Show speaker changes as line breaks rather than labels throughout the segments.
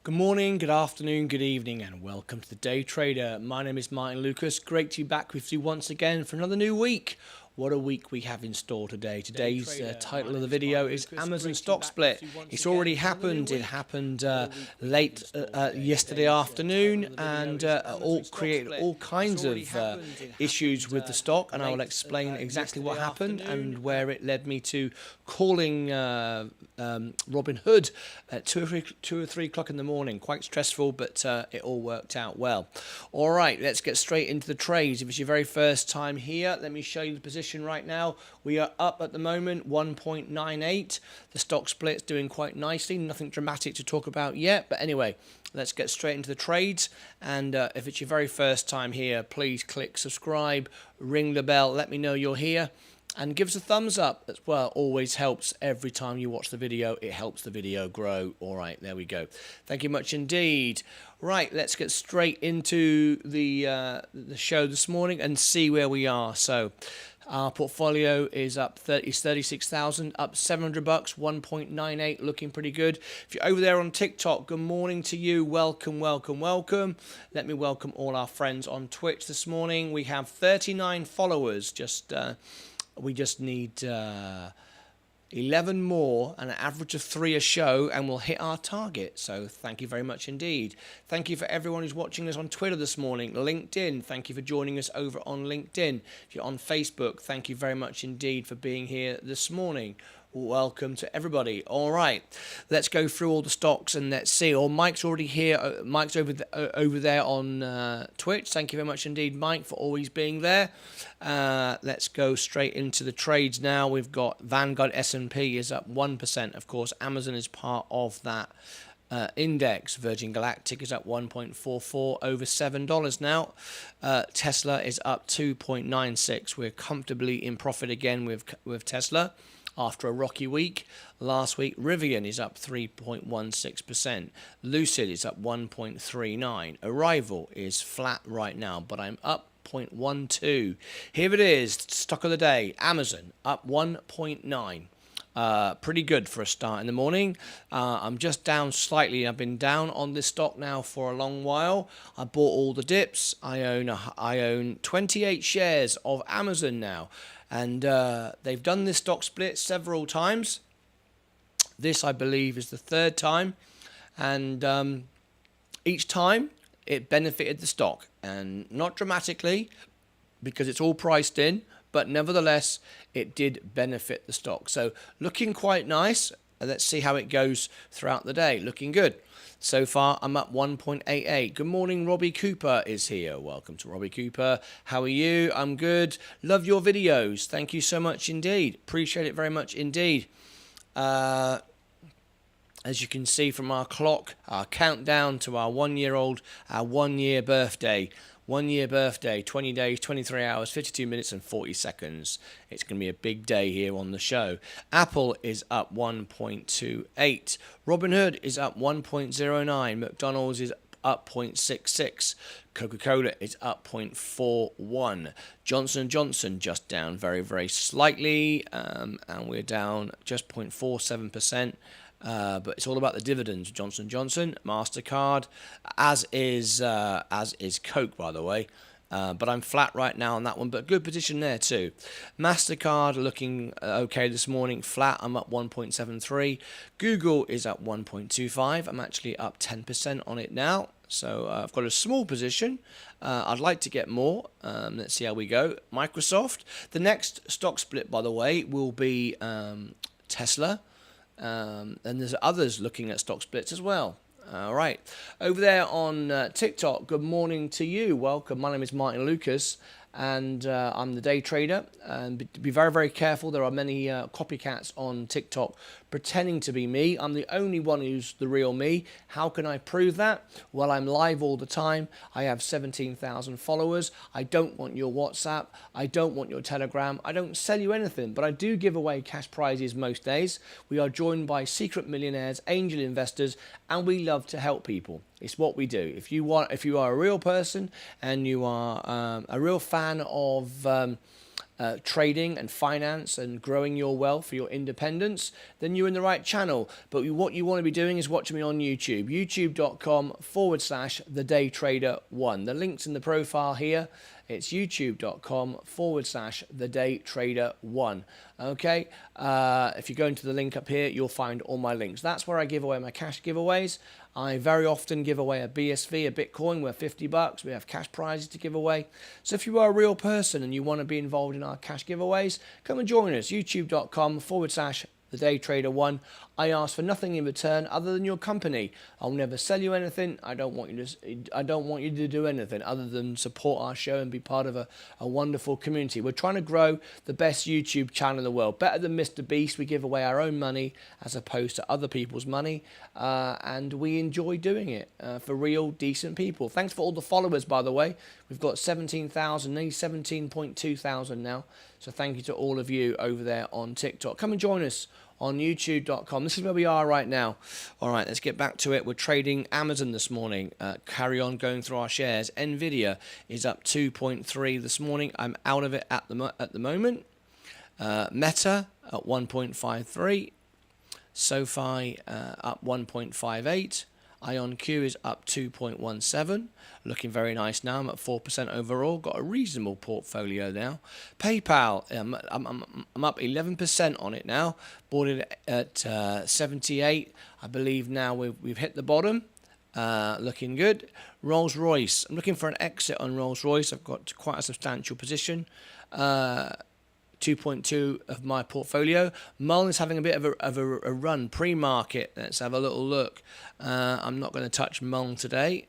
Good morning, good afternoon, good evening, and welcome to the Day Trader. My name is Martyn Lucas. Great to be back with you once again for another new week. What a week we have in store today. Today's title of the video is Amazon stock split. It's already happened. It happened late yesterday afternoon and all created all kinds of issues with the stock, and I will explain exactly what happened and where it led me to calling Robinhood at 2 or 3 o'clock in the morning. Quite stressful, but it all worked out well. All right, let's get straight into the trades. If it's your very first time here, let me show you the position right now. We are up at the moment 1.98. The stock split's doing quite nicely. Nothing dramatic to talk about yet, but anyway, let's get straight into the trades. And if it's your very first time here, please click subscribe, ring the bell, let me know you're here, and give us a thumbs up as well. Always helps every time you watch the video. It helps the video grow. All right, there we go. Thank you much indeed. Right, let's get straight into the show this morning and see where we are. So our portfolio is up 36,000, up $700, 1.98, looking pretty good. If you're over there on TikTok, good morning to you. Welcome, welcome, welcome. Let me welcome all our friends on Twitch this morning. We have 39 followers. We just need 11 more, and an average of 3 a show, and we'll hit our target. So thank you very much indeed. Thank you for everyone who's watching us on Twitter this morning, LinkedIn. Thank you for joining us over on LinkedIn. If you're on Facebook, thank you very much indeed for being here this morning. Welcome to everybody. All right, let's go through all the stocks and let's see. Mike's already here. Mike's over there on Twitch. Thank you very much indeed, Mike, for always being there. Let's go straight into the trades now. We've got Vanguard S&P is up 1%. Of course, Amazon is part of that index. Virgin Galactic is up 1.44, over $7 now. Tesla is up 2.96. We're comfortably in profit again with Tesla after a rocky week. Last week, Rivian is up 3.16%. Lucid is up 1.39. Arrival is flat right now, but I'm up 0.12. Here it is, stock of the day. Amazon up 1.9. Pretty good for a start in the morning. I'm just down slightly. I've been down on this stock now for a long while. I bought all the dips. I own 28 shares of Amazon now. And they've done this stock split several times. This, I believe, is the third time. And each time, it benefited the stock. And not dramatically, because it's all priced in. But nevertheless, it did benefit the stock. So looking quite nice. Let's see how it goes throughout the day. Looking good. So far, I'm up 1.88. Good morning, Robbie Cooper is here. Welcome to Robbie Cooper. How are you? I'm good. Love your videos. Thank you so much indeed. Appreciate it very much indeed. As you can see from our clock, our countdown to our 1 year old, our 1 year birthday. 1 year birthday, 20 days, 23 hours, 52 minutes and 40 seconds. It's going to be a big day here on the show. Apple is up 1.28. Robinhood is up 1.09. McDonald's is up 0.66. Coca-Cola is up 0.41. Johnson & Johnson just down very, very slightly. And we're down just 0.47%. But it's all about the dividends. Johnson & Johnson, MasterCard, as is Coke, by the way. But I'm flat right now on that one, but good position there too. MasterCard looking okay this morning, flat. I'm up 1.73. Google is up 1.25. I'm actually up 10% on it now. So I've got a small position. I'd like to get more. Let's see how we go. Microsoft. The next stock split, by the way, will be Tesla. And there's others looking at stock splits as well. All right. Over there on TikTok, good morning to you. Welcome. My name is Martyn Lucas, and I'm the day trader. And be very, very careful. There are many copycats on TikTok pretending to be me. I'm the only one who's the real me. How can I prove that? Well, I'm live all the time. I have 17,000 followers. I don't want your WhatsApp. I don't want your Telegram. I don't sell you anything, but I do give away cash prizes most days. We are joined by secret millionaires, angel investors, and we love to help people. It's what we do. If you are a real person and you are a real fan of trading and finance and growing your wealth for your independence, then you're in the right channel. But what you want to be doing is watching me on YouTube, youtube.com/thedaytrader1. The link's in the profile here. It's youtube.com/thedaytrader1. Okay, if you go into the link up here, you'll find all my links. That's where I give away my cash giveaways. I very often give away a BSV, a Bitcoin, worth $50. We have cash prizes to give away. So if you are a real person and you want to be involved in our cash giveaways, come and join us. youtube.com/thedaytrader1. I ask for nothing in return other than your company. I'll never sell you anything. I don't want you to do anything other than support our show and be part of a wonderful community. We're trying to grow the best YouTube channel in the world. Better than Mr. Beast. We give away our own money as opposed to other people's money. And we enjoy doing it for real, decent people. Thanks for all the followers, by the way. We've got 17,000, nearly 17,200 now. So thank you to all of you over there on TikTok. Come and join us on youtube.com. This is where we are right now. All right, let's get back to it. We're trading Amazon this morning. Carry on going through our shares. Nvidia is up 2.3 this morning. I'm out of it at the moment. Meta at 1.53. SoFi up 1.58. IonQ is up 2.17, looking very nice now. I'm at 4% overall. Got a reasonable portfolio now. PayPal, I'm up 11% on it now. Bought it at 78. I believe now we've hit the bottom. Looking good. Rolls-Royce. I'm looking for an exit on Rolls-Royce. I've got quite a substantial position. 2.2 of my portfolio. Mullen is having a bit of a run pre-market. Let's have a little look. I'm not going to touch Mullen today.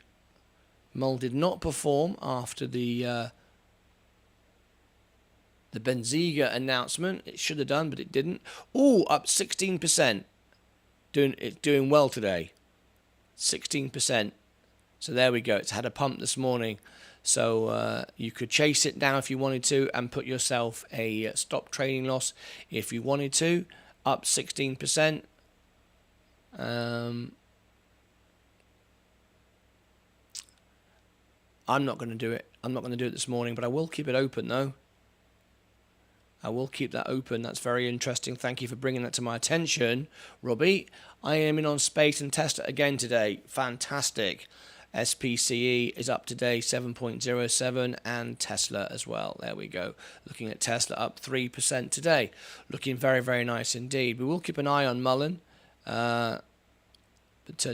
Mullen did not perform after the Benziga announcement. It should have done, but it didn't. Oh, up 16%. Doing well today. 16%. So there we go. It's had a pump this morning. So you could chase it down if you wanted to and put yourself a stop trading loss if you wanted to. Up 16%. I'm not going to do it. I'm not going to do it this morning, but I will keep it open though. I will keep that open. That's very interesting. Thank you for bringing that to my attention, Robbie. I am in on Space and Tesla again today. Fantastic. Spce is up today, 7.07, and Tesla as well. There we go. Looking at Tesla up 3% today. Looking very, very nice indeed. We will keep an eye on Mullen, but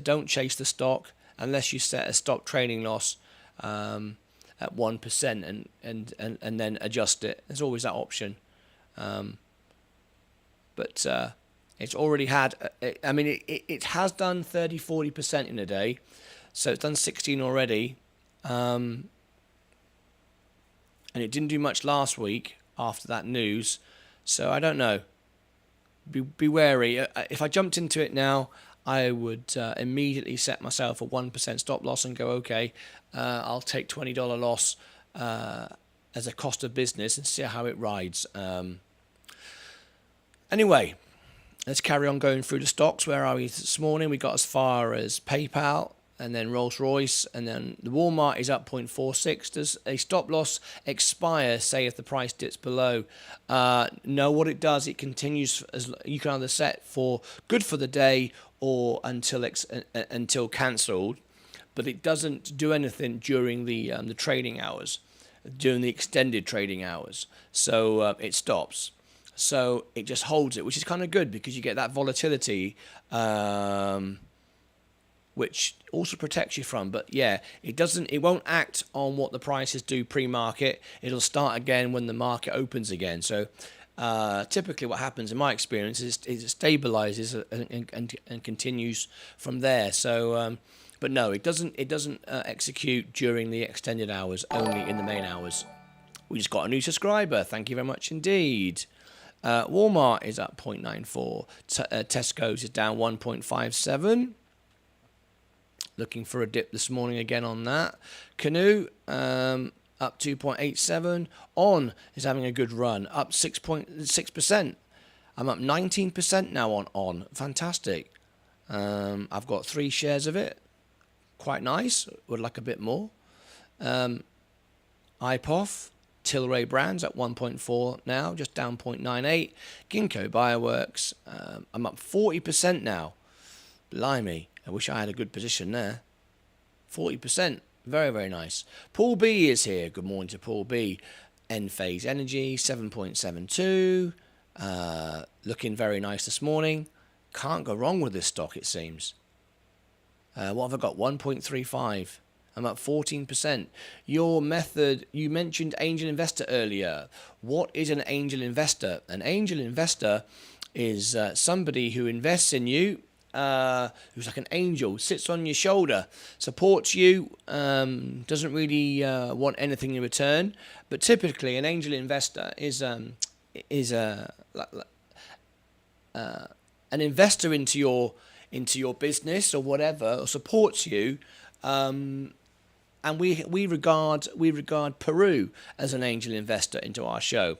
don't chase the stock unless you set a stop trading loss at 1% and then adjust it. There's always that option. But it's already had, I mean, it has done 30-40% in a day. So it's done 16 already, and it didn't do much last week after that news. So I don't know. Be wary. If I jumped into it now, I would immediately set myself a 1% stop loss and go, okay, I'll take $20 loss as a cost of business and see how it rides. Anyway, let's carry on going through the stocks. Where are we this morning? We got as far as PayPal. And then Rolls-Royce, and then the Walmart is up 0.46. Does a stop loss expire, say, if the price dips below? No, what it does, it continues, as you can either set for good for the day or until cancelled, but it doesn't do anything during the trading hours, during the extended trading hours. So it stops. So it just holds it, which is kind of good because you get that volatility, which also protects you from. But yeah, it won't act on what the prices do pre-market. It'll start again when the market opens again. So typically what happens in my experience is it stabilizes and continues from there. So but no, it doesn't execute during the extended hours, only in the main hours. We just got a new subscriber. Thank you very much indeed. Walmart is up 0.94. Tesco's is down 1.57. Looking for a dip this morning again on that. Canoe up 2.87. On is having a good run, up 6.6%. I'm up 19% now on. Fantastic. I've got 3 shares of it. Quite nice. Would like a bit more. IPOF Tilray Brands at 1.4 now, just down 0.98. Ginkgo Bioworks, I'm up 40% now. Blimey, I wish I had a good position there. 40%, very, very nice. Paul B is here. Good morning to Paul B. Enphase Energy, 7.72. Looking very nice this morning. Can't go wrong with this stock, it seems. What have I got? 1.35. I'm up 14%. Your method, you mentioned angel investor earlier. What is an angel investor? An angel investor is somebody who invests in you, who's like an angel, sits on your shoulder, supports you, doesn't really want anything in return. But typically, an angel investor is an investor into your business or whatever, or supports you. And we regard Peru as an angel investor into our show.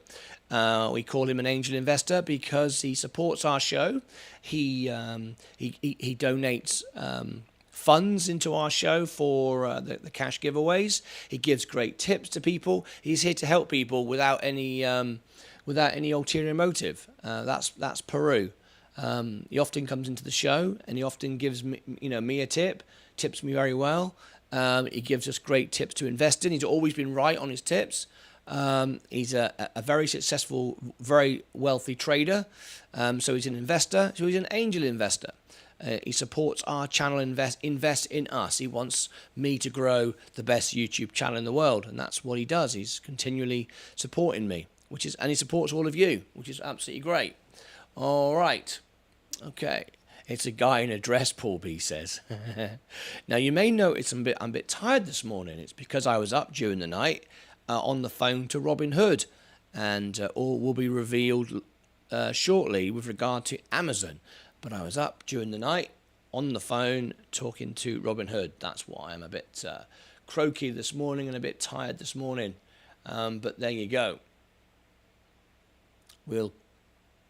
We call him an angel investor because he supports our show. He donates funds into our show for the cash giveaways. He gives great tips to people. He's here to help people without any ulterior motive. That's Peru. He often comes into the show and he often gives me a tip. Tips me very well. He gives us great tips to invest in. He's always been right on his tips. He's a very successful, very wealthy trader. So he's an investor. So he's an angel investor. He supports our channel, invest in us. He wants me to grow the best YouTube channel in the world, and that's what he does. He's continually supporting me, and he supports all of you, which is absolutely great. All right, okay. It's a guy in a dress, Paul B says. Now, you may notice I'm a bit tired this morning. It's because I was up during the night on the phone to Robinhood, and all will be revealed shortly with regard to Amazon. But I was up during the night on the phone talking to Robinhood. That's why I'm a bit croaky this morning and a bit tired this morning. But there you go.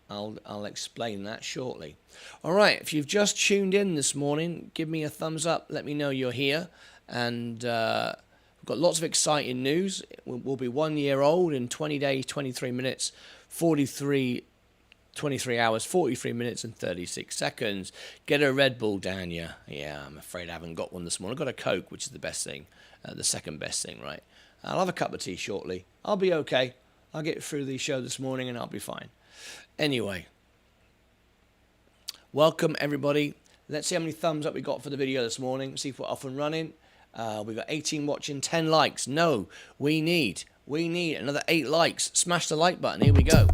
I'll explain that shortly. All right, if you've just tuned in this morning, give me a thumbs up. Let me know you're here. And we've got lots of exciting news. We'll be 1 year old in 20 days, 23 minutes, 23 hours, 43 minutes and 36 seconds. Get a Red Bull down you. Yeah, I'm afraid I haven't got one this morning. I've got a Coke, which is the best thing, the second best thing, right? I'll have a cup of tea shortly. I'll be okay. I'll get through the show this morning and I'll be fine. Anyway, welcome everybody. Let's see how many thumbs up we got for the video this morning. See if we're off and running. We've got 18 watching, 10 likes. No, we need another 8 likes. Smash the like button. Here we go.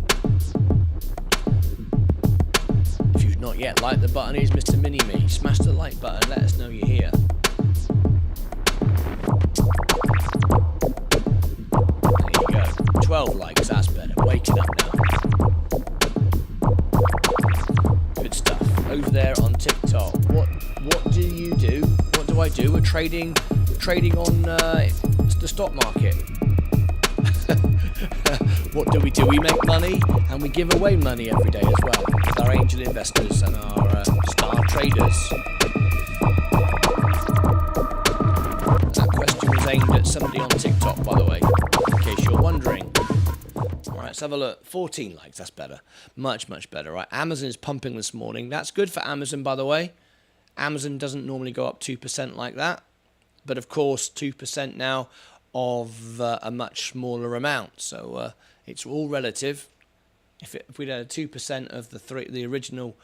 If you've not yet liked the button, here's Mr. Mini-Me. Smash the like button. Let us know you're here. There you go. 12 likes. That's better. Waking up now. Good stuff. Over there on TikTok. What do you do? What do I do? We're trading on the stock market. What do? We make money and we give away money every day as well with our angel investors and our star traders. That question was aimed at somebody on TikTok, by the way, in case you're wondering. Alright, let's have a look. 14 likes, that's better. Much, much better, right? Amazon is pumping this morning. That's good for Amazon, by the way. Amazon doesn't normally go up 2% like that. But of course, 2% now of a much smaller amount. So it's all relative. If we'd had 2% of the original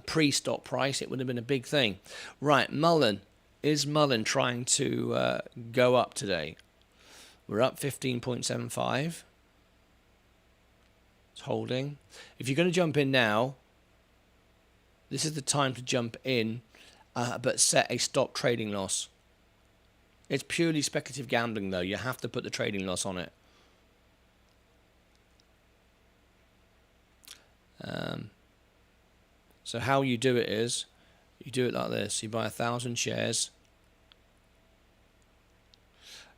pre-stock price, it would have been a big thing. Right, Mullen. Is Mullen trying to go up today? We're up 15.75. It's holding. If you're going to jump in now, this is the time to jump in, but set a stop trading loss. It's purely speculative gambling, though. You have to put the trading loss on it. So how you do it is, you do it like this. You buy 1,000 shares.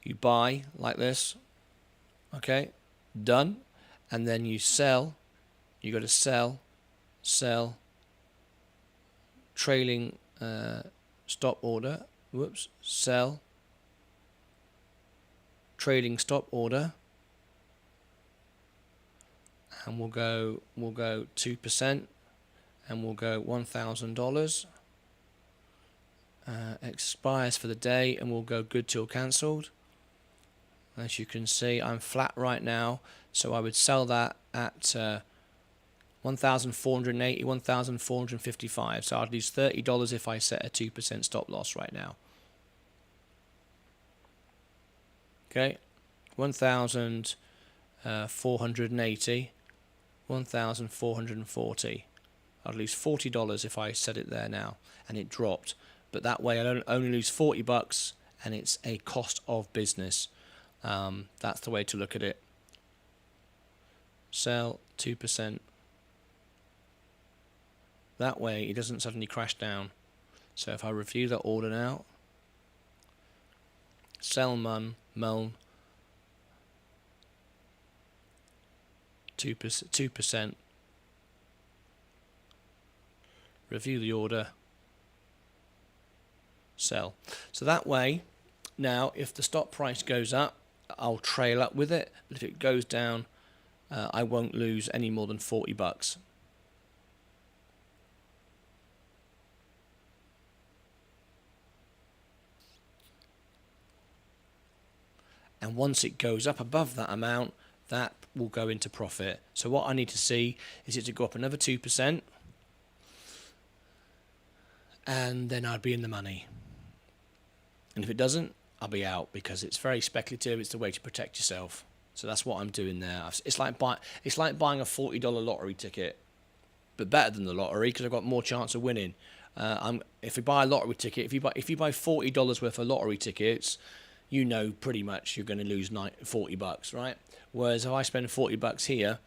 You buy like this. Okay, done. And then you sell. You got to sell, trailing stop order. Whoops, sell. Trading stop order. and we'll go 2%, and we'll go $1,000. Expires for the day, and we'll go good till cancelled. As you can see, I'm flat right now, so I would sell that at 1,480, 1,455. So I'd lose $30 if I set a 2% stop loss right now. Okay, 1,480, 1,440. I'd lose $40 if I set it there now, and it dropped. But that way I don't only lose $40, and it's a cost of business. That's the way to look at it. Sell 2%. That way it doesn't suddenly crash down. So if I review that order now, sell Mullen 2%. Review the order, sell. So that way, now if the stock price goes up, I'll trail up with it. But if it goes down, I won't lose any more than $40. And once it goes up above that amount, that will go into profit. So what I need to see is it to go up another 2%, and then I'd be in the money. And if it doesn't, I'll be out, because it's very speculative. It's the way to protect yourself. So that's what I'm doing there. It's like buying a $40 lottery ticket, but better than the lottery, because I've got more chance of winning. If you buy a lottery ticket, if you buy $40 worth of lottery tickets, you know pretty much you're going to lose $40, right? Whereas if I spend $40 here,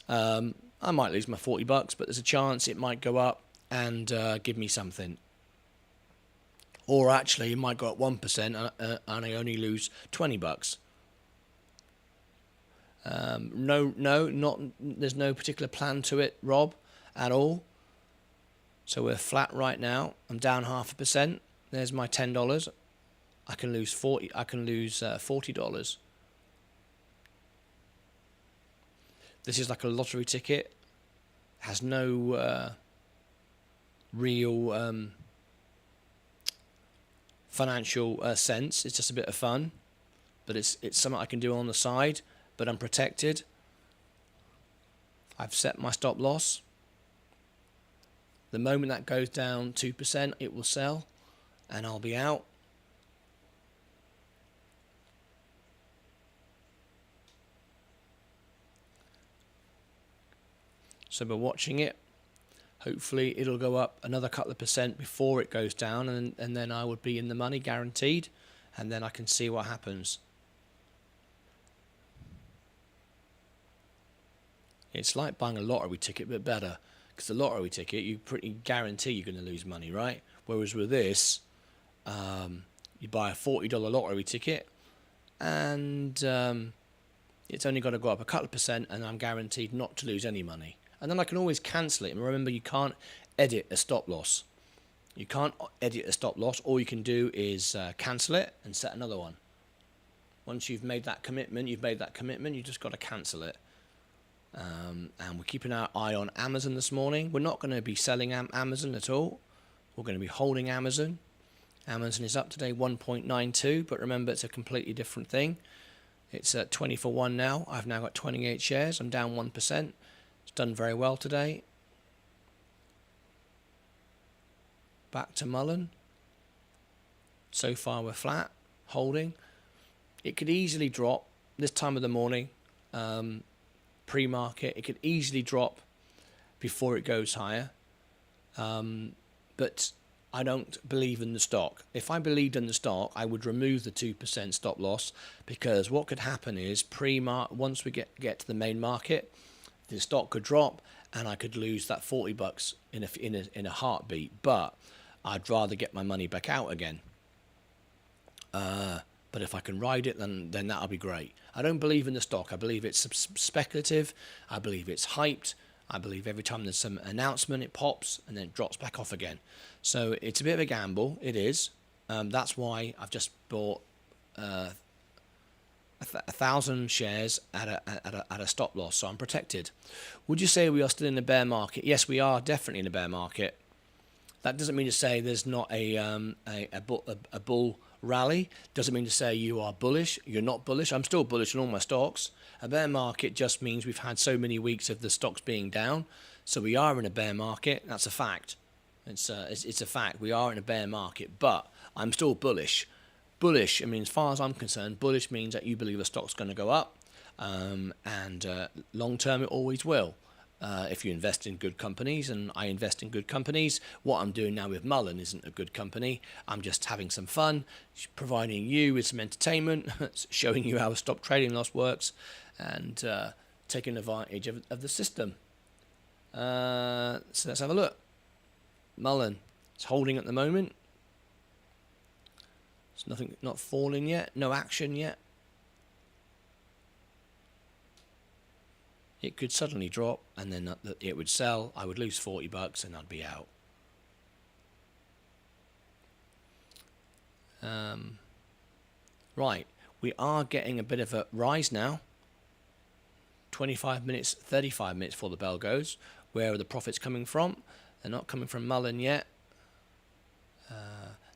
I might lose my $40, but there's a chance it might go up and give me something. Or actually, it might go up 1% and I only lose $20. There's no particular plan to it, Rob, at all. So we're flat right now. I'm down 0.5%. There's my $10. I can lose $40. This is like a lottery ticket. Has no real financial sense. It's just a bit of fun, but it's something I can do on the side. But I'm protected. I've set my stop loss. The moment that goes down 2%, it will sell, and I'll be out. So we're watching it. Hopefully it'll go up another couple of percent before it goes down, and then I would be in the money guaranteed, and then I can see what happens. It's like buying a lottery ticket, but better, because the lottery ticket, you pretty guarantee you're going to lose money, right? Whereas with this, you buy a $40 lottery ticket, and it's only got to go up a couple of percent, and I'm guaranteed not to lose any money. And then I can always cancel it. And remember, you can't edit a stop loss. You can't edit a stop loss. All you can do is cancel it and set another one. Once you've made that commitment, you've just got to cancel it. And we're keeping our eye on Amazon this morning. We're not going to be selling Amazon at all. We're going to be holding Amazon. Amazon is up today 1.92, but remember, it's a completely different thing. It's at 20 for 1 now. I've now got 28 shares. I'm down 1%. It's done very well today. Back to Mullen. So far we're flat, holding. It could easily drop this time of the morning. Pre-market, it could easily drop before it goes higher, but I don't believe in the stock. If I believed in the stock, I would remove the 2% stop loss, because what could happen is once we get to the main market, the stock could drop and I could lose that $40 in a heartbeat. But I'd rather get my money back out again. But if I can ride it, then that'll be great. I don't believe in the stock. I believe it's speculative. I believe it's hyped. I believe every time there's some announcement, it pops and then it drops back off again. So it's a bit of a gamble. It is. That's why I've just bought 1,000 shares at a stop loss, so I'm protected. Would you say we are still in a bear market? Yes, we are definitely in a bear market. That doesn't mean to say there's not a bull rally. Doesn't mean to say you are bullish. You're not bullish. I'm still bullish on all my stocks. A bear market just means we've had so many weeks of the stocks being down, so we are in a bear market. That's a fact. It's a fact. We are in a bear market, but I'm still bullish. Bullish, I mean, as far as I'm concerned, bullish means that you believe a stock's going to go up, and long term it always will. If you invest in good companies, and I invest in good companies, what I'm doing now with Mullen isn't a good company. I'm just having some fun, providing you with some entertainment, showing you how a stop trading loss works, and taking advantage of the system. So let's have a look. Mullen, it's holding at the moment. It's nothing, not falling yet, no action yet. It could suddenly drop, and then it would sell. I would lose $40 and I'd be out. Right, we are getting a bit of a rise now. 25 minutes, 35 minutes before the bell goes. Where are the profits coming from? They're not coming from Mullen yet.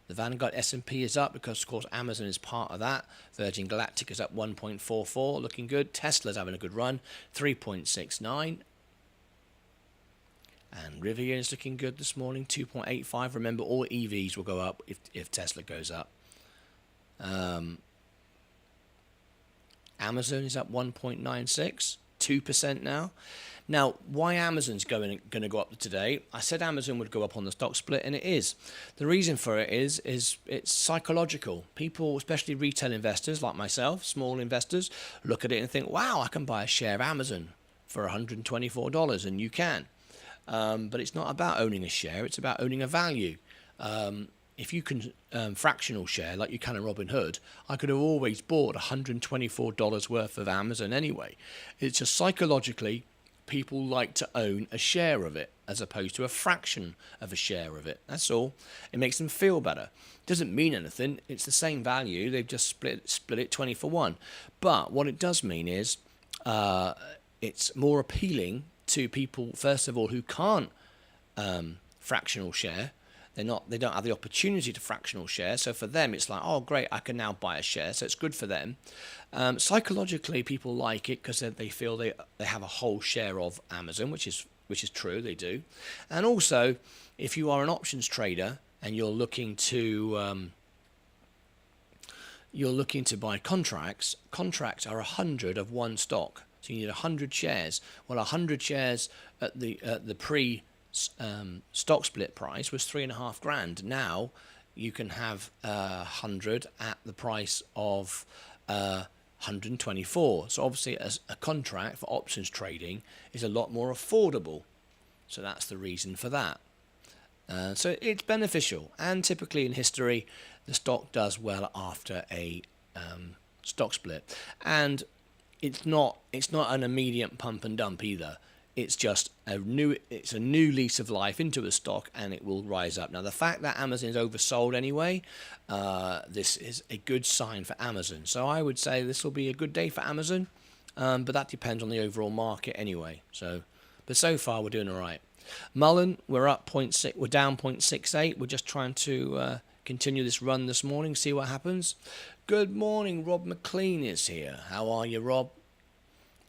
The Vanguard S&P is up because, of course, Amazon is part of that. Virgin Galactic is up 1.44, looking good. Tesla's having a good run, 3.69. And Rivian is looking good this morning, 2.85. Remember, all EVs will go up if Tesla goes up. Amazon is up 1.96, 2% now. Now, why Amazon's going to go up today? I said Amazon would go up on the stock split, and it is. The reason for it is it's psychological. People, especially retail investors like myself, small investors, look at it and think, wow, I can buy a share of Amazon for $124, and you can. But it's not about owning a share, it's about owning a value. If you can fractional share like you can in Robinhood, I could have always bought $124 worth of Amazon anyway. It's just psychologically, people like to own a share of it as opposed to a fraction of a share of it. That's all. It makes them feel better. Doesn't mean anything. It's the same value. They've just split it 20 for 1. But what it does mean is it's more appealing to people, first of all, who can't fractional share. They don't have the opportunity to fractional share. So for them, it's like, oh, great, I can now buy a share. So it's good for them. Psychologically, people like it because they feel they have a whole share of Amazon, which is true, they do. And also, if you are an options trader and you're looking to buy contracts are 100 of one stock. So you need 100 shares. Well, 100 shares at the pre stock split price was $3,500. Now you can have 100 at the price of 124. So obviously, as a contract for options trading is a lot more affordable. So that's the reason for that. So it's beneficial, and typically in history, the stock does well after a stock split, and it's not an immediate pump and dump either. It's just a new lease of life into a stock, and it will rise up. Now, the fact that Amazon is oversold anyway, this is a good sign for Amazon. So I would say this will be a good day for Amazon, but that depends on the overall market anyway. But so far we're doing all right. Mullen, we're up 0.6. We're down 0.68. We're just trying to continue this run this morning, see what happens. Good morning, Rob McLean is here. How are you, Rob?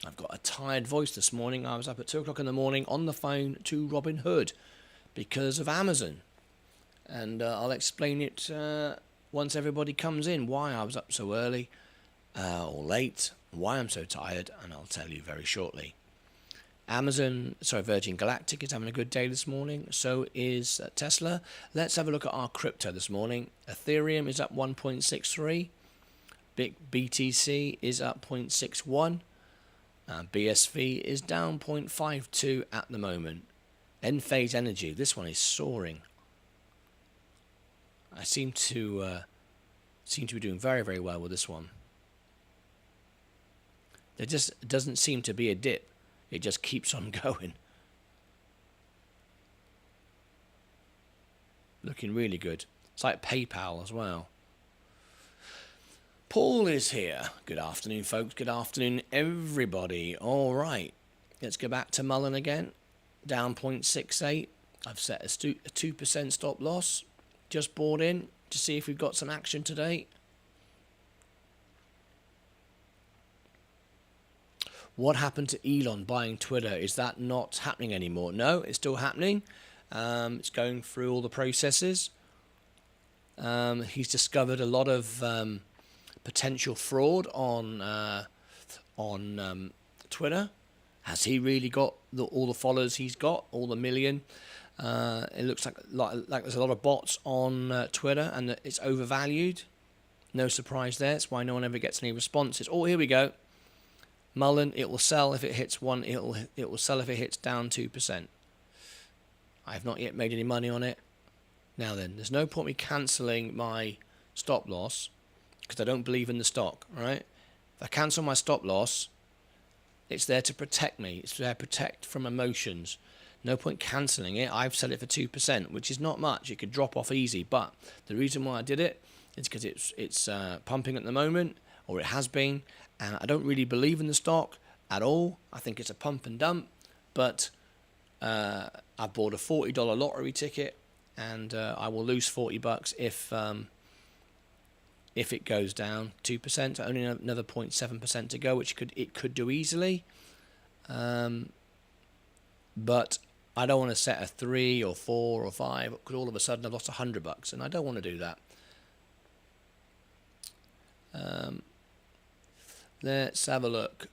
I've got a tired voice this morning. I was up at 2 o'clock in the morning on the phone to Robinhood because of Amazon. And I'll explain it once everybody comes in, why I was up so early or late, why I'm so tired, and I'll tell you very shortly. Virgin Galactic is having a good day this morning. So is Tesla. Let's have a look at our crypto this morning. Ethereum is up 1.63. BTC is up 0.61. BSV is down 0.52 at the moment. Enphase Energy, this one is soaring. I seem to be doing very, very well with this one. There just doesn't seem to be a dip. It just keeps on going. Looking really good. It's like PayPal as well. Paul is here. Good afternoon, folks. Good afternoon, everybody. All right. Let's go back to Mullen again. Down 0.68. I've set a 2% stop loss. Just bought in to see if we've got some action today. What happened to Elon buying Twitter? Is that not happening anymore? No, it's still happening. It's going through all the processes. He's discovered a lot of potential fraud on Twitter. Has he really got all the followers he's got, all the million? It looks like there's a lot of bots on Twitter, and that it's overvalued. No surprise there. That's why no one ever gets any responses. Oh, here we go. Mullen, it will sell if it hits one. It will sell if it hits down 2%. I have not yet made any money on it. Now then, there's no point me cancelling my stop loss because I don't believe in the stock. Right? If I cancel my stop loss, it's there to protect me. It's there to protect from emotions. No point cancelling it. I've set it for 2%, which is not much. It could drop off easy, but the reason why I did it is because it's pumping at the moment, or it has been, and I don't really believe in the stock at all. I think it's a pump and dump, but I bought a $40 lottery ticket, and I will lose $40 if it goes down 2%. Only another 0.7% to go, which it could do easily. But I don't want to set a 3 or 4 or 5 because all of a sudden I've lost $100, and I don't want to do that. Let's have a look.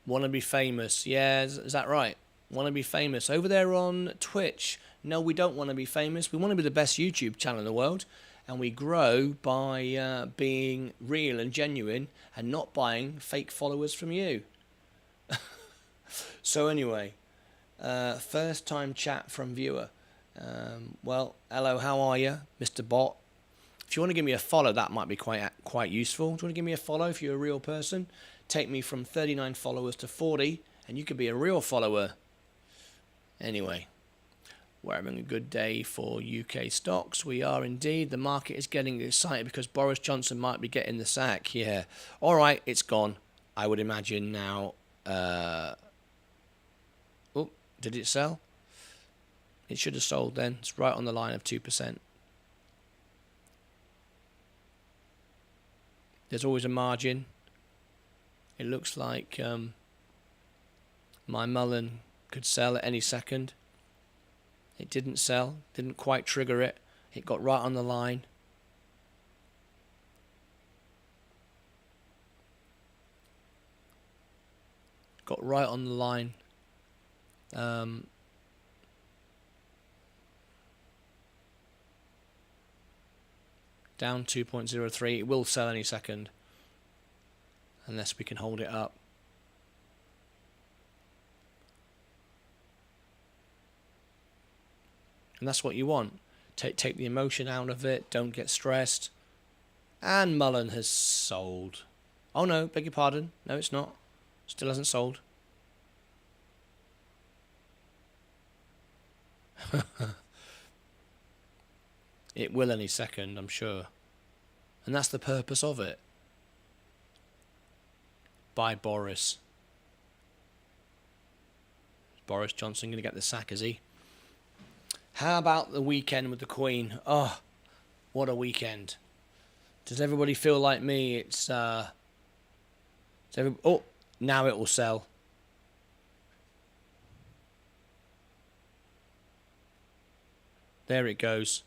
Want to be famous? Yeah, is that right? Want to be famous over there on Twitch? No, we don't want to be famous. We want to be the best YouTube channel in the world, and we grow by being real and genuine and not buying fake followers from you. So anyway, first time chat from viewer. Well, hello, how are you, Mr. Bot? If you want to give me a follow, that might be quite useful. Do you want to give me a follow if you're a real person? Take me from 39 followers to 40, and you could be a real follower. Anyway, we're having a good day for UK stocks. We are indeed. The market is getting excited because Boris Johnson might be getting the sack. Yeah. All right, it's gone. I would imagine now. Oh, did it sell? It should have sold then. It's right on the line of 2%. There's always a margin. It looks like my Mullen could sell at any second. It didn't sell. Didn't quite trigger it. It got right on the line. Got right on the line. Down 2.03. It will sell any second, unless we can hold it up. And that's what you want. Take the emotion out of it. Don't get stressed. And Mullen has sold. Oh no, beg your pardon. No, it's not. Still hasn't sold. It will any second, I'm sure. And that's the purpose of it. By Boris. Is Boris Johnson going to get the sack, is he? How about the weekend with the Queen? Oh, what a weekend. Does everybody feel like me? It's oh, now it will sell. There it goes.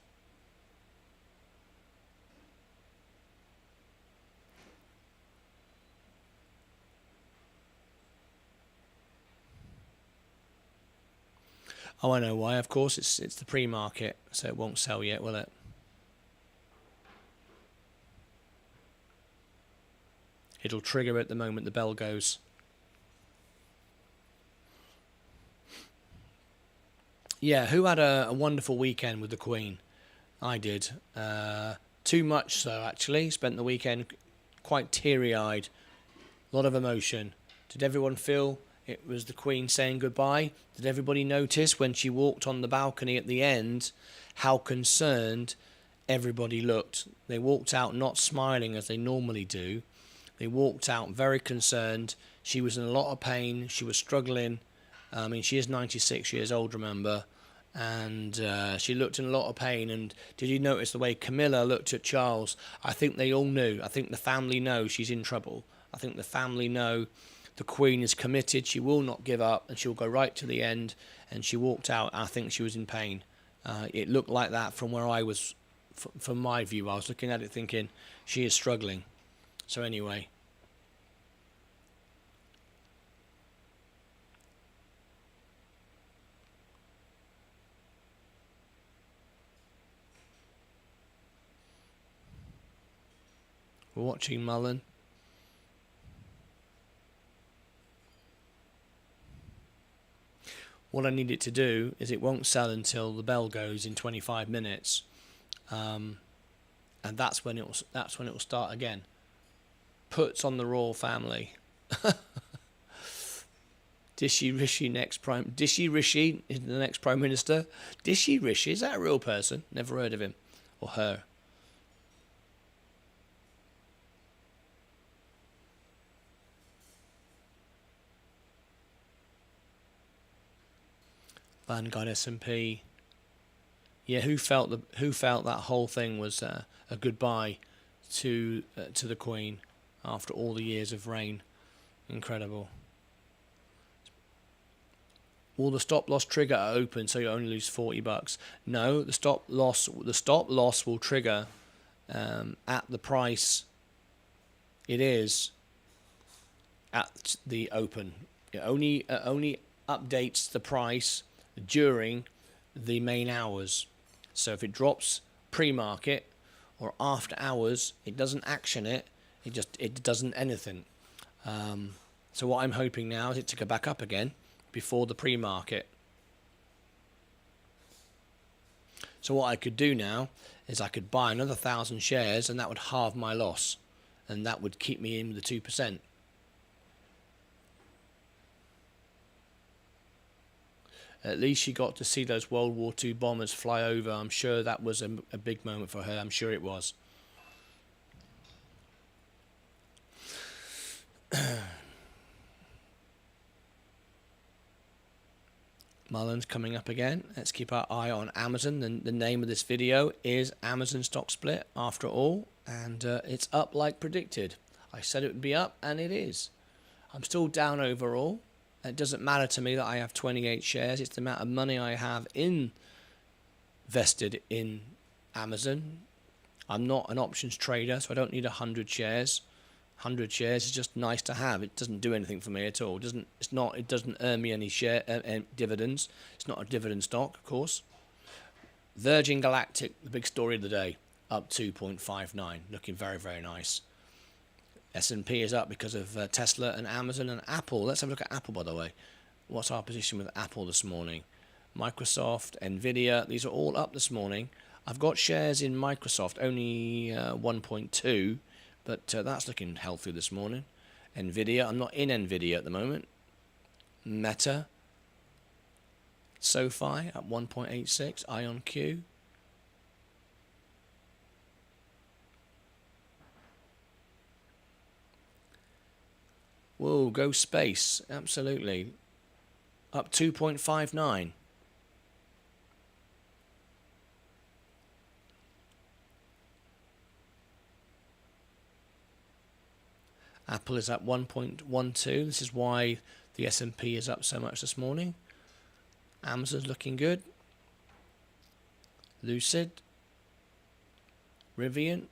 Oh, I know why. Of course, it's the pre-market, so it won't sell yet, will it? It'll trigger at the moment the bell goes. Yeah, who had a wonderful weekend with the Queen? I did. Too much so, actually. Spent the weekend quite teary-eyed. A lot of emotion. Did everyone feel it was the Queen saying goodbye? Did everybody notice when she walked on the balcony at the end how concerned everybody looked. They walked out not smiling as they normally do. They walked out very concerned. She was in a lot of pain. She was struggling. I mean, she is 96 years old, remember, and she looked in a lot of pain. And did you notice the way Camilla looked at Charles? I think they all knew. I think the family know she's in trouble. I think the family know the Queen is committed. She will not give up, and she'll go right to the end. And she walked out. I think she was in pain. It looked like that from where I was, from my view. I was looking at it thinking, she is struggling. So anyway. We're watching Mullen. What I need it to do is it won't sell until the bell goes in 25 minutes, and that's when it will start again. Puts on the royal family. Dishy Rishi Dishy Rishi is the next prime minister. Dishy Rishi, is that a real person? Never heard of him or her. Vanguard S&P. Yeah, who felt that whole thing was a goodbye to the Queen after all the years of reign? Incredible. Will the stop loss trigger open so you only lose $40? No, the stop loss will trigger at the price it is at the open. It only updates the price during the main hours. So if it drops pre-market or after hours, it doesn't action it. It doesn't anything. So what I'm hoping now is it to go back up again before the pre-market. So what I could do now is I could buy another 1,000 shares, and that would halve my loss, and that would keep me in with the 2%. At least she got to see those World War II bombers fly over. I'm sure that was a big moment for her. I'm sure it was. Mullen's coming up again. Let's keep our eye on Amazon. The name of this video is Amazon Stock Split, after all. And it's up like predicted. I said it would be up, and it is. I'm still down overall. It doesn't matter to me that I have 28 shares. It's the amount of money I have invested in Amazon. I'm not an options trader, so I don't need 100 shares. 100 shares is just nice to have. It doesn't do anything for me at all. It doesn't earn me any dividends. It's not a dividend stock, of course. Virgin Galactic, the big story of the day, up 2.59, looking very, very nice. S&P is up because of Tesla and Amazon and Apple. Let's have a look at Apple, by the way. What's our position with Apple this morning? Microsoft, Nvidia, these are all up this morning. I've got shares in Microsoft, only 1.2, but that's looking healthy this morning. Nvidia, I'm not in Nvidia at the moment. Meta, SoFi at 1.86, IonQ. Whoa, go Space, absolutely. Up 2.59. Apple is up 1.12. This is why the S&P is up so much this morning. Amazon's looking good. Lucid, Rivian,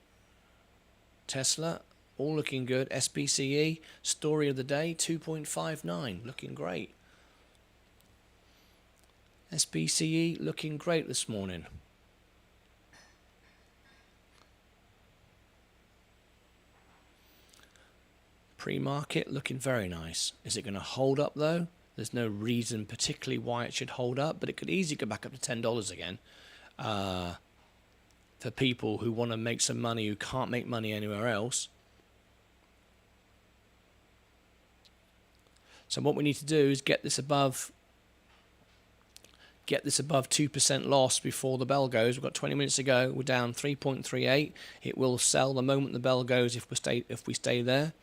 Tesla, all looking good. Spce, story of the day, 2.59, looking great. Spce looking great this morning. Pre-market looking very nice. Is it going to hold up though? There's no reason particularly why it should hold up, but it could easily go back up to $10 again. For people who want to make some money who can't make money anywhere else. So what we need to do is get this above get this above 2% loss before the bell goes. We've got 20 minutes to go. We're down 3.38. It will sell the moment the bell goes if we stay there.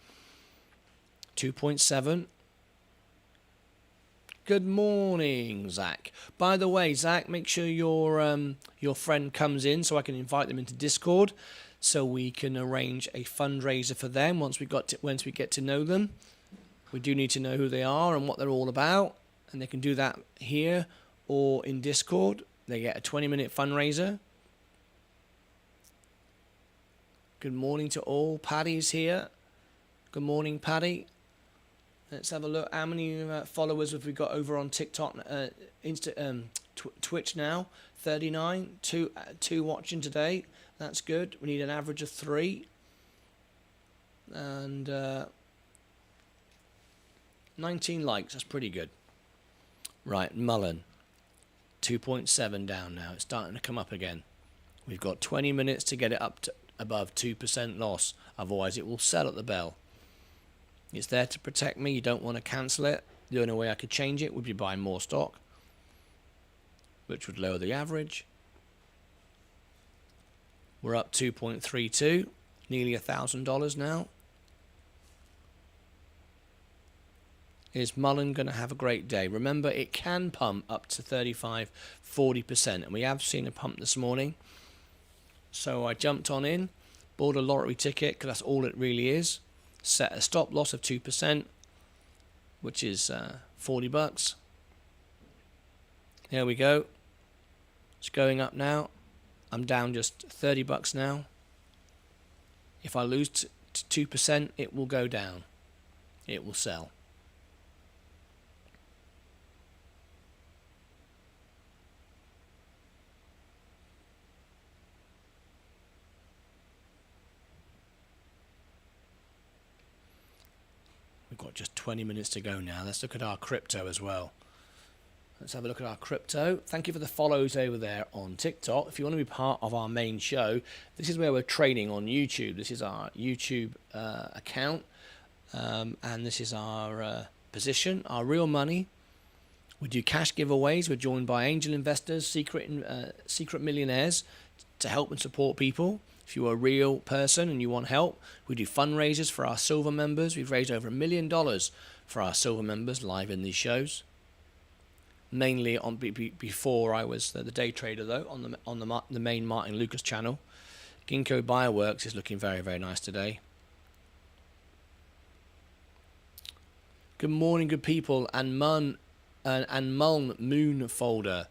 2.7. Good morning, Zach. By the way, Zach, make sure your friend comes in so I can invite them into Discord, so we can arrange a fundraiser for them once we get to know them. We do need to know who they are and what they're all about, and they can do that here or in Discord. They get a 20-minute fundraiser. Good morning to all. Paddy's here. Good morning, Paddy. Let's have a look. How many followers have we got over on TikTok, Twitch now? 39. Two watching today. That's good. We need an average of 3. And 19 likes. That's pretty good. Right, Mullen. 2.7 down now. It's starting to come up again. We've got 20 minutes to get it up to above 2% loss. Otherwise, it will sell at the bell. It's there to protect me. You don't want to cancel it. The only way I could change it would be buying more stock, which would lower the average. We're up 2.32, nearly $1,000 now. Is Mullen going to have a great day? Remember, it can pump up to 35-40%, and we have seen a pump this morning. So I jumped on in, bought a lottery ticket, because that's all it really is. Set a stop loss of 2%, which is $40. There we go. It's going up now. I'm down just $30 now. If I lose to 2%, it will go down. It will sell. We've got just 20 minutes to go now. Let's look at our crypto as well. Let's have a look at our crypto. Thank you for the follows over there on TikTok. If you want to be part of our main show, this is where we're trading on YouTube. This is our YouTube account. And this is our position, our real money. We do cash giveaways. We're joined by angel investors, secret millionaires to help and support people. If you're a real person and you want help, we do fundraisers for our silver members. We've raised over $1 million for our silver members live in these shows. Mainly on before I was the day trader though on the main Martyn Lucas channel. Ginkgo Bioworks is looking very, very nice today. Good morning, good people, and Mullen moon folder.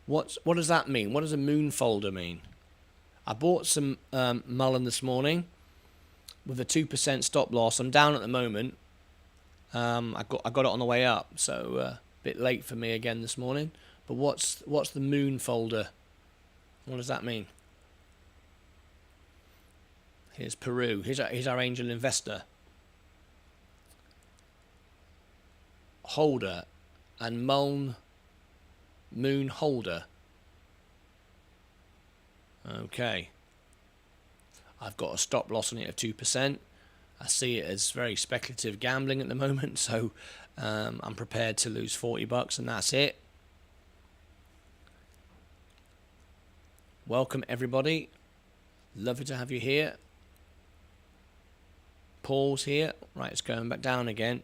What does that mean? What does a moon folder mean? I bought some Mullen this morning with a 2% stop loss. I'm down at the moment. I got it on the way up, so a bit late for me again this morning. But what's the moon folder? What does that mean? Here's Peru. Here's our angel investor. Holder and Mullen moon holder. Okay. I've got a stop loss on it of 2%. I see it as very speculative gambling at the moment, so I'm prepared to lose $40 and that's it. Welcome everybody. Lovely to have you here. Paul's here. Right, it's going back down again.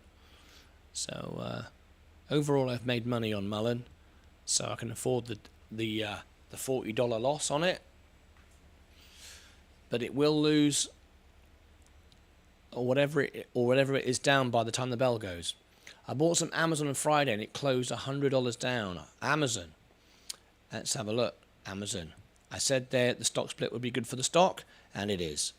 So overall I've made money on Mullen, so I can afford the $40 loss on it. But it will lose or whatever it is down by the time the bell goes. I bought some Amazon on Friday and it closed $100 down. Amazon. Let's have a look. Amazon. I said there the stock split would be good for the stock, and it is.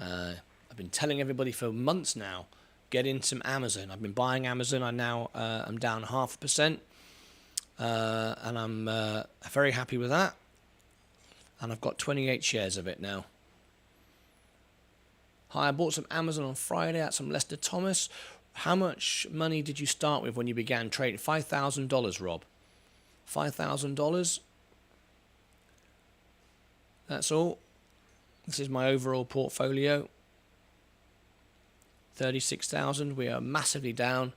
I've been telling everybody for months now, get in some Amazon. I've been buying Amazon. I'm down 0.5%, and I'm very happy with that. And I've got 28 shares of it now. Hi, I bought some Amazon on Friday at some Lester Thomas. How much money did you start with when you began trading? $5,000, Rob. $5,000. That's all. This is my overall portfolio. 36,000. We are massively down.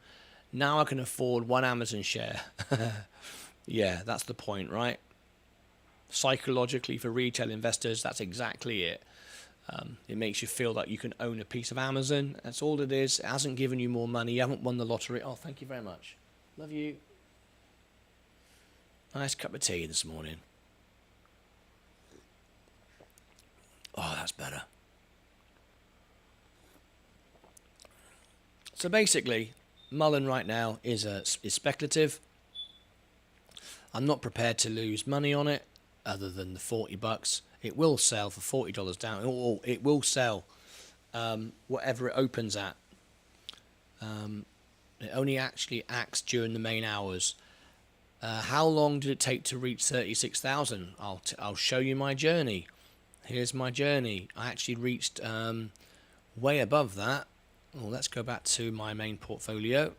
Now I can afford one Amazon share. Yeah, that's the point, right? Psychologically, for retail investors, that's exactly it. It makes you feel like you can own a piece of Amazon. That's all it is. It hasn't given you more money. You haven't won the lottery. Oh, thank you very much. Love you. Nice cup of tea this morning. Oh, that's better. So basically, Mullen right now is speculative. I'm not prepared to lose money on it, other than the $40. It will sell for $40 down, or it will sell whatever it opens at. It only actually acts during the main hours. How long did it take to reach 36,000? I'll show you my journey. Here's my journey. I actually reached way above that. Well, let's go back to my main portfolio.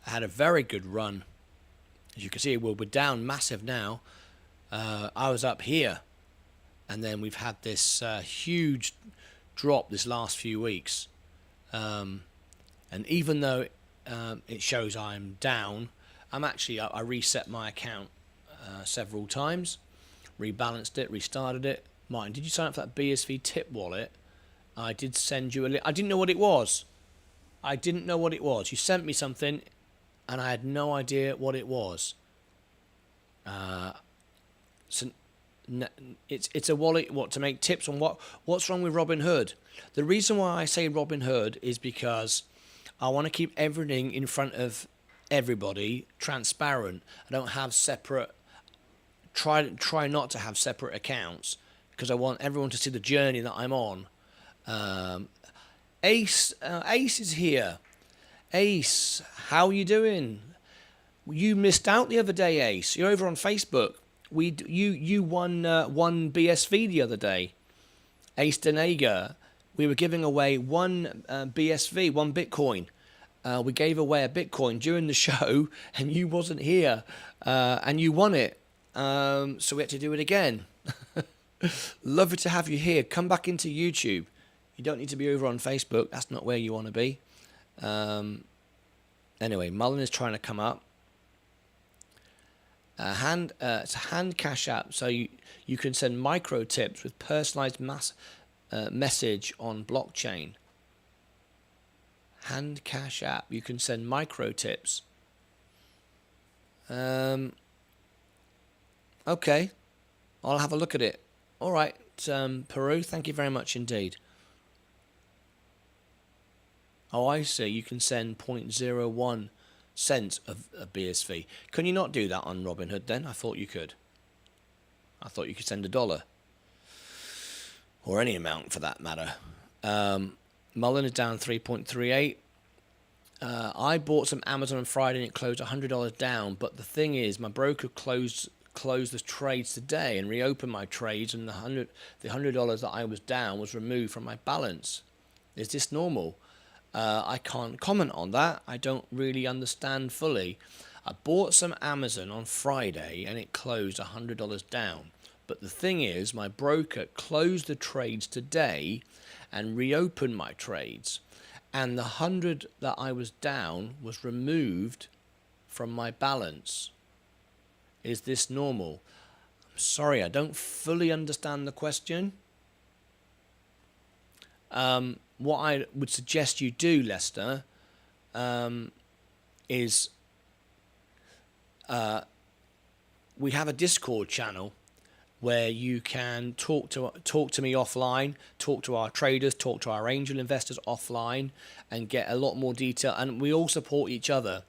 I had a very good run. As you can see, we're down massive now. I was up here, and then we've had this huge drop this last few weeks. And even though it shows I'm down, I reset my account several times, rebalanced it, restarted it. Martyn, did you sign up for that BSV tip wallet? I did send you a link. I didn't know what it was. You sent me something, and I had no idea what it was. So it's a wallet. What, to make tips on what's wrong with Robinhood? The reason why I say Robinhood is because I want to keep everything in front of everybody transparent. I don't have separate. Try not to have separate accounts, because I want everyone to see the journey that I'm on. Ace is here. Ace, how are you doing? You missed out the other day, Ace. You're over on Facebook. You won one BSV the other day. Ace Denager. We were giving away one BSV, one Bitcoin. We gave away a Bitcoin during the show, and you wasn't here, and you won it. So we had to do it again. Lovely to have you here. Come back into YouTube. You don't need to be over on Facebook. That's not where you want to be. Anyway, Mullen is trying to come up. It's a hand cash app, so you can send micro tips with personalized message on blockchain. Hand cash app. You can send micro tips. Okay, I'll have a look at it. All right, Peru. Thank you very much indeed. Oh, I see. You can send 0.01 cents of a BSV. Can you not do that on Robinhood then? I thought you could. I thought you could send $1. Or any amount for that matter. Mullen is down 3.38. I bought some Amazon on Friday and it closed $100 down. But the thing is, my broker closed the trades today and reopened my trades, and the $100 that I was down was removed from my balance. Is this normal? I can't comment on that. I don't really understand fully. I bought some Amazon on Friday and it closed $100 down. But the thing is, my broker closed the trades today and reopened my trades. And the 100 that I was down was removed from my balance. Is this normal? I'm sorry, I don't fully understand the question. What I would suggest you do, Lester, is we have a Discord channel where you can talk to me offline, talk to our traders, talk to our angel investors offline, and get a lot more detail. And we all support each other.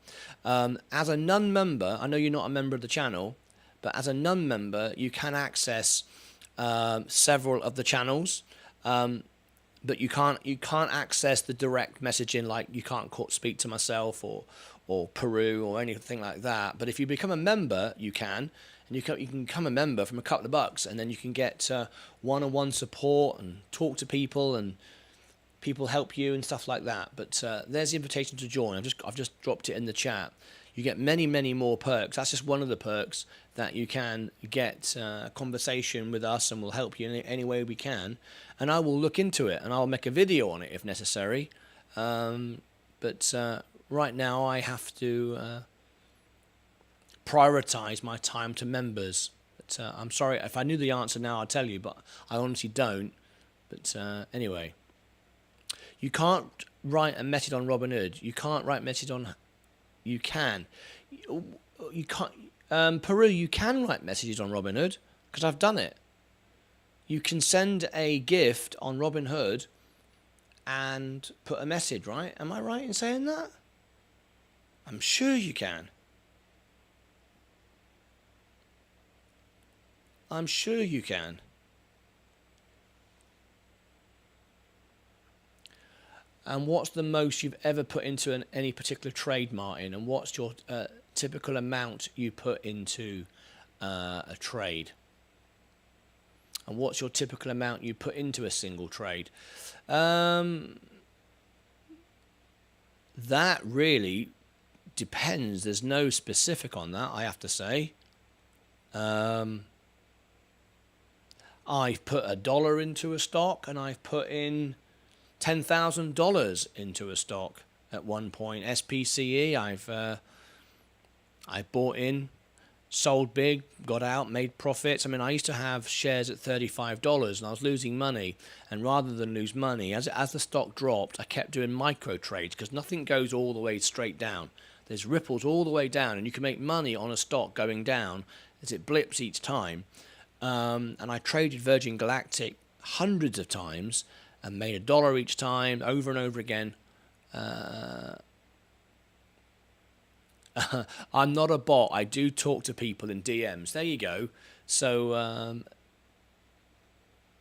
As a non-member, I know you're not a member of the channel, but as a non-member, you can access several of the channels. But you can't access the direct messaging, like you can't speak to myself or Peru or anything like that. But if you become a member, you can, and you can become a member from a couple of bucks, and then you can get one-on-one support and talk to people, and people help you and stuff like that. But there's the invitation to join. I've just dropped it in the chat. You get many more perks. That's just one of the perks, that you can get a conversation with us, and we'll help you in any way we can. And I will look into it, and I'll make a video on it if necessary. But right now I have to prioritize my time to members. But I'm sorry, if I knew the answer now, I'd tell you, but I honestly don't. But anyway, you can't write a message on Robinhood. You can't write a message on... You can. You can't... Peru, you can write messages on Robinhood, because I've done it. You can send a gift on Robinhood and put a message, right? Am I right in saying that? I'm sure you can. I'm sure you can. And what's the most you've ever put into any particular trade, Martin? And what's your typical amount you put into a trade? And what's your typical amount you put into a single trade? That really depends. There's no specific on that, I have to say. I've put $1 into a stock, and I've put in $10,000 into a stock at one point. SPCE, I bought in, sold big, got out, made profits. I mean, I used to have shares at $35 and I was losing money. And rather than lose money, as the stock dropped, I kept doing micro trades, because nothing goes all the way straight down. There's ripples all the way down, and you can make money on a stock going down as it blips each time. And I traded Virgin Galactic hundreds of times and made $1 each time, over and over again. I'm not a bot. I do talk to people in DMs. There you go. So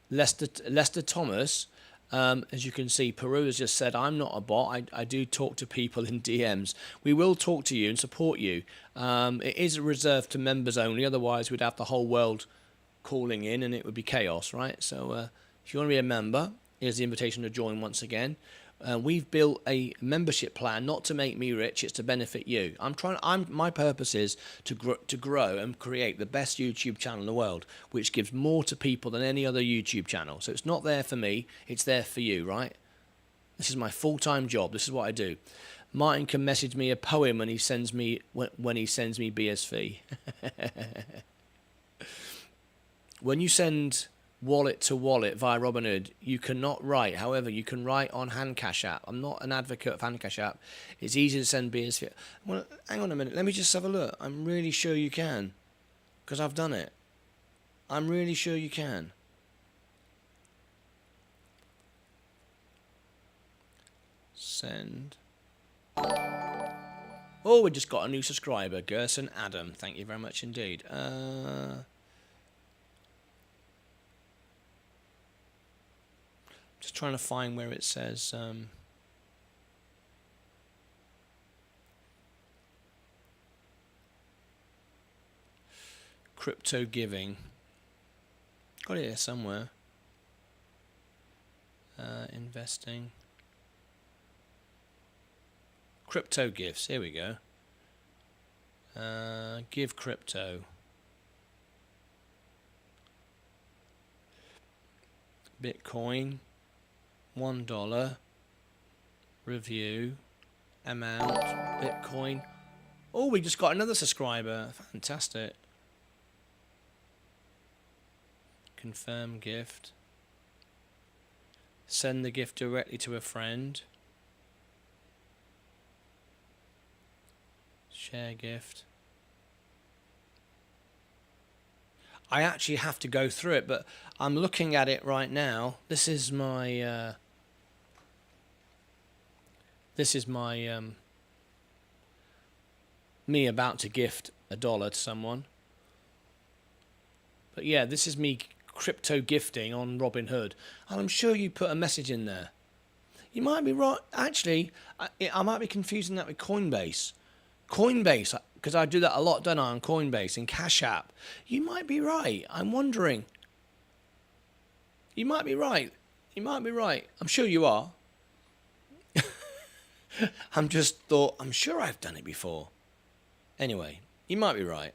Lester Thomas, as you can see, Peru has just said, I'm not a bot. I do talk to people in DMs. We will talk to you and support you. It is reserved to members only. Otherwise, we'd have the whole world calling in and it would be chaos, right? So if you want to be a member, here's the invitation to join once again. We've built a membership plan not to make me rich, it's to benefit you. My purpose is to grow and create the best YouTube channel in the world, which gives more to people than any other YouTube channel. So it's not there for me, it's there for you, right? This is my full-time job. This is what I do. Martin can message me a poem when he sends me BSV. When you send wallet to wallet via Robinhood, you cannot write. However, you can write on Hand Cash App. I'm not an advocate of Hand Cash App. It's easy to send BSV. Well, hang on a minute. Let me just have a look. I'm really sure you can, because I've done it. I'm really sure you can. Send. Oh, we just got a new subscriber, Gerson Adam. Thank you very much indeed. Just trying to find where it says crypto giving. Got it here somewhere. Investing. Crypto gifts. Here we go. Give crypto. Bitcoin. $1 review amount Bitcoin. Oh, we just got another subscriber. Fantastic. Confirm gift. Send the gift directly to a friend. Share gift. I actually have to go through it, but I'm looking at it right now. This is my me about to gift $1 to someone. But yeah, this is me crypto gifting on Robinhood, and I'm sure you put a message in there. You might be right. Actually, I might be confusing that with Coinbase. Coinbase, because I do that a lot, don't I, on Coinbase and Cash App. You might be right. I'm wondering. You might be right. You might be right. I'm sure you are. I'm sure I've done it before. Anyway, you might be right.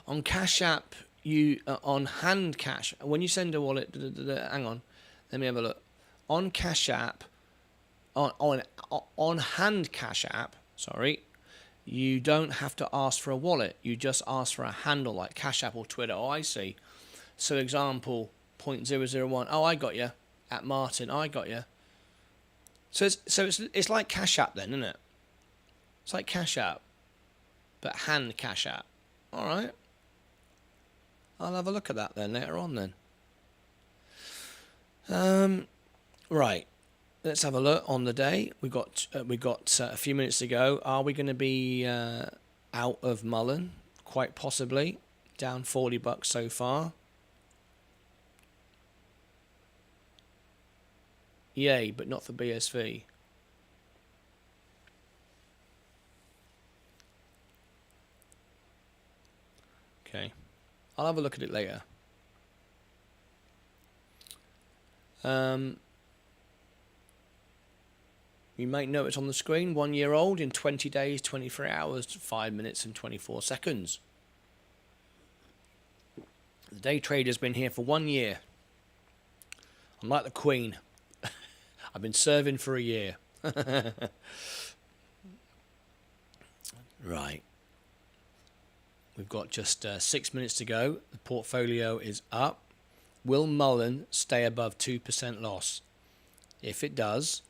On Cash App, on Hand Cash, when you send a wallet, hang on, let me have a look. On Cash App, on Hand Cash App, sorry, you don't have to ask for a wallet. You just ask for a handle like Cash App or Twitter. Oh, I see. So example, 0.001. Oh, I got you. At Martyn, I got you. So it's like Cash App then, isn't it? It's like Cash App, but hand Cash App. All right. I'll have a look at that then later on then. Right. Let's have a look on the day. We got a few minutes to go. Are we going to be out of Mullen? Quite possibly. Down $40 so far. Yay, but not for BSV. Okay. I'll have a look at it later. You might notice on the screen, 1 year old in 20 days, 23 hours, 5 minutes and 24 seconds. The day trader's been here for 1 year. I'm like the Queen. I've been serving for a year. Right. We've got just 6 minutes to go. The portfolio is up. Will Mullen stay above 2% loss? If it does,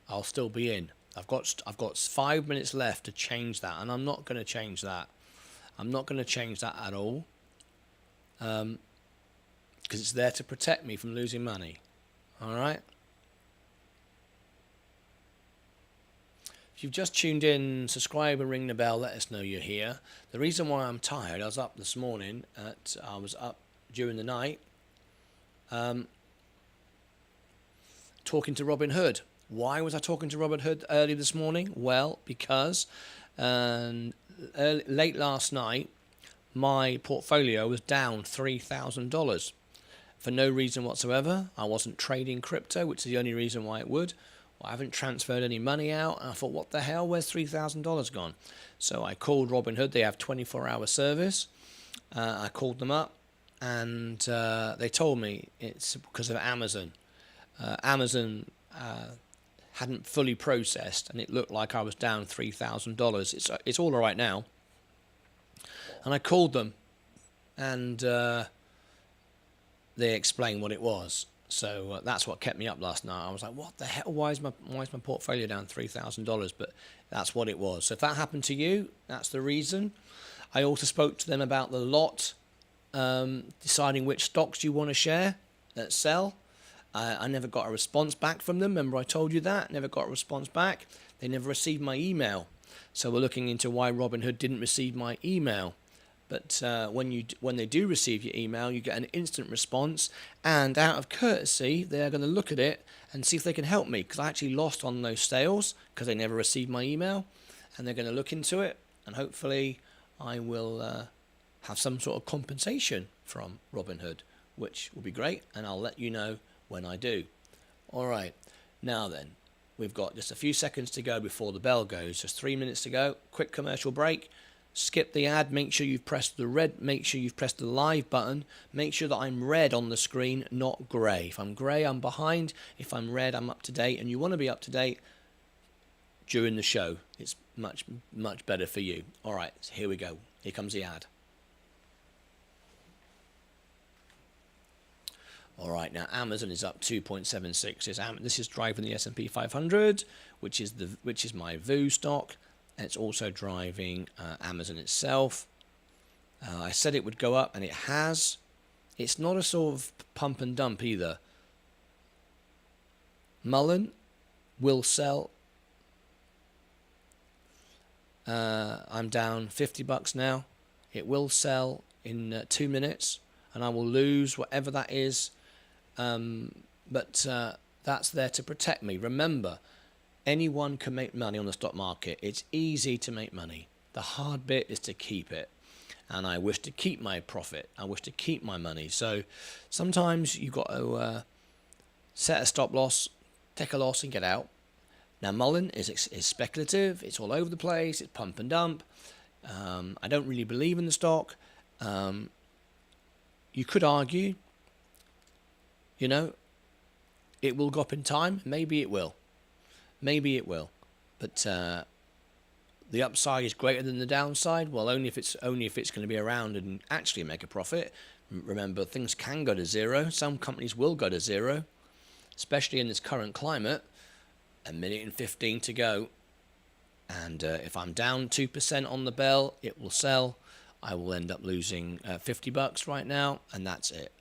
I'll still be in. I've got 5 minutes left to change that, and I'm not going to change that. I'm not going to change that at all, because it's there to protect me from losing money. All right. If you've just tuned in, subscribe and ring the bell. Let us know you're here. The reason why I'm tired, I was up this morning. I was up during the night, talking to Robinhood. Why was I talking to Robinhood early this morning? Well, because late last night, my portfolio was down $3,000 for no reason whatsoever. I wasn't trading crypto, which is the only reason why it would. I haven't transferred any money out, and I thought, what the hell, where's $3,000 gone? So I called Robinhood. They have 24-hour service. I called them up, and they told me it's because of Amazon. Amazon hadn't fully processed, and it looked like I was down $3,000. It's all right now. And I called them, and they explained what it was. So that's what kept me up last night. I was like, what the hell? Why is my portfolio down $3,000? But that's what it was. So if that happened to you, that's the reason. I also spoke to them about the lot, deciding which stocks you want to share, sell. I never got a response back from them. Remember I told you that? Never got a response back. They never received my email. So we're looking into why Robinhood didn't receive my email. But when they do receive your email, you get an instant response, and out of courtesy, they are going to look at it and see if they can help me, because I actually lost on those sales because they never received my email, and they're going to look into it, and hopefully I will have some sort of compensation from Robinhood, which will be great, and I'll let you know when I do. All right, now then, we've got just a few seconds to go before the bell goes, just 3 minutes to go, quick commercial break. Skip the ad, make sure you've pressed the red, make sure you've pressed the live button, make sure that I'm red on the screen, not grey. If I'm grey, I'm behind. If I'm red, I'm up to date, and you want to be up to date during the show. It's much, much better for you. All right, so here we go. Here comes the ad. All right, now Amazon is up 2.76. This is driving the S&P 500, which is my VU stock. It's also driving Amazon itself. I said it would go up, and it has. It's not a sort of pump and dump either. Mullen will sell. I'm down $50 now. It will sell in 2 minutes, and I will lose whatever that is. But that's there to protect me. Remember, anyone can make money on the stock market. It's easy to make money. The hard bit is to keep it. And I wish to keep my profit. I wish to keep my money. So sometimes you've got to set a stop loss, take a loss and get out. Now Mullen is speculative. It's all over the place. It's pump and dump. I don't really believe in the stock. You could argue, it will go up in time. Maybe it will. Maybe it will, but The upside is greater than the downside. Well, only if it's going to be around and actually make a profit. Remember, things can go to zero. Some companies will go to zero, especially in this current climate. A minute and 15 to go. And if I'm down 2% on the bell, it will sell. I will end up losing $50 right now, and that's it.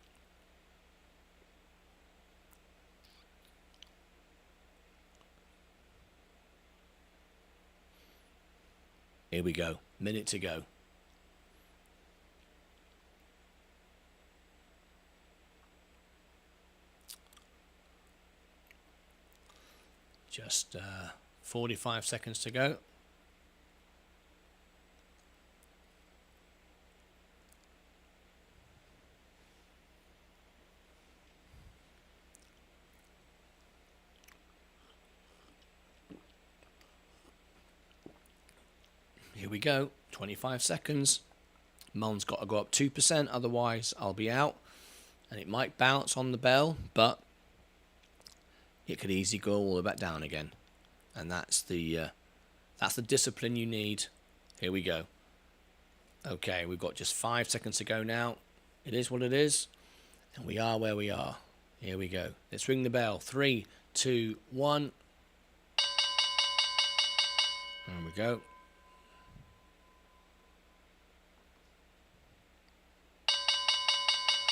Here we go. Minute to go. Just 45 seconds to go. Here we go, 25 seconds. Mullen's got to go up 2%, otherwise I'll be out. And it might bounce on the bell, but it could easily go all the way back down again. And that's the discipline you need. Here we go. Okay, we've got just 5 seconds to go now. It is what it is. And we are where we are. Here we go. Let's ring the bell. 3, 2, 1. There we go.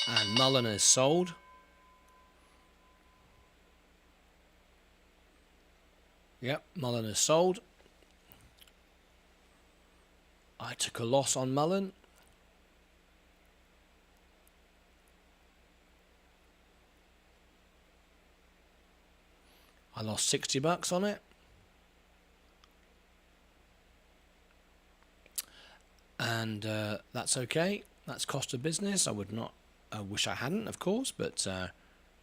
And Mullen is sold. Yep, Mullen is sold. I took a loss on Mullen. I lost $60 on it. And that's okay. That's cost of business. I would not. I wish I hadn't, of course, but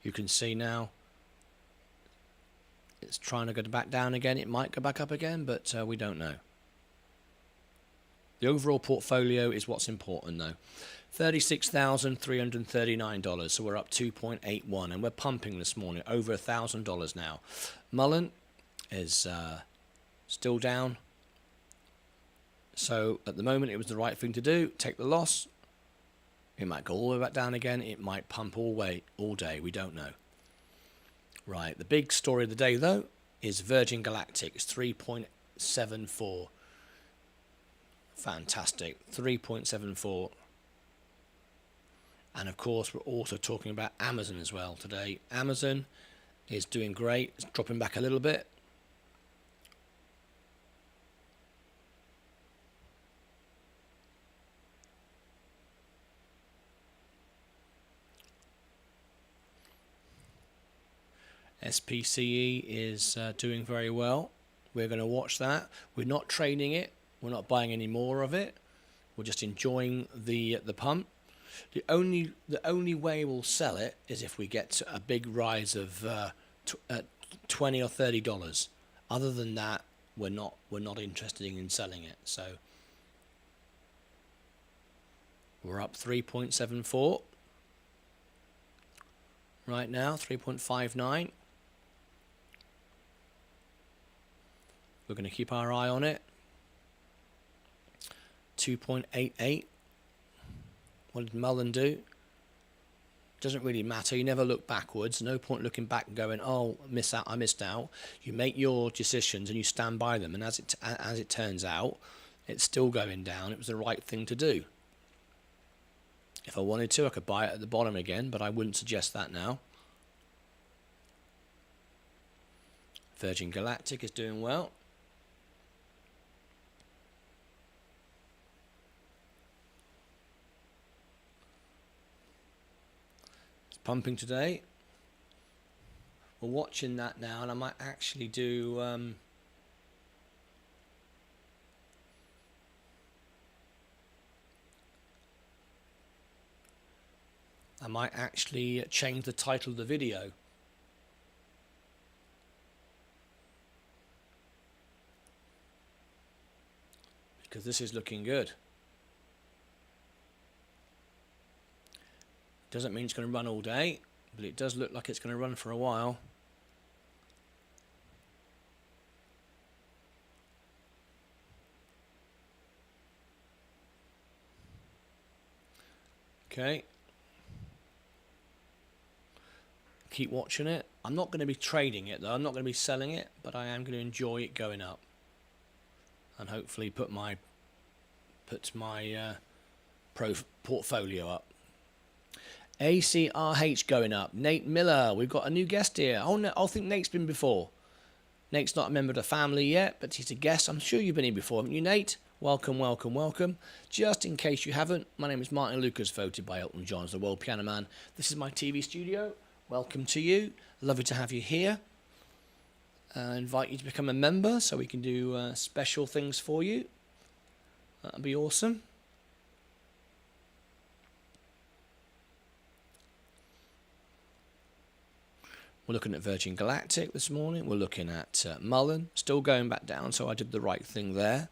you can see now it's trying to go back down again. It might go back up again, but we don't know. The overall portfolio is what's important, though. $36,339, so we're up 2.81, and we're pumping this morning, over $1,000 now. Mullen is still down, so at the moment it was the right thing to do. Take the loss. It might go all the way back down again. It might pump all day. We don't know. Right, the big story of the day, though, is Virgin Galactic. It's 3.74. Fantastic. 3.74. And, of course, we're also talking about Amazon as well today. Amazon is doing great. It's dropping back a little bit. Spce is doing very well. We're going to watch that. We're not trading it. We're not buying any more of it. We're just enjoying the pump. The only way we'll sell it is if we get a big rise of $20 or $30. Other than that, we're not interested in selling it. So we're up 3.74 right now. 3.59. We're going to keep our eye on it. 2.88. What did Mullen do? Doesn't really matter. You never look backwards. No point looking back and going, "Oh, I missed out." You make your decisions and you stand by them. And as it turns out, it's still going down. It was the right thing to do. If I wanted to, I could buy it at the bottom again, but I wouldn't suggest that now. Virgin Galactic is doing well. Pumping today. We're watching that now, and I might actually do change the title of the video. Because this is looking good. Doesn't mean it's going to run all day, but it does look like it's going to run for a while. Okay. Keep watching it. I'm not going to be trading it though. I'm not going to be selling it, but I am going to enjoy it going up, and hopefully put my portfolio up. ACRH going up. Nate Miller. We've got a new guest here. Oh no, I think Nate's been before. Nate's not a member of the family yet, but he's a guest. I'm sure you've been here before, haven't you, Nate? Welcome, welcome, welcome. Just in case you haven't, my name is Martyn Lucas, voted by Elton John as the World Piano Man. This is my TV studio. Welcome to you. Lovely to have you here. I invite you to become a member so we can do special things for you. That'd be awesome. We're looking at Virgin Galactic this morning. We're looking at Mullen, still going back down, so I did the right thing there.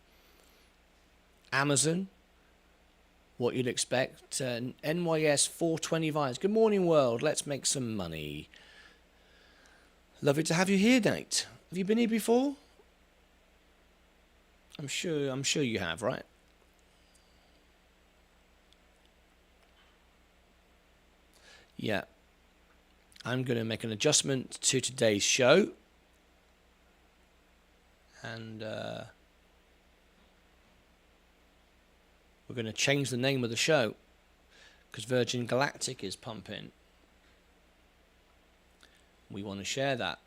Amazon, what you'd expect. NYS 420 vibes. Good morning, world. Let's make some money. Lovely to have you here, Nate. Have you been here before? I'm sure you have, right? Yeah. I'm going to make an adjustment to today's show. And we're going to change the name of the show because Virgin Galactic is pumping. We want to share that.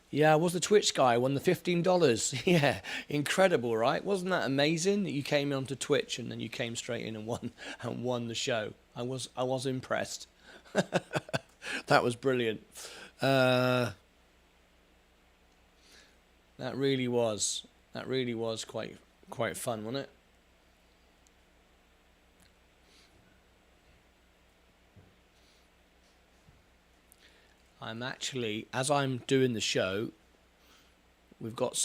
Yeah, I was the Twitch guy, won the $15. Yeah, incredible, right? Wasn't that amazing that you came onto Twitch and then you came straight in and won the show? I was impressed. That was brilliant. That really was quite fun, wasn't it? I'm actually, as I'm doing the show,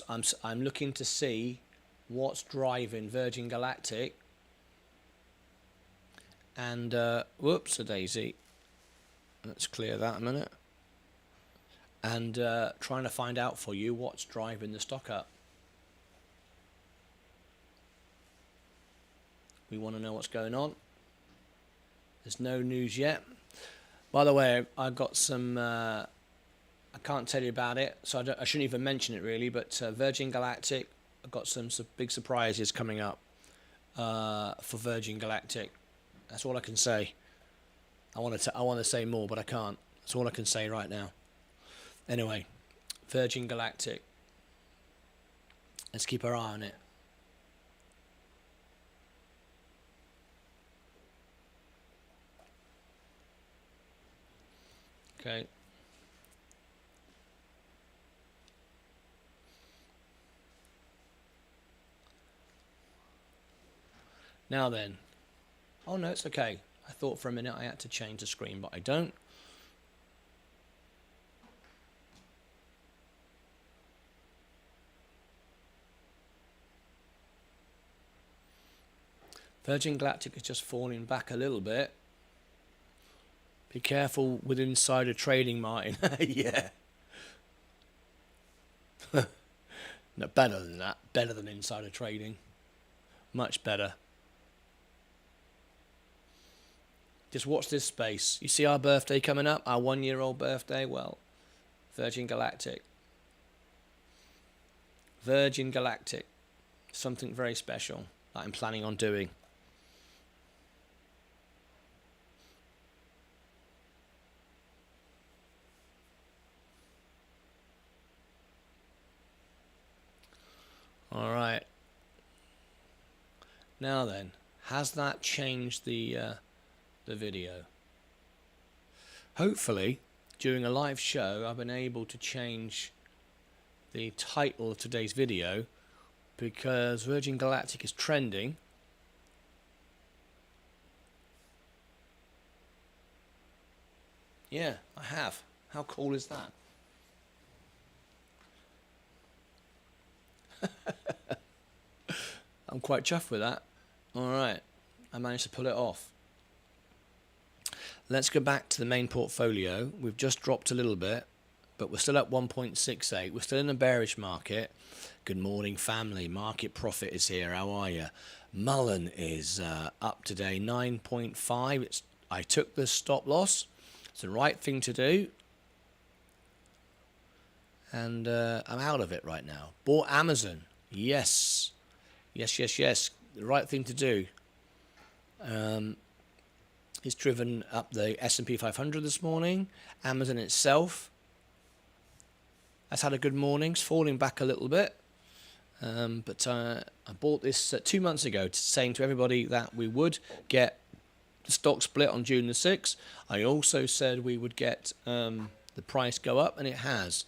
I'm looking to see what's driving Virgin Galactic. And whoops, a daisy. Let's clear that a minute. And trying to find out for you what's driving the stock up. We want to know what's going on. There's no news yet. By the way, I got some, I can't tell you about it, so I shouldn't even mention it really, but Virgin Galactic, I've got some big surprises coming up for Virgin Galactic. That's all I can say. I want to say more, but I can't. That's all I can say right now. Anyway, Virgin Galactic. Let's keep our eye on it. Okay. Now then. Oh no, it's okay. I thought for a minute I had to change the screen, but I don't. Virgin Galactic is just falling back a little bit. Be careful with insider trading, Martyn. Yeah. No, better than that. Better than insider trading. Much better. Just watch this space. You see our birthday coming up? Our 1-year-old birthday? Well, Virgin Galactic. Virgin Galactic. Something very special that I'm planning on doing. All right. Now then, has that changed the video? Hopefully, during a live show, I've been able to change the title of today's video because Virgin Galactic is trending. Yeah, I have. How cool is that? I'm quite chuffed with that. Alright, I managed to pull it off. Let's go back to the main portfolio. We've just dropped a little bit. but we're still at 1.68. We're still in a bearish market. Good morning, family. Market Profit is here. How are you? Mullen is up today, 9.5. I took the stop loss. It's the right thing to do. And I'm out of it right now. Bought Amazon. Yes. Yes. The right thing to do. It's driven up the S&P 500 this morning. Amazon itself has had a good morning. It's falling back a little bit. But I bought this 2 months ago, saying to everybody that we would get the stock split on June the 6th. I also said we would get the price go up, and it has.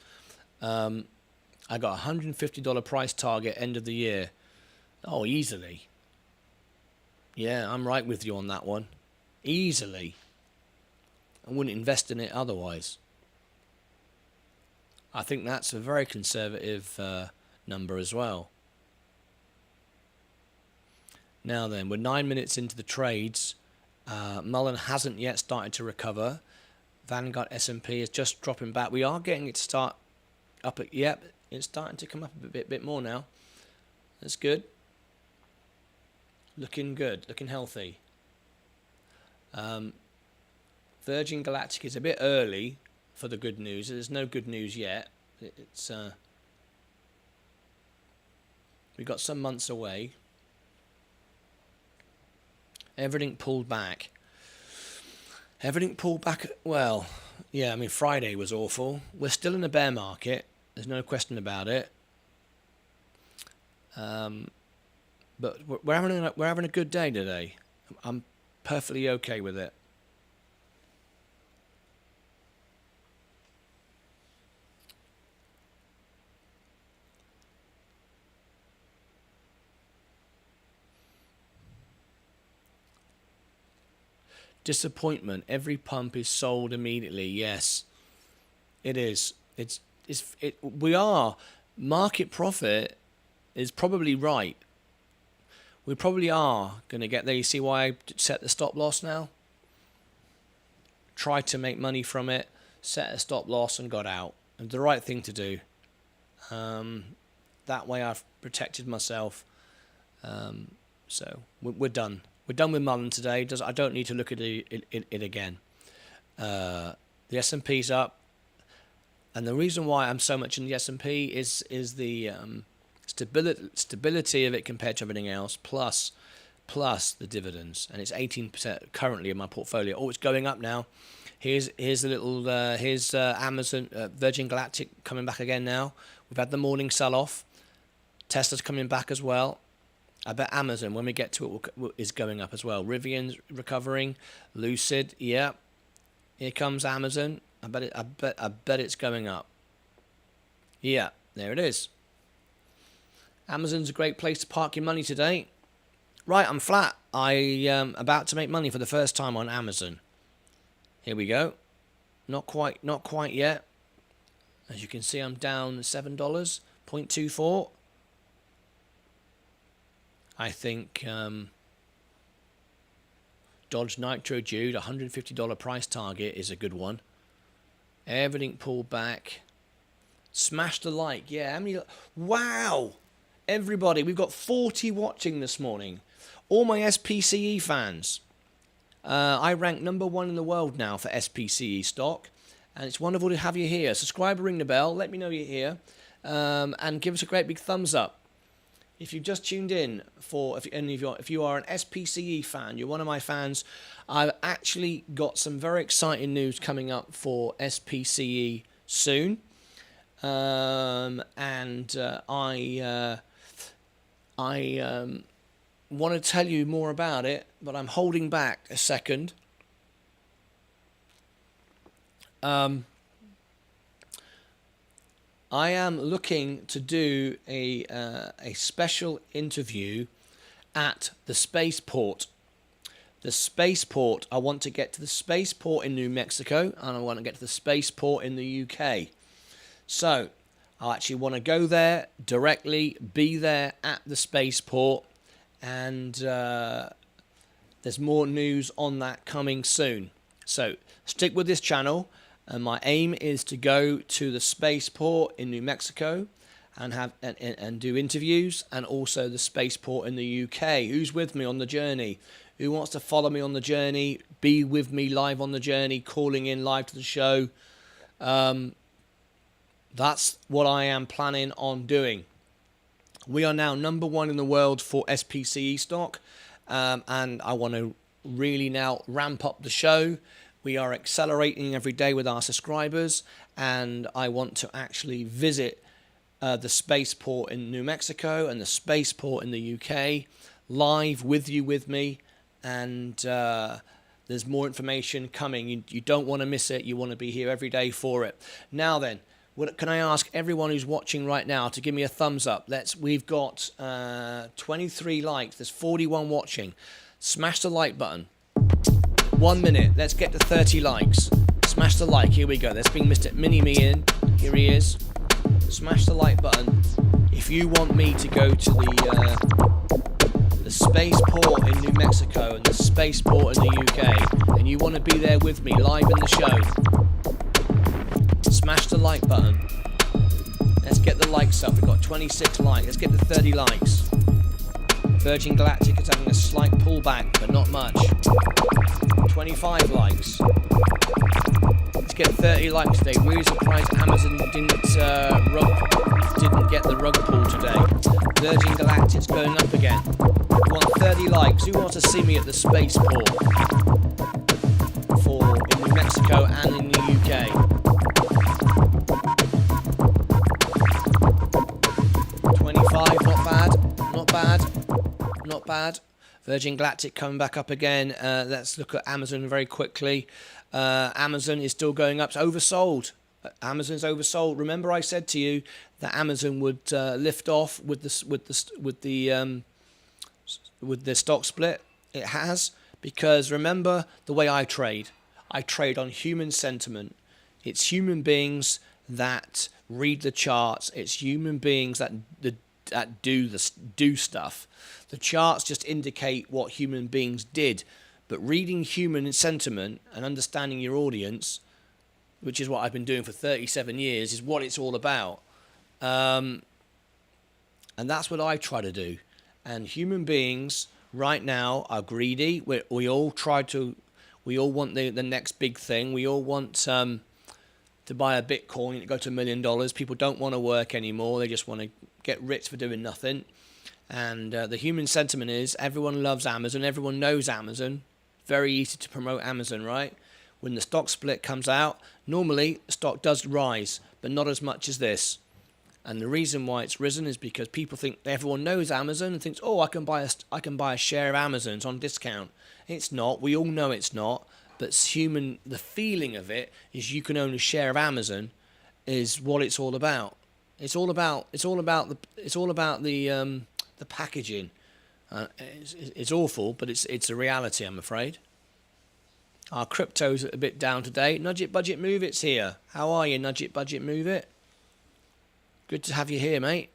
I got a $150 price target end of the year. Oh, easily. Yeah, I'm right with you on that one. Easily. I wouldn't invest in it otherwise. I think that's a very conservative number as well. Now then, we're 9 minutes into the trades. Mullen hasn't yet started to recover. Vanguard S&P is just dropping back. We are getting it to start up. Yep, it's starting to come up a bit more now. That's good. Looking good, looking healthy. Virgin Galactic is a bit early for the good news. There's no good news yet. It's we've got some months away. Everything pulled back. Well, yeah, I mean, Friday was awful. We're still in a bear market. There's no question about it. But we're having a good day today. I'm perfectly okay with it. Disappointment. Every pump is sold immediately. Yes, it is. We are. Market Profit is probably right. We probably are going to get there. You see why I set the stop loss now? Tried to make money from it, set a stop loss and got out. And the right thing to do. That way I've protected myself. So we're done. We're done with Mullen today. I don't need to look at it again. The S&P's up. And the reason why I'm so much in the S&P is the stability of it compared to everything else, plus the dividends. And it's 18% currently in my portfolio. Oh, it's going up now. Here's a little, here's Amazon, Virgin Galactic coming back again now. We've had the morning sell-off. Tesla's coming back as well. I bet Amazon, when we get to it, is going up as well. Rivian's recovering. Lucid, yeah. Here comes Amazon. I bet it's going up. Yeah, there it is. Amazon's a great place to park your money today. Right, I'm flat. I am about to make money for the first time on Amazon. Here we go. Not quite yet. As you can see, I'm down $7.24. I think Dodge Nitro Jude, $150 price target is a good one. Everything pulled back. Smash the like. Yeah, how many? Wow! Everybody, we've got 40 watching this morning. All my SPCE fans. I rank #1 in the world now for SPCE stock. And it's wonderful to have you here. Subscribe, ring the bell. Let me know you're here. And give us a great big thumbs up. If you've just tuned in if you are an SPCE fan, you're one of my fans, I've actually got some very exciting news coming up for SPCE soon. I want to tell you more about it, but I'm holding back a second. I am looking to do a special interview at the spaceport. The spaceport. I want to get to the spaceport in New Mexico, and I want to get to the spaceport in the UK. So I actually want to go there directly, be there at the spaceport, and there's more news on that coming soon. So stick with this channel. And my aim is to go to the spaceport in New Mexico and have and do interviews, and also the spaceport in the UK. Who's with me on the journey? Who wants to follow me on the journey? Be with me live on the journey, calling in live to the show. That's what I am planning on doing. We are now #1 in the world for SPCE stock, and I want to really now ramp up the show. We are accelerating every day with our subscribers, and I want to actually visit the spaceport in New Mexico and the spaceport in the UK live with you, with me, and there's more information coming. You don't want to miss it. You want to be here every day for it. Now then, can I ask everyone who's watching right now to give me a thumbs up? We've got 23 likes. There's 41 watching. Smash the like button. 1 minute. Let's get to 30 likes. Smash the like. Here we go. Let's bring Mr. Mini-Me in. Here he is. Smash the like button. If you want me to go to the spaceport in New Mexico and the spaceport in the UK, and you want to be there with me live in the show, smash the like button. Let's get the likes up. We've got 26 likes. Let's get to 30 likes. Virgin Galactic is having a slight pullback, but not much. 25 likes. Let's get 30 likes today. Really surprised Amazon didn't get the rug pull today. Virgin Galactic's going up again. We want 30 likes. Who wants to see me at the spaceport in New Mexico and in the UK? 25, not bad, not bad, not bad. Virgin Galactic coming back up again. Let's look at Amazon very quickly. Amazon is still going up. It's oversold. Amazon's oversold. Remember, I said to you that Amazon would lift off with the stock split. It has, because remember the way I trade. I trade on human sentiment. It's human beings that read the charts. It's human beings that do stuff. The charts just indicate what human beings did, but reading human sentiment and understanding your audience, which is what I've been doing for 37 years, is what it's all about. And that's what I try to do. And human beings right now are greedy. We all want the next big thing. We all want to buy a Bitcoin to go to $1 million. People don't want to work anymore. They just want to get rich for doing nothing. And the human sentiment is everyone loves Amazon. Everyone knows Amazon. Very easy to promote Amazon, right? When the stock split comes out, normally stock does rise, but not as much as this. And the reason why it's risen is because people think everyone knows Amazon and thinks, oh, I can buy a share of Amazon's on discount. It's not. We all know it's not. But the feeling of it is you can own a share of Amazon is what it's all about. It's all about the packaging. It's awful, but it's a reality, I'm afraid. Our crypto's a bit down today. Nudge It, Budget, Move It's here. How are you, Nudge It, Budget, Move It? Good to have you here, mate.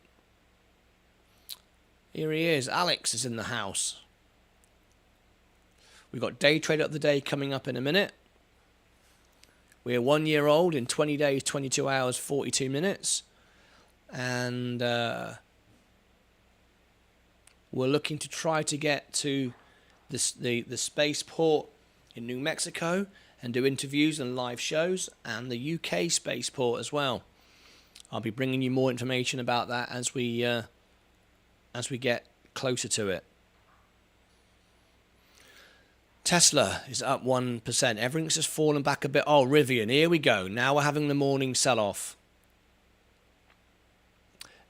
Here he is. Alex is in the house. We've got Day Trade of the Day coming up in a minute. We're 1 year old in 20 days, 22 hours, 42 minutes. And we're looking to try to get to the spaceport in New Mexico and do interviews and live shows, and the UK spaceport as well. I'll be bringing you more information about that as we get closer to it. Tesla is up 1%. Everything's just fallen back a bit. Oh, Rivian, here we go. Now we're having the morning sell-off.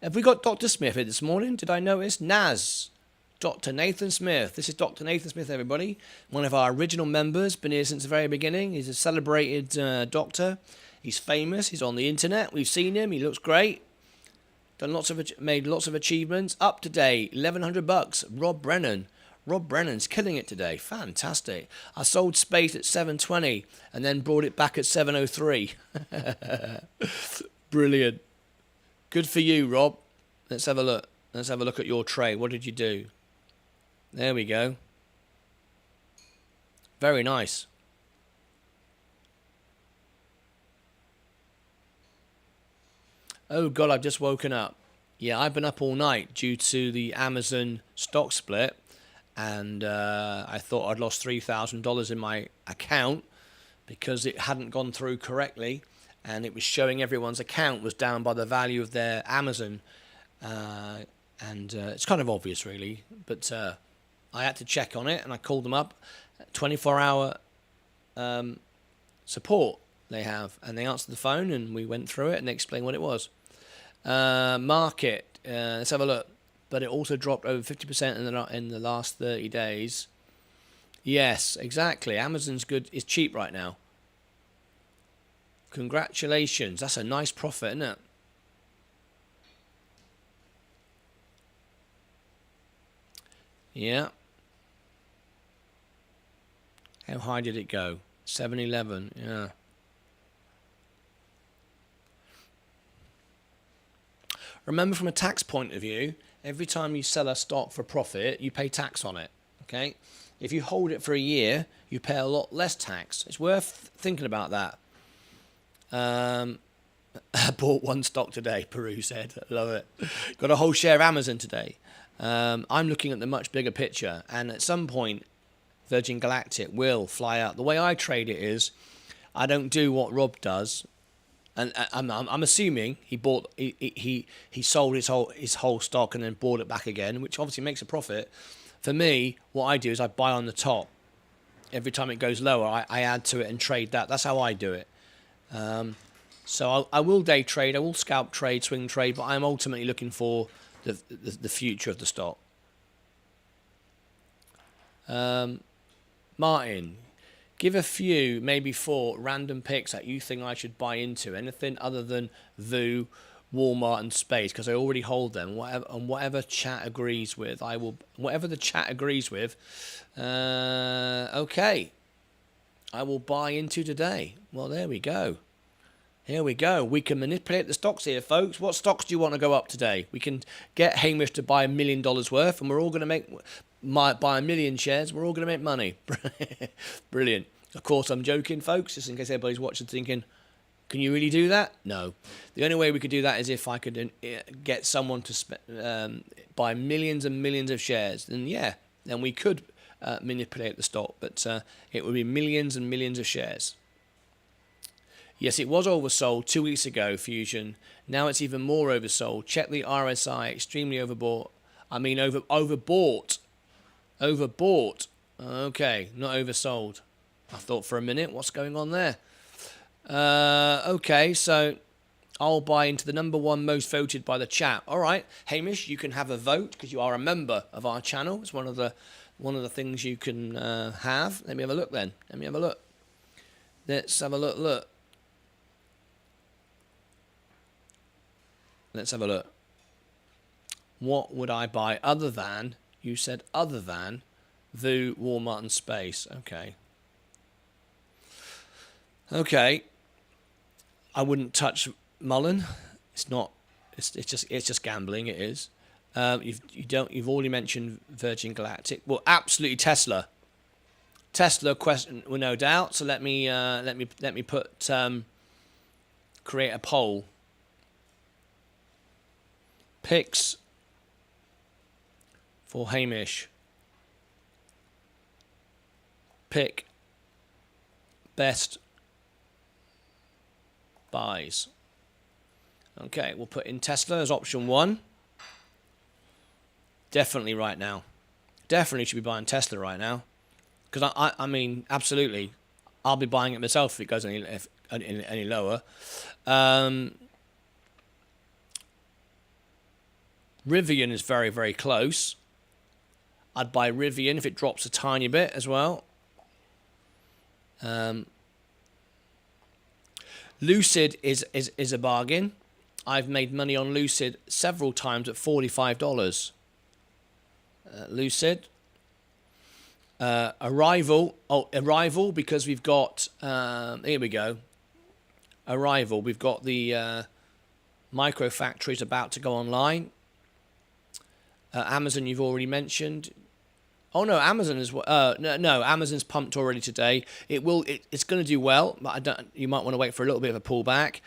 Have we got Dr. Smith here this morning? Did I notice? Naz. Dr. Nathan Smith. This is Dr. Nathan Smith, everybody. One of our original members. Been here since the very beginning. He's a celebrated doctor. He's famous. He's on the internet. We've seen him. He looks great. Made lots of achievements. Up to date. $1,100. Rob Brennan. Rob Brennan's killing it today. Fantastic. I sold Spce at 720 and then brought it back at 703. Brilliant. Good for you, Rob. Let's have a look. Let's have a look at your trade. What did you do? There we go. Very nice. Oh God, I've just woken up. Yeah, I've been up all night due to the Amazon stock split, and I thought I'd lost $3,000 in my account because it hadn't gone through correctly, and it was showing everyone's account was down by the value of their Amazon, and it's kind of obvious really, but I had to check on it, and I called them up, 24-hour support they have, and they answered the phone, and we went through it, and they explained what it was. Market, let's have a look. But it also dropped over 50% in the last 30 days. Yes, exactly. Amazon's good. It's cheap right now. Congratulations. That's a nice profit, isn't it? Yeah. How high did it go? 711. Yeah. Remember, from a tax point of view, every time you sell a stock for profit, you pay tax on it. Okay? If you hold it for a year, you pay a lot less tax. It's worth thinking about that. I bought one stock today, Peru said. I love it. Got a whole share of Amazon today. I'm looking at the much bigger picture, and at some point, Virgin Galactic will fly out. The way I trade it is, I don't do what Rob does. And I'm assuming he sold his whole stock and then bought it back again, which obviously makes a profit. For me, what I do is I buy on the top. Every time it goes lower, I add to it and trade that. That's how I do it. So I will day trade, I will scalp trade, swing trade, but I'm ultimately looking for the future of the stock. Martyn, give a few, maybe 4 random picks that you think I should buy into. Anything other than VU, Walmart, and Spce, because I already hold them. Whatever chat agrees with, I will. Whatever the chat agrees with, okay, I will buy into today. Well, there we go. Here we go. We can manipulate the stocks here, folks. What stocks do you want to go up today? We can get Hamish to buy $1 million worth, and we're all going to buy 1 million shares. We're all going to make money. Brilliant. Of course, I'm joking, folks, just in case everybody's watching thinking, can you really do that? No. The only way we could do that is if I could get someone to buy millions and millions of shares. Then, yeah, then we could manipulate the stock, but it would be millions and millions of shares. Yes, it was oversold 2 weeks ago, Fusion. Now it's even more oversold. Check the RSI, extremely overbought. I mean, overbought. Overbought. Okay, not oversold. I thought for a minute, what's going on there? Okay, so I'll buy into the number 1 most voted by the chat. All right, Hamish, you can have a vote because you are a member of our channel. It's one of the things you can have. Let me have a look then. Let's have a look. Let's have a look. What would I buy other than, you said other than, VU, Walmart, and Spce. Okay. Okay. I wouldn't touch Mullen. It's not. It's just gambling. It is. You've already mentioned Virgin Galactic. Well, absolutely Tesla. Tesla question, well, no doubt. So let me put create a poll. Picks for Hamish. Pick best buys. Okay, we'll put in Tesla as option 1. Definitely right now. Definitely should be buying Tesla right now. Because I mean, absolutely. I'll be buying it myself if it goes any lower. Rivian is very, very close. I'd buy Rivian if it drops a tiny bit as well. Lucid is a bargain. I've made money on Lucid several times at $45. Lucid. Arrival because we've got here we go. Arrival. We've got the micro factories about to go online. Amazon, you've already mentioned. Oh no, Amazon is no, Amazon's pumped already today. It's going to do well, but I don't. You might want to wait for a little bit of a pullback,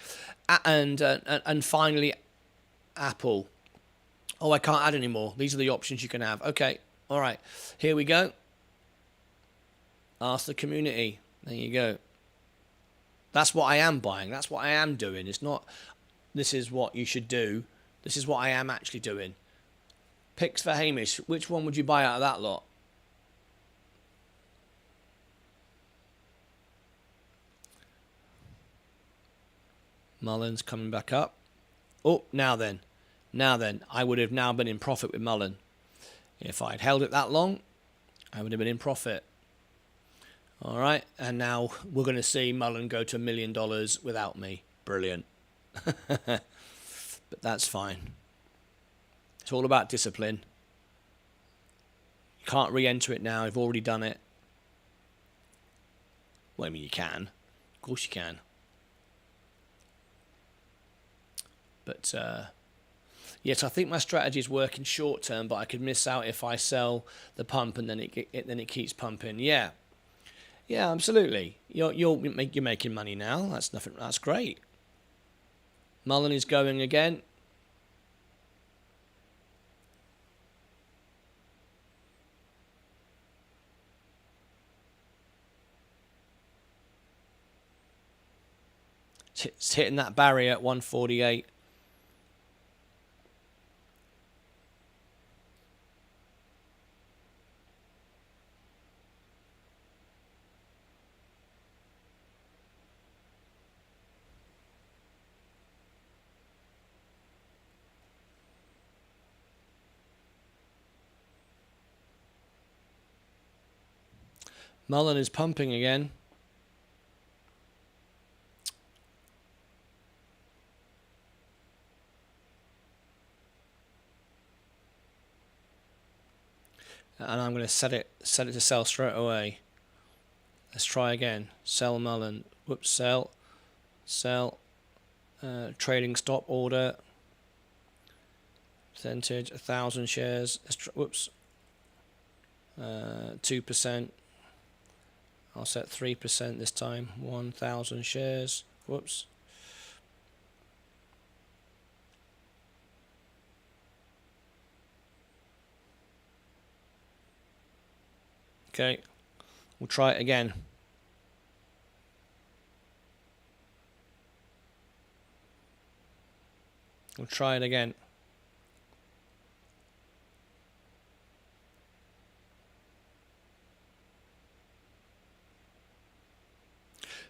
and finally, Apple. Oh, I can't add any more. These are the options you can have. Okay, all right, here we go. Ask the community. There you go. That's what I am buying. That's what I am doing. It's not, this is what you should do. This is what I am actually doing. Picks for Hamish. Which one would you buy out of that lot? Mullen's coming back up. Oh, now then. I would have now been in profit with Mullen. If I'd held it that long, I would have been in profit. All right, and now we're going to see Mullen go to $1 million without me. Brilliant. But that's fine. It's all about discipline. You can't re-enter it now. You've already done it. Well, I mean, you can. Of course you can. But, yes, I think my strategy is working short term, but I could miss out if I sell the pump and then it keeps pumping. Yeah. Yeah, absolutely. You're making money now. That's nothing. That's great. Mullen is going again. It's hitting that barrier at 148. Mullen is pumping again. And I'm going to set it to sell straight away. Let's try again. Sell Mullen. Whoops, sell. Trading stop order. Percentage 1,000 shares. Whoops. 2%. I'll set 3% this time. 1,000 shares. Whoops. Okay, we'll try it again. We'll try it again.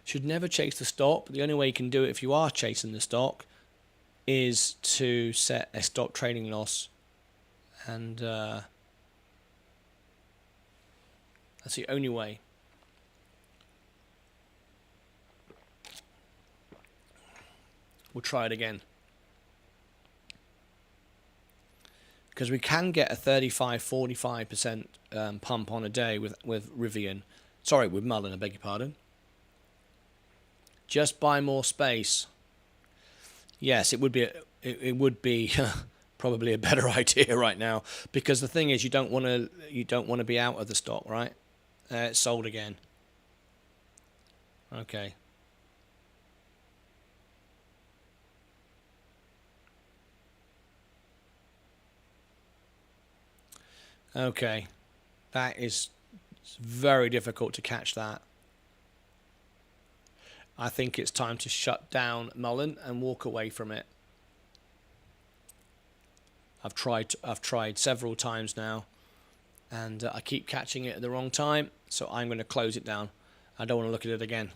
Should never chase the stock. The only way you can do it if you are chasing the stock is to set a stop trading loss, and that's the only way. We'll try it again. Because we can get a 35-45% pump on a day with Rivian. Sorry, with Mullen, I beg your pardon. Just buy more space. Yes, it would be probably a better idea right now, because the thing is, you don't want to be out of the stock, right? It's sold again. Okay. Okay. That is very difficult to catch that. I think it's time to shut down Mullen and walk away from it. I've tried several times now, and I keep catching it at the wrong time, so I'm going to close it down. I don't want to look at it again.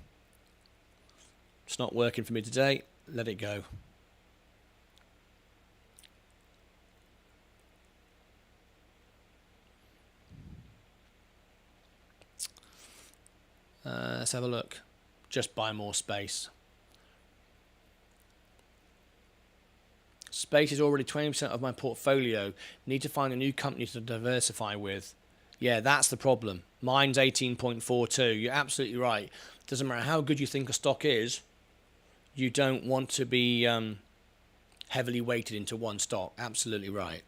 It's not working for me today. Let it go. Let's have a look. Just buy more space. Space is already 20% of my portfolio. Need to find a new company to diversify with. Yeah, that's the problem. Mine's 18.42. You're absolutely right. Doesn't matter how good you think a stock is, you don't want to be heavily weighted into one stock. Absolutely right.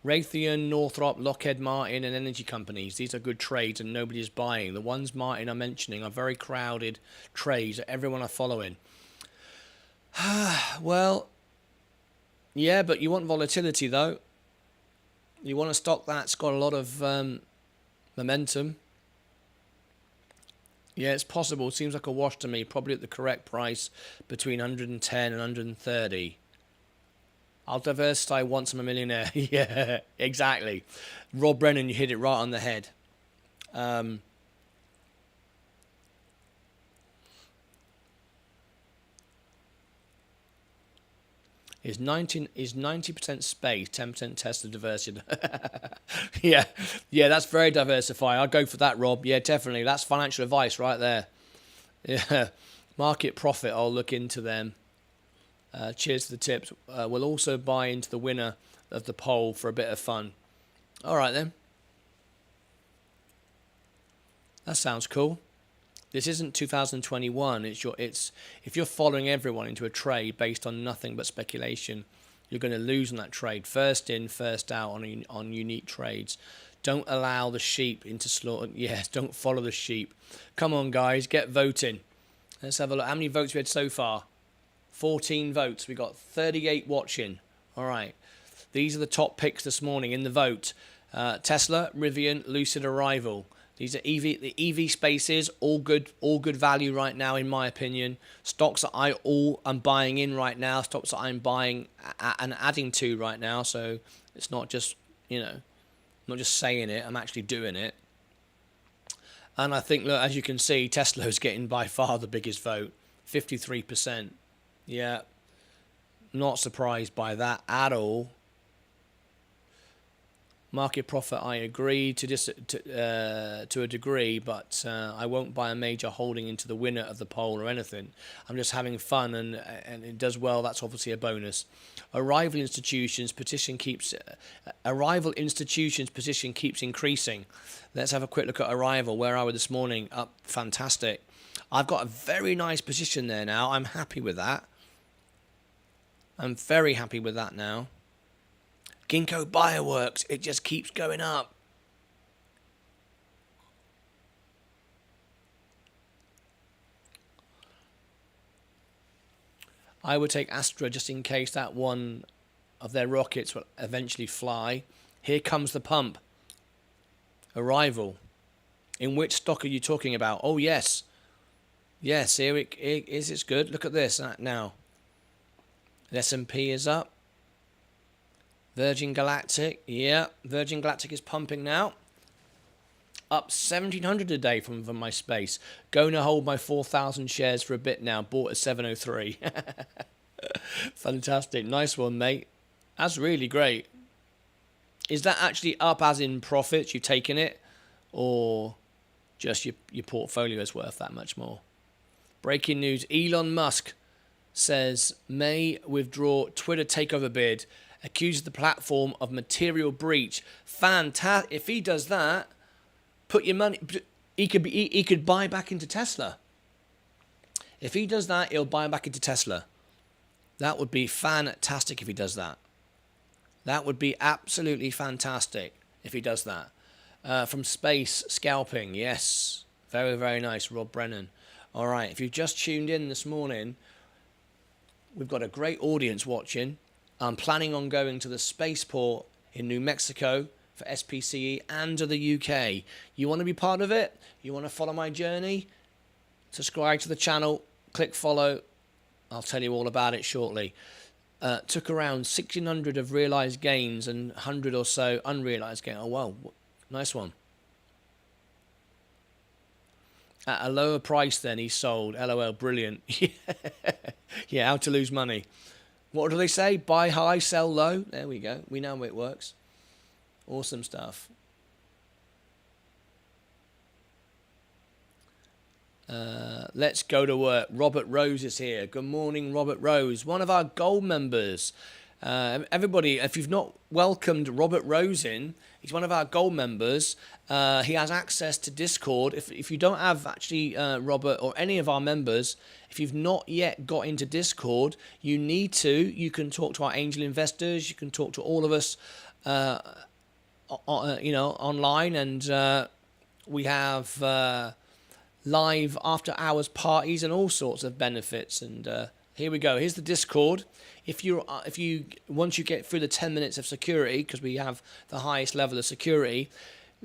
Raytheon, Northrop, Lockheed Martin, and energy companies. These are good trades and nobody's buying. The ones Martyn are mentioning are very crowded trades that everyone are following. Well, yeah, but you want volatility though. You want a stock that's got a lot of momentum. Yeah, it's possible. It seems like a wash to me. Probably at the correct price between 110 and 130. I'll diversify once I'm a millionaire. Yeah, exactly. Rob Brennan, you hit it right on the head. Is 90% space, 10% Tesla diversity. Yeah, that's very diversified. I'll go for that, Rob. Yeah, definitely. That's financial advice right there. Yeah, market profit. I'll look into them. Cheers to the tips. We'll also buy into the winner of the poll for a bit of fun. All right then. That sounds cool. This isn't 2021. It's if you're following everyone into a trade based on nothing but speculation, you're going to lose on that trade. First in, first out on unique trades. Don't allow the sheep into slaughter. Yes, don't follow the sheep. Come on, guys, get voting. Let's have a look. How many votes we had so far? 14 votes. We got 38 watching. All right. These are the top picks this morning in the vote. Tesla, Rivian, Lucid, Arrival. These are the EV spaces, all good value right now, in my opinion. Stocks that I am buying in right now, stocks that I'm buying and adding to right now. So it's not just, not just saying it, I'm actually doing it. And I think, look, as you can see, Tesla is getting by far the biggest vote, 53%. Yeah, not surprised by that at all. Market profit, I agree to a degree, but I won't buy a major holding into the winner of the poll or anything. I'm just having fun, and it does well. That's obviously a bonus. Arrival institutions position keeps increasing. Let's have a quick look at Arrival. Where are we this morning? Up, fantastic. I've got a very nice position there now. I'm happy with that. I'm very happy with that now. Ginkgo Bioworks, it just keeps going up. I would take Astra just in case that one of their rockets will eventually fly. Here comes the pump. Arrival. In which stock are you talking about? Oh, yes. Yes, here it is. It's good. Look at this now. The S&P is up. Virgin Galactic, yeah, Virgin Galactic is pumping now. Up 1,700 a day from my space. Going to hold my 4,000 shares for a bit now. Bought at 703. Fantastic. Nice one, mate. That's really great. Is that actually up as in profits? You've taken it? Or just your portfolio is worth that much more? Breaking news. Elon Musk says may withdraw Twitter takeover bid. Accuses the platform of material breach. Fantastic. If he does that, put your money. He could buy back into Tesla. If he does that, he'll buy back into Tesla. That would be fantastic if he does that. That would be absolutely fantastic if he does that. From Space Scalping, yes, very, very nice, Rob Brennan. All right, if you've just tuned in this morning, we've got a great audience watching. I'm planning on going to the spaceport in New Mexico for SPCE and to the UK. You want to be part of it? You want to follow my journey? Subscribe to the channel, click follow. I'll tell you all about it shortly. Took around 1,600 of realised gains and 100 or so unrealised gains. Oh, wow, nice one. At a lower price than he sold. LOL, brilliant. Yeah, how to lose money. What do they say? Buy high, sell low. There we go. We know how it works. Awesome stuff. Let's go to work. Robert Rose is here. Good morning, Robert Rose. One of our gold members. Everybody, if you've not welcomed Robert Rose in, he's one of our gold members. He has access to Discord. If you don't have actually Robert or any of our members, if you've not yet got into Discord, you need to. You can talk to our angel investors. You can talk to all of us online, and we have live after hours parties and all sorts of benefits. And here we go. Here's the Discord. If you once you get through the 10 minutes of security, because we have the highest level of security,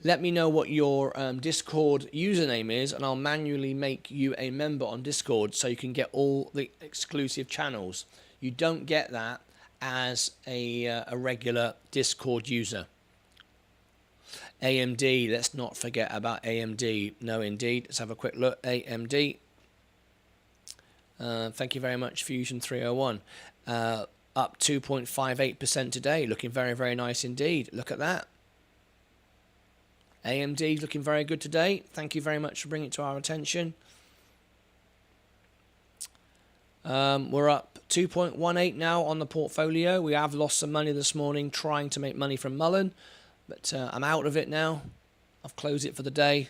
let me know what your Discord username is, and I'll manually make you a member on Discord so you can get all the exclusive channels. You don't get that as a regular Discord user. AMD, let's not forget about AMD. No, indeed. Let's have a quick look. AMD. Thank you very much, Fusion 301. Up 2.58% today. Looking very, very nice indeed. Look at that. AMD looking very good today. Thank you very much for bringing it to our attention. We're up 2.18 now on the portfolio. We have lost some money this morning trying to make money from Mullen, but I'm out of it now. I've closed it for the day.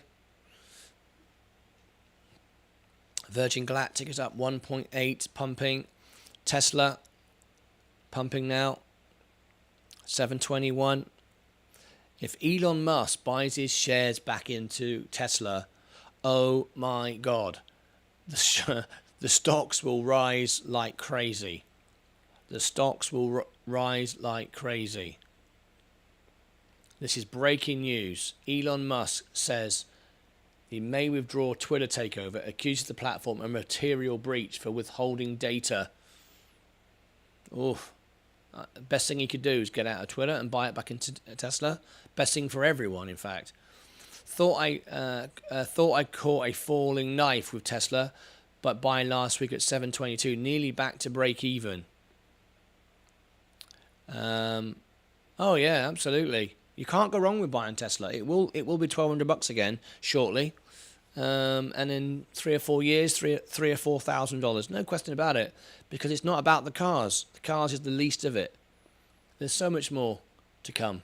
Virgin Galactic is up 1.8, pumping. Tesla pumping now, 721. If Elon Musk buys his shares back into Tesla, oh my God, the stocks will rise like crazy. The stocks will rise like crazy. This is breaking news. Elon Musk says he may withdraw Twitter takeover, accuses the platform of material breach for withholding data. Oof. Best thing he could do is get out of Twitter and buy it back into Tesla. Best thing for everyone, in fact. Thought I caught a falling knife with Tesla, but buying last week at 722, nearly back to break even. Oh yeah, absolutely. You can't go wrong with buying Tesla. It will be $1,200 again shortly, and in 3 or 4 years, $3,000 or $4,000. No question about it, because it's not about the cars. The cars is the least of it. There's so much more to come.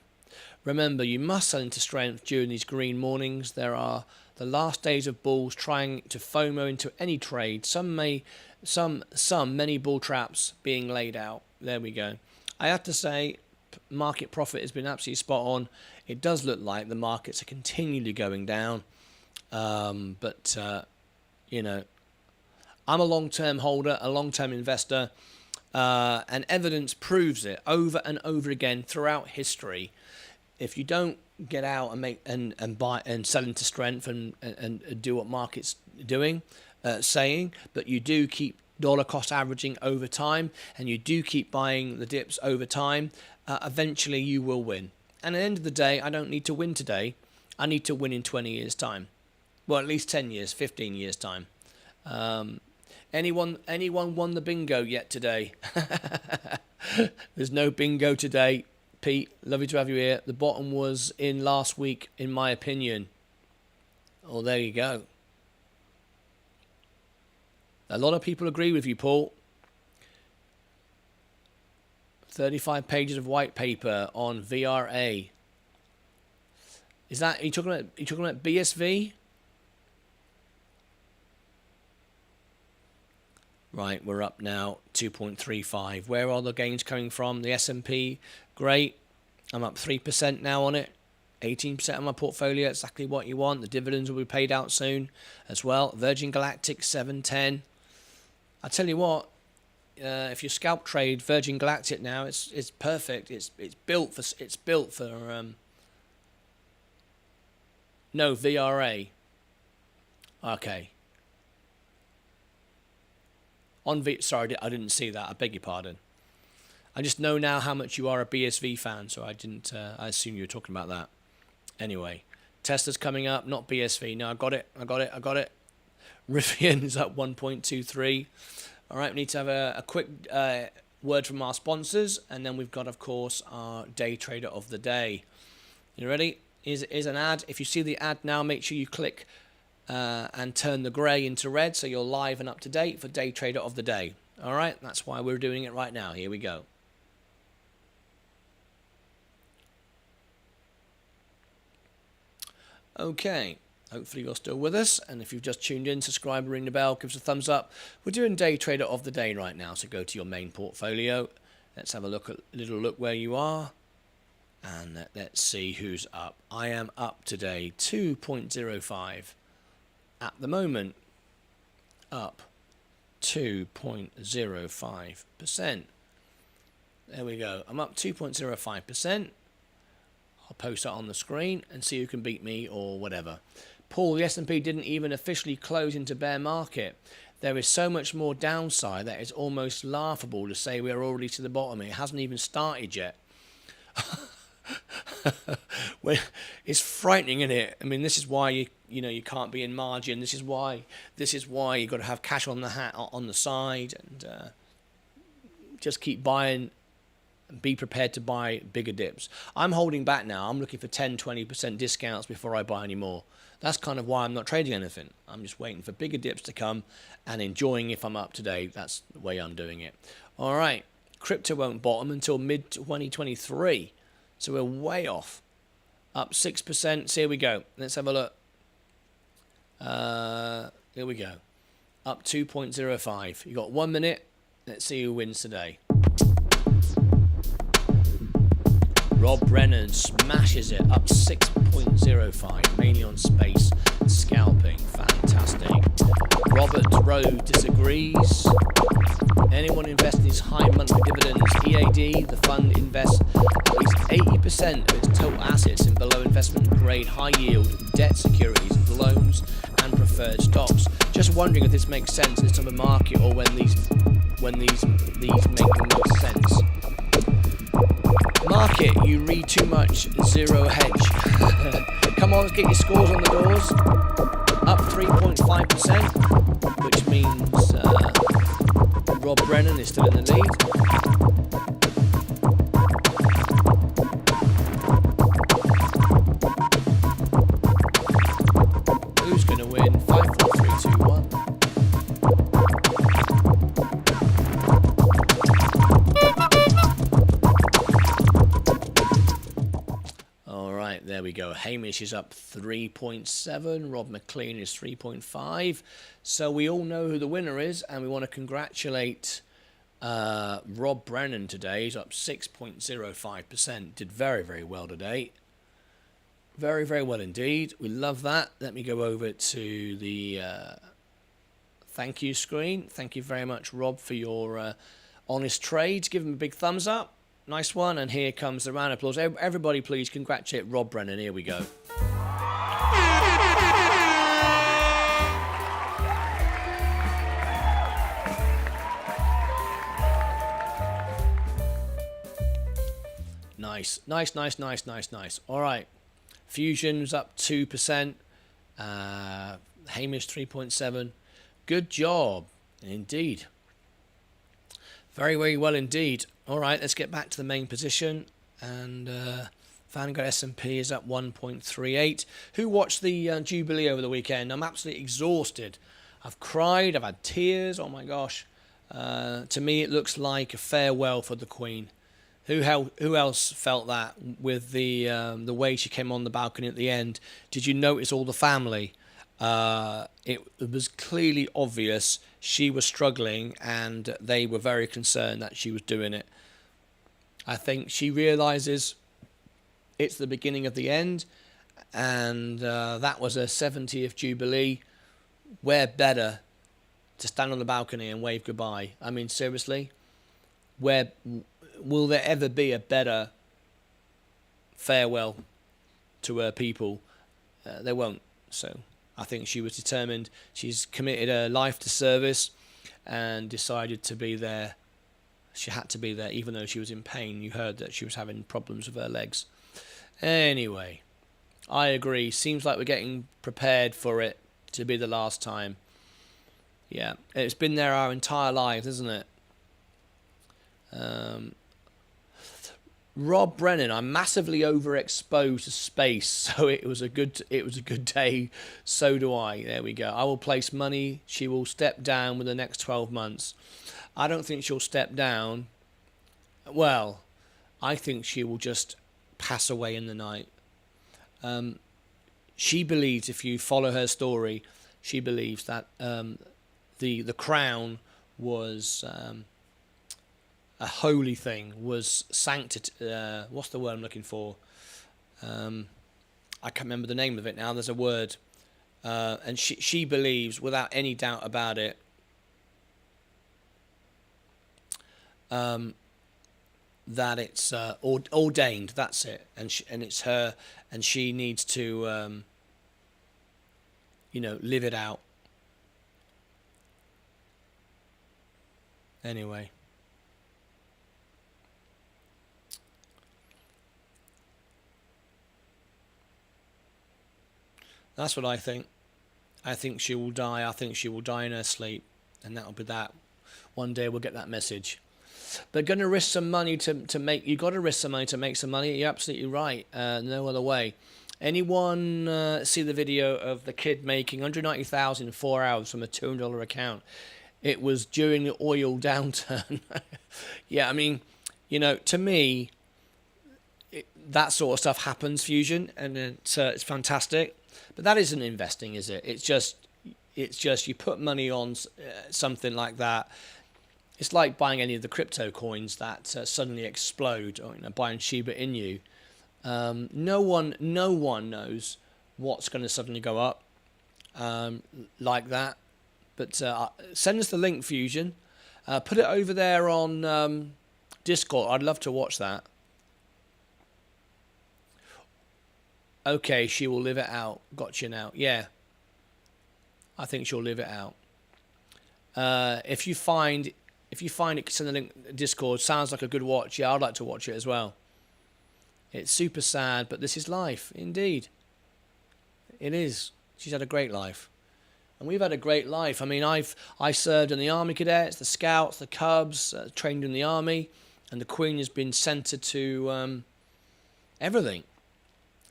Remember, you must sell into strength during these green mornings. There are the last days of bulls trying to FOMO into any trade. Many bull traps being laid out. There we go. I have to say, market profit has been absolutely spot on. It does look like the markets are continually going down, but I'm a long-term holder, a long-term investor, and evidence proves it over and over again throughout history. If you don't get out and make and buy and sell into strength and do what market's doing, saying, but you do keep dollar cost averaging over time, and you do keep buying the dips over time, eventually you will win. And at the end of the day, I don't need to win today. I need to win in 20 years' time. Well, at least 10 years, 15 years' time. Anyone won the bingo yet today? There's no bingo today. Pete, lovely to have you here. The bottom was in last week, in my opinion. Oh, there you go. A lot of people agree with you, Paul. 35 pages of white paper on VRA. Is that, are you talking about BSV? Right, we're up now 2.35. Where are the gains coming from? The S&P, great. I'm up 3% now on it. 18% of my portfolio, exactly what you want. The dividends will be paid out soon as well. Virgin Galactic 710. I tell you what, if you scalp trade Virgin Galactic now, it's perfect. It's built for no VRA. Okay. Sorry, I didn't see that. I beg your pardon. I just know now how much you are a BSV fan, so I didn't. I assume you were talking about that. Anyway, Tesla's coming up, not BSV. No, I got it. Rivian is up 1.23. All right, we need to have a quick word from our sponsors, and then we've got, of course, our day trader of the day. You ready? Here's an ad. If you see the ad now, make sure you click and turn the grey into red, so you're live and up to date for day trader of the day. All right, that's why we're doing it right now. Here we go. Okay, hopefully you're still with us, and if you've just tuned in, subscribe, ring the bell, give us a thumbs up. We're doing day trader of the day right now, so go to your main portfolio. Let's have a little look where you are, And let's see who's up. I am up today 2.05 at the moment, up 2.05%. There we go. I'm up 2.05%. I'll post that on the screen and see who can beat me or whatever. Paul, the S&P didn't even officially close into bear market. There is so much more downside that it's almost laughable to say we're already to the bottom. It hasn't even started yet. Well, it's frightening, isn't it? I mean, this is why you can't be in margin. This is why you've got to have cash on the side, and just keep buying. Be prepared to buy bigger dips. I'm holding back now. I'm looking for 10-20% discounts before I buy any more. That's kind of why I'm not trading anything. I'm just waiting for bigger dips to come and enjoying if I'm up today. That's the way I'm doing it. All right. Crypto won't bottom until mid-2023. So we're way off. Up 6%. So here we go. Let's have a look. Here we go. Up 2.05. You got 1 minute. Let's see who wins today. Rob Brennan smashes it, up 6.05, mainly on space scalping. Fantastic. Robert Rowe disagrees. Anyone investing his high monthly dividends, EAD, the fund invests at least 80% of its total assets in below investment grade high yield debt securities, loans and preferred stocks. Just wondering if this makes sense in this type of market or when these make the most sense. Market, you read too much, zero hedge. Come on, let's get your scores on the doors. Up 3.5%, which means Rob Brennan is still in the lead. Who's going to win? 5, 4, 3, 2, 1. There we go. Hamish is up 3.7. Rob McLean is 3.5. So we all know who the winner is, and we want to congratulate Rob Brennan today. He's up 6.05%. Did very, very well today. Very, very well indeed. We love that. Let me go over to the thank you screen. Thank you very much, Rob, for your honest trades. Give him a big thumbs up. Nice one, and here comes the round of applause. Everybody, please congratulate Rob Brennan. Here we go. Nice. All right. Fusion's up 2%. Hamish 3.7. Good job, indeed. Very, very well indeed. All right, let's get back to the main position. And Vanguard S&P is up 1.38. Who watched the Jubilee over the weekend? I'm absolutely exhausted. I've cried. I've had tears. Oh, my gosh. To me, it looks like a farewell for the Queen. Who else felt that with the way she came on the balcony at the end? Did you notice all the family? It was clearly obvious she was struggling and they were very concerned that she was doing it. I think she realises it's the beginning of the end, and that was her 70th Jubilee. Where better to stand on the balcony and wave goodbye? I mean, seriously, where will there ever be a better farewell to her people? There won't. So I think she was determined. She's committed her life to service and decided to be there. She had to be there even though she was in pain. You heard that she was having problems with her legs. Anyway, I agree. Seems like we're getting prepared for it to be the last time. Yeah, it's been there our entire lives, isn't it? Rob Brennan, I'm massively overexposed to space, so it was a good day. So do I. There we go. I will place money. She will step down within the next 12 months. I don't think she'll step down. Well, I think she will just pass away in the night. She believes, if you follow her story, she believes that the crown was a holy thing, was sanctity. What's the word I'm looking for? I can't remember the name of it now. There's a word, and she believes without any doubt about it. That it's ordained. That's it, and it's her, and she needs to, live it out. Anyway. That's what I think. I think she will die. I think she will die in her sleep, and that'll be that. One day we'll get that message. But going to risk some money to make. You got to risk some money to make some money. You're absolutely right. No other way. Anyone see the video of the kid making $190,000 in 4 hours from a $200 account? It was during the oil downturn. Yeah, I mean, to me, that sort of stuff happens, Fusion, and it's fantastic. But that isn't investing, is it? It's just you put money on something like that. It's like buying any of the crypto coins that suddenly explode, or buying Shiba Inu. No one knows what's going to suddenly go up like that. But send us the link, Fusion. Put it over there on Discord. I'd love to watch that. Okay, she will live it out. Gotcha now. Yeah. I think she'll live it out. If you find it, send the link Discord. Sounds like a good watch. Yeah, I'd like to watch it as well. It's super sad, but this is life, indeed. It is. She's had a great life. And we've had a great life. I mean, I served in the Army Cadets, the Scouts, the Cubs, trained in the Army, and the Queen has been centred to everything.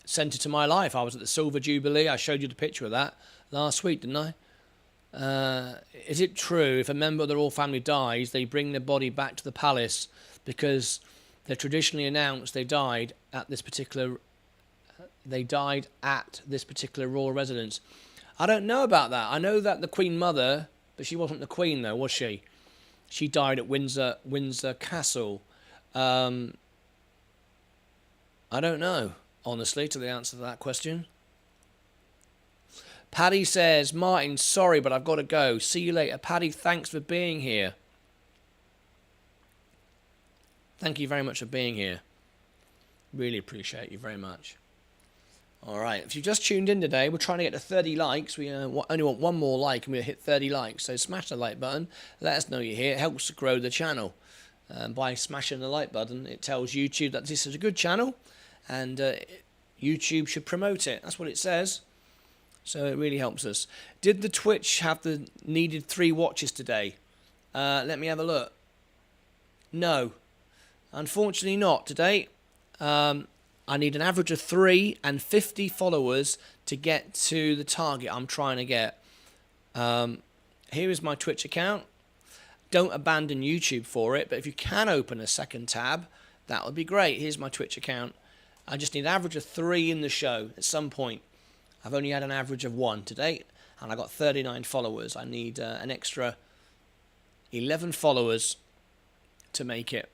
Centred to my life. I was at the Silver Jubilee. I showed you the picture of that last week, didn't I? Is it true if a member of the royal family dies, they bring their body back to the palace because they're traditionally announced they died at this particular royal residence? I don't know about that. I know that the Queen Mother, but she wasn't the Queen though, was she? She died at Windsor Castle. I don't know, honestly, to the answer to that question. Paddy says, Martyn, sorry, but I've got to go. See you later. Paddy, thanks for being here. Thank you very much for being here. Really appreciate you very much. All right, if you've just tuned in today, we're trying to get to 30 likes. We only want one more like, and we'll hit 30 likes. So smash the like button. Let us know you're here. It helps to grow the channel. By smashing the like button, it tells YouTube that this is a good channel, and YouTube should promote it. That's what it says. So it really helps us. Did the Twitch have the needed 3 watches today? Let me have a look. No. Unfortunately not today. I need an average of 3 and 50 followers to get to the target I'm trying to get. Here is my Twitch account. Don't abandon YouTube for it, but if you can open a second tab, that would be great. Here's my Twitch account. I just need an average of 3 in the show at some point. I've only had an average of 1 to date, and I got 39 followers. I need an extra 11 followers to make it.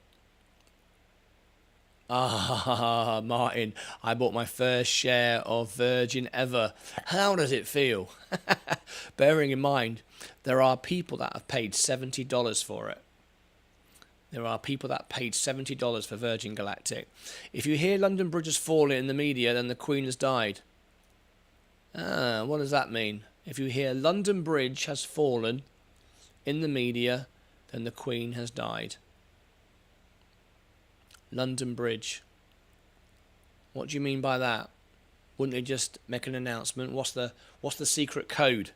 Ah, Martyn, I bought my first share of Virgin ever. How does it feel? Bearing in mind, there are people that have paid $70 for it. There are people that paid $70 for Virgin Galactic. If you hear London Bridge has fallen in the media, then the Queen has died. What does that mean? If you hear London Bridge has fallen in the media, then the Queen has died. London Bridge. What do you mean by that? Wouldn't they just make an announcement? What's the secret code?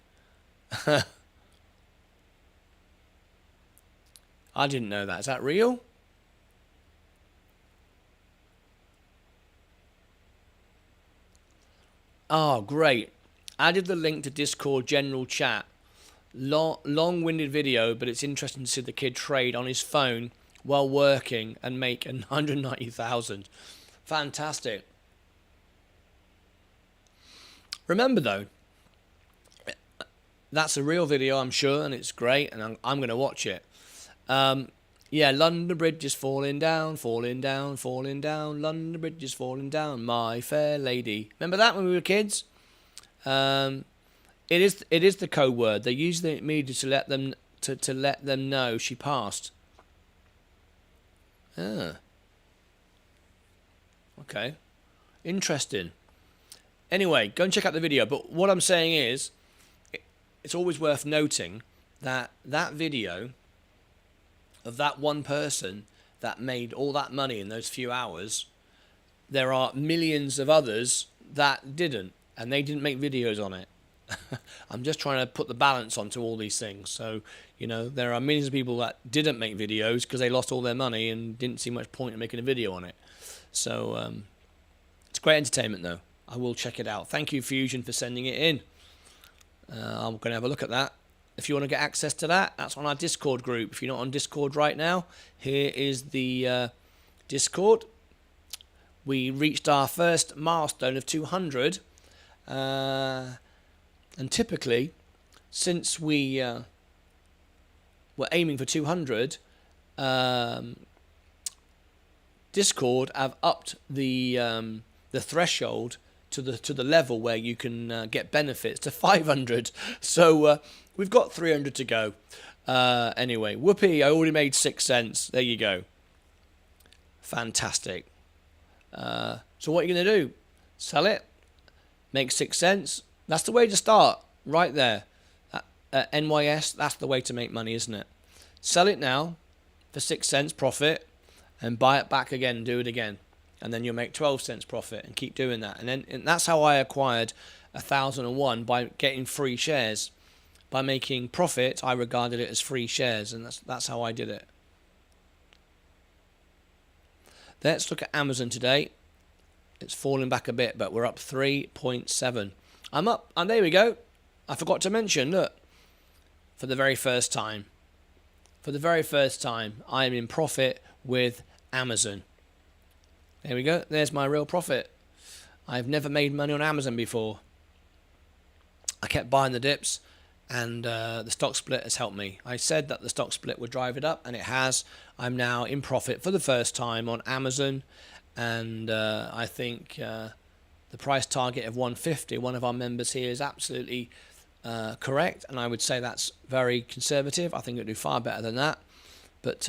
I didn't know that. Is that real? Oh, great. Added the link to Discord general chat. Long-winded video, but it's interesting to see the kid trade on his phone while working and make 190,000. Fantastic. Remember though, that's a real video, I'm sure, and it's great, and I'm going to watch it. Yeah, London Bridge is falling down, falling down, falling down. London Bridge is falling down, my fair lady. Remember that when we were kids? It is the code word. They use the media to let them know she passed. Ah. Okay. Interesting. Anyway, go and check out the video. But what I'm saying is, it's always worth noting that video of that one person that made all that money in those few hours, there are millions of others that didn't, and they didn't make videos on it. I'm just trying to put the balance onto all these things. So, there are millions of people that didn't make videos because they lost all their money and didn't see much point in making a video on it. So, it's great entertainment, though. I will check it out. Thank you, Fusion, for sending it in. I'm going to have a look at that. If you want to get access to that, that's on our Discord group. If you're not on Discord right now, here is the Discord. We reached our first milestone of 200. And typically, since we were aiming for 200, Discord have upped the threshold to the level where you can get benefits to 500. So we've got 300 to go. Anyway, whoopee! I already made 6 cents. There you go. Fantastic. So what are you going to do? Sell it? Make 6 cents? That's the way to start. Right there. NYS, that's the way to make money, isn't it? Sell it now for 6 cents profit and buy it back again and do it again. And then you'll make 12 cents profit and keep doing that. And that's how I acquired 1001, by getting free shares. By making profit, I regarded it as free shares, and that's how I did it. Let's look at Amazon today. It's falling back a bit, but we're up 3.7. I'm up, and there we go. I forgot to mention, look, for the very first time, I am in profit with Amazon. There we go. There's my real profit. I've never made money on Amazon before. I kept buying the dips, and the stock split has helped me. I said that the stock split would drive it up, and it has. I'm now in profit for the first time on Amazon, and I think the price target of 150, one of our members here, is absolutely correct, and I would say that's very conservative. I think it'll do far better than that, but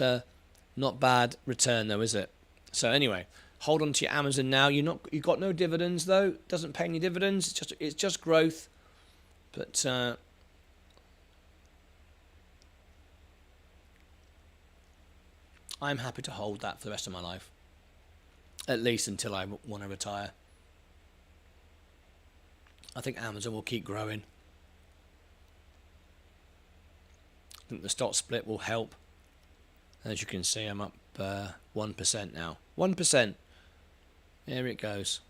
not bad return though, is it? So anyway, hold on to your Amazon now. You've got no dividends though. Doesn't pay any dividends. It's just growth, but I'm happy to hold that for the rest of my life, at least until I want to retire. I think Amazon will keep growing. I think the stock split will help. As you can see, I'm up 1% now. 1%. There it goes.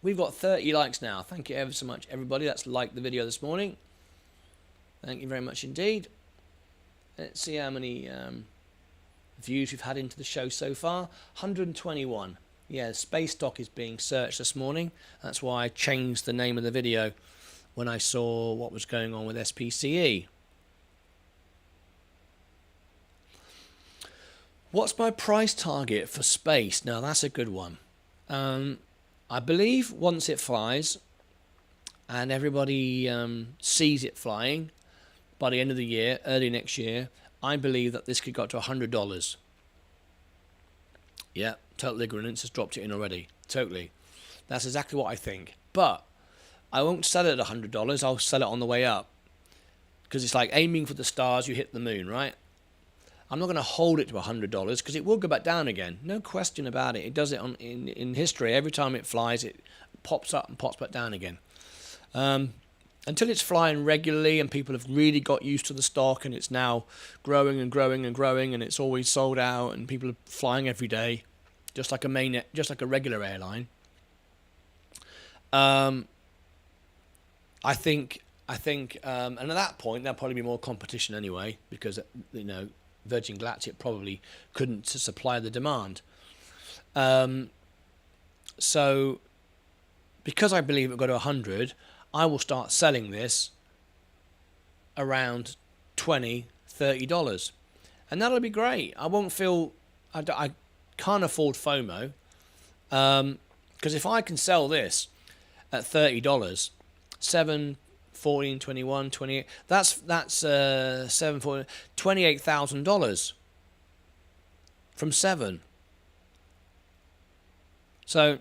We've got 30 likes now. Thank you ever so much, everybody that's liked the video this morning. Thank you very much indeed. Let's see how many views we've had into the show so far. 121. Yeah, space stock is being searched this morning. That's why I changed the name of the video when I saw what was going on with SPCE. What's my price target for space? Now, that's a good one. I believe once it flies and everybody sees it flying by the end of the year, early next year, I believe that this could go up to $100. Yeah, total ignorance has dropped it in already. Totally. That's exactly what I think. But I won't sell it at $100. I'll sell it on the way up. Because it's like aiming for the stars, you hit the moon, right? I'm not going to hold it to $100 because it will go back down again. No question about it. It does it in history. Every time it flies, it pops up and pops back down again. Until it's flying regularly and people have really got used to the stock and it's now growing and growing and growing and it's always sold out and people are flying every day, just like a regular airline. I think, and at that point there'll probably be more competition anyway because Virgin Galactic probably couldn't supply the demand. So, because I believe it'll go to 100, I will start selling this around $20, $30. And that'll be great. I won't feel, I can't afford FOMO. Because if I can sell this at $30, 7, 14, 21, 28, that's $7, 14, $28,000 from 7. So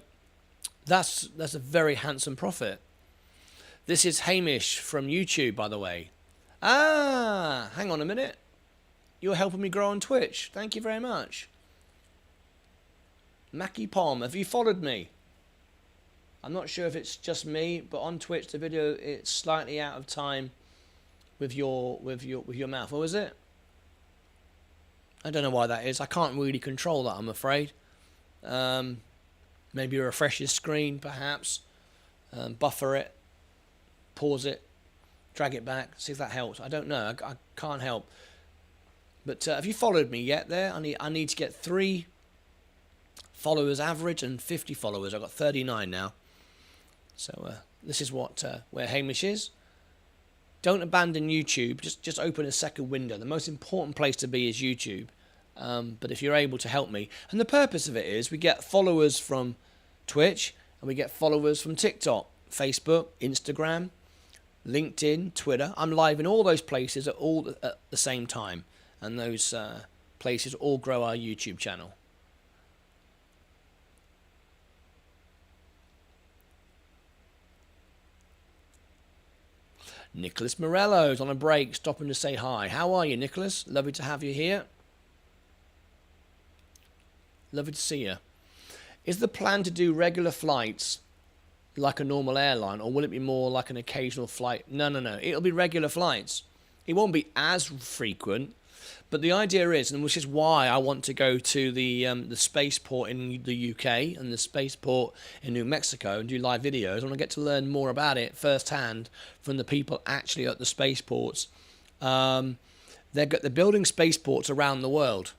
that's a very handsome profit. This is Hamish from YouTube, by the way. Ah, hang on a minute. You're helping me grow on Twitch. Thank you very much. Mackie Palm, have you followed me? I'm not sure if it's just me, but on Twitch the video it's slightly out of time with your mouth. Or is it? I don't know why that is. I can't really control that, I'm afraid. Maybe refresh your screen, perhaps. Buffer it. Pause it. Drag it back. See if that helps. I don't know. I can't help. But have you followed me yet there? I need to get 3 followers average and 50 followers. I've got 39 now. So this is what where Hamish is. Don't abandon YouTube. Just open a second window. The most important place to be is YouTube. But if you're able to help me, and the purpose of it is we get followers from Twitch and we get followers from TikTok, Facebook, Instagram, LinkedIn, Twitter. I'm live in all those places at the same time, and those places all grow our YouTube channel. Nicholas Morello's on a break, stopping to say hi. How are you, Nicholas? Lovely to have you here. Lovely to see you. Is the plan to do regular flights like a normal airline, or will it be more like an occasional flight? No. It'll be regular flights. It won't be as frequent, but the idea is, and which is why I want to go to the spaceport in the UK and the spaceport in New Mexico and do live videos. I want to get to learn more about it firsthand from the people actually at the spaceports. They're building spaceports around the world.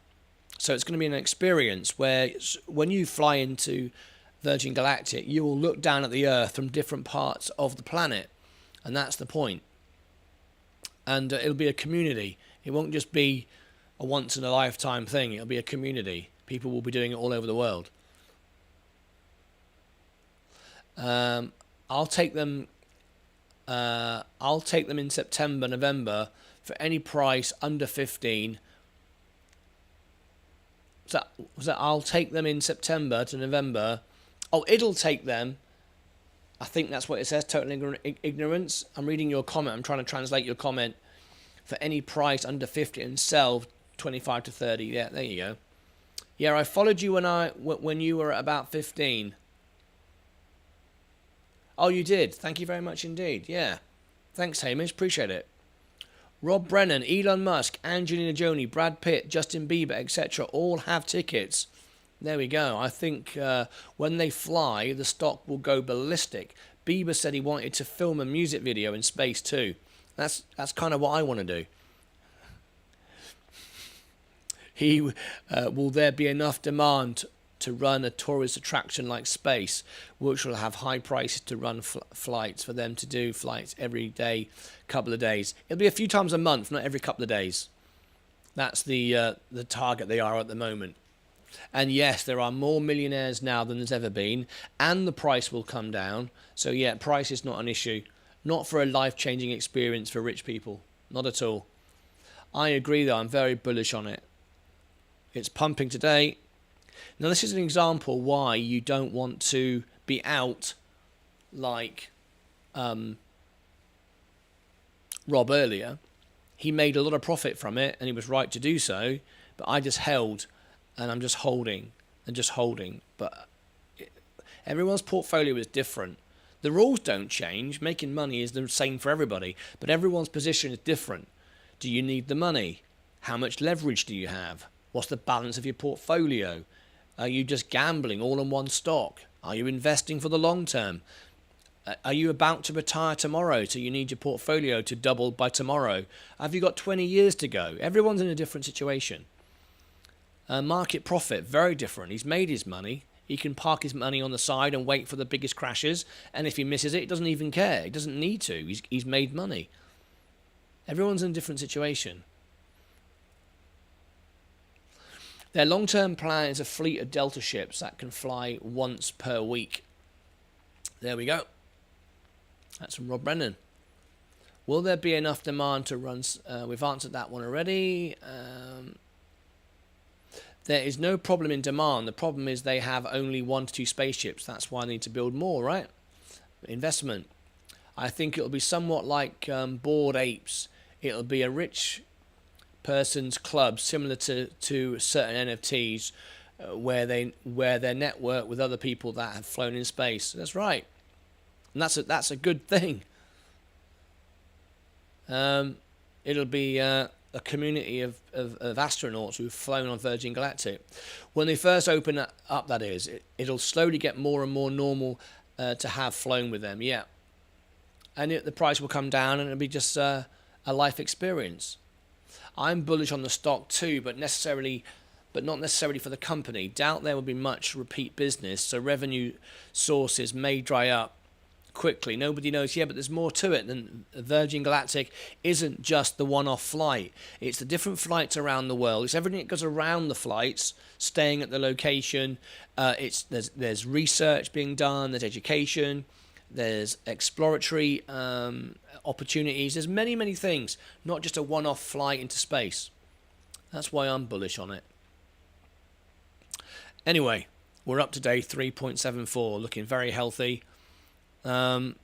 So it's going to be an experience where when you fly into Virgin Galactic, you will look down at the Earth from different parts of the planet. And that's the point. And it'll be a community. It won't just be a once-in-a-lifetime thing. It'll be a community. People will be doing it all over the world. I'll take them in September, November for any price under 15. So I'll take them in September to November. Oh, it'll take them. I think that's what it says, total ignorance. I'm reading your comment. I'm trying to translate your comment. For any price under 50 and sell 25 to 30. Yeah, there you go. Yeah, I followed you when you were at about 15. Oh, you did. Thank you very much indeed. Yeah. Thanks, Hamish. Appreciate it. Rob Brennan, Elon Musk, Angelina Jolie, Brad Pitt, Justin Bieber, etc. all have tickets. There we go. I think when they fly, the stock will go ballistic. Bieber said he wanted to film a music video in space too. That's kind of what I want to do. Will there be enough demand to run a tourist attraction like Spce, which will have high prices to run flights for them to do flights every day, couple of days? It'll be a few times a month, not every couple of days. That's the target they are at the moment. And yes, there are more millionaires now than there's ever been, and the price will come down. So yeah, price is not an issue. Not for a life-changing experience for rich people. Not at all. I agree though, I'm very bullish on it. It's pumping today. Now this is an example why you don't want to be out like Rob earlier. He made a lot of profit from it and he was right to do so, but I just held and I'm just holding and just holding. But everyone's portfolio is different. The rules don't change. Making money is the same for everybody, but everyone's position is different. Do you need the money? How much leverage do you have? What's the balance of your portfolio? Are you just gambling all in one stock? Are you investing for the long term? Are you about to retire tomorrow, so you need your portfolio to double by tomorrow? Have you got 20 years to go? Everyone's in a different situation. Market profit, very different. He's made his money. He can park his money on the side and wait for the biggest crashes. And if he misses it, he doesn't even care. He doesn't need to. He's made money. Everyone's in a different situation. Their long-term plan is a fleet of Delta ships that can fly once per week. There we go. That's from Rob Brennan. Will there be enough demand to run? We've answered that one already. There is no problem in demand. The problem is they have only 1 to 2 spaceships. That's why I need to build more, right? Investment. I think it'll be somewhat like Bored Apes. It'll be a rich person's club, similar to certain NFTs, where their network with other people that have flown in space. That's right, and that's a good thing. It'll be a community of astronauts who've flown on Virgin Galactic. When they first open up, that is, it'll slowly get more and more normal to have flown with them. Yeah, and the price will come down, and it'll be just a life experience. I'm bullish on the stock too, but not necessarily for the company. Doubt there will be much repeat business, so revenue sources may dry up quickly. Nobody knows. Yeah, but there's more to it than Virgin Galactic. Isn't just the one-off flight. It's the different flights around the world. It's everything that goes around the flights, staying at the location. There's research being done. There's education. There's exploratory opportunities. There's many things, not just a one-off flight into space. That's why I'm bullish on it. Anyway, we're up today 3.74, looking very healthy. We're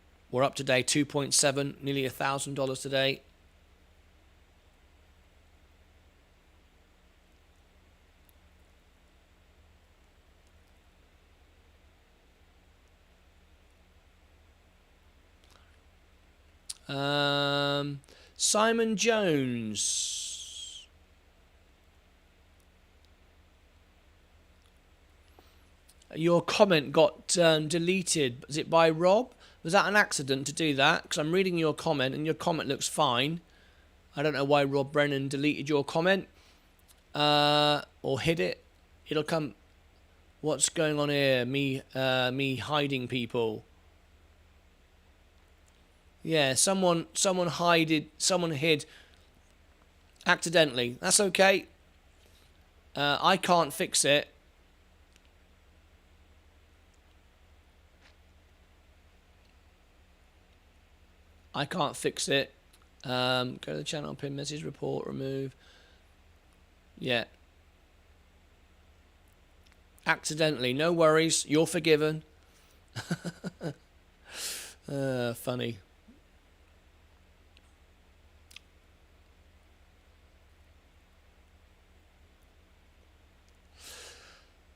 up today 2.7, nearly $1,000 today. Simon Jones. Your comment got deleted. Is it by Rob? Was that an accident to do that? Because I'm reading your comment and your comment looks fine. I don't know why Rob Brennan deleted your comment or hid it. It'll come. What's going on here? Me hiding people. Yeah, someone hid accidentally. That's okay. I can't fix it. I can't fix it. Go to the channel, pin message, report, remove. Yeah. Accidentally, no worries. You're forgiven. Funny.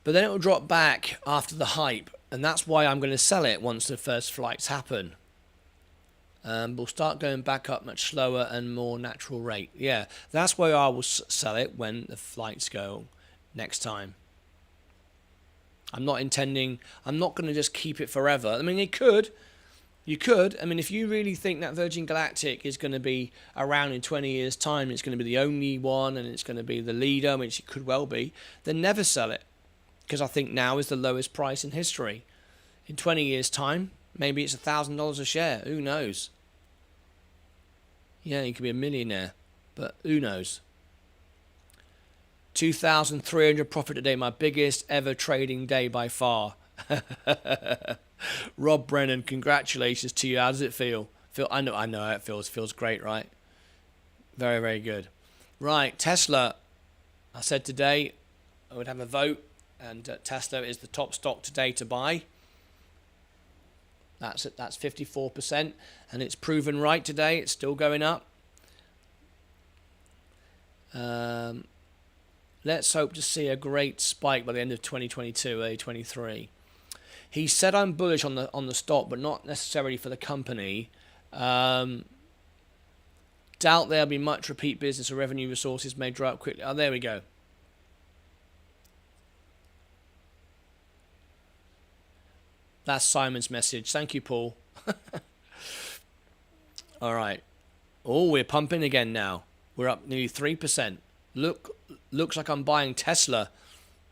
But then it will drop back after the hype, and that's why I'm going to sell it once the first flights happen. We'll start going back up much slower and more natural rate. Yeah, that's why I will sell it when the flights go next time. I'm not going to just keep it forever. I mean, you could. I mean, if you really think that Virgin Galactic is going to be around in 20 years' time, it's going to be the only one, and it's going to be the leader, which it could well be, then never sell it. Because I think now is the lowest price in history. In 20 years' time, maybe it's $1,000 a share. Who knows? Yeah, you could be a millionaire, but who knows? 2,300 profit today, my biggest ever trading day by far. Rob Brennan, congratulations to you. How does it feel? I know how it feels. It feels great, right? Very, very good. Right, Tesla. I said today I would have a vote, and Tesla is the top stock today to buy. That's 54%, and it's proven right today. It's still going up. Let's hope to see a great spike by the end of 2022, early 23. He said I'm bullish on the stock, but not necessarily for the company. Doubt there'll be much repeat business or revenue resources may dry up quickly. Oh, there we go. That's Simon's message. Thank you, Paul. All right. Oh, we're pumping again now. We're up nearly 3%. Looks like I'm buying Tesla.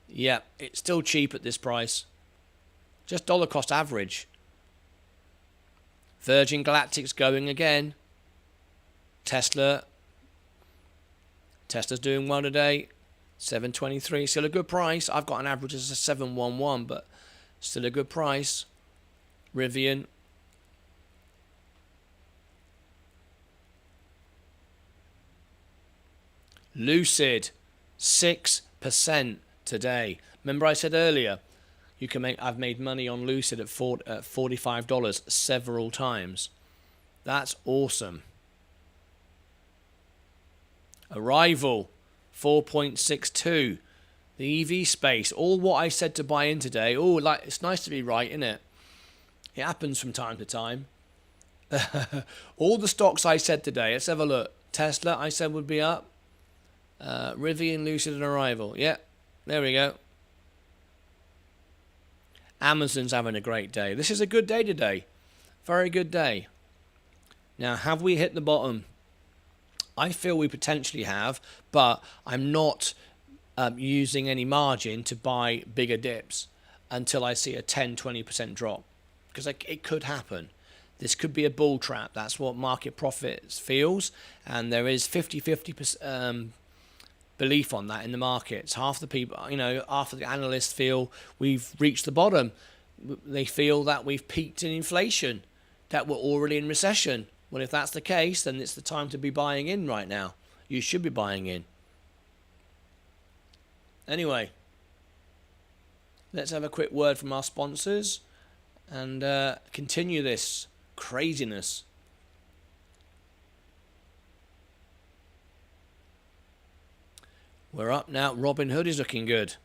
Yeah, it's still cheap at this price. Just dollar cost average. Virgin Galactic's going again. Tesla's doing well today. 723, still a good price. I've got an average as a 711, but still a good price. Rivian. Lucid, 6% today. Remember I said earlier, I've made money on Lucid at $45 several times. That's awesome. Arrival, 4.62. The EV space, all what I said to buy in today. Oh, like, it's nice to be right, isn't it? It happens from time to time. All the stocks I said today. Let's have a look. Tesla, I said would be up. Rivian, Lucid, and Arrival. Yeah, there we go. Amazon's having a great day. This is a good day today. Very good day. Now, have we hit the bottom? I feel we potentially have, but I'm not using any margin to buy bigger dips until I see a 10-20% drop, because it could happen. This could be a bull trap. That's what market profits feels, and there is 50-50 belief on that in the markets. Half the people, half of the analysts feel we've reached the bottom. They feel that we've peaked in inflation, that we're already in recession. Well, if that's the case, then it's the time to be buying in right now. You should be buying in. Anyway, let's have a quick word from our sponsors and continue this craziness. We're up now. Robinhood is looking good.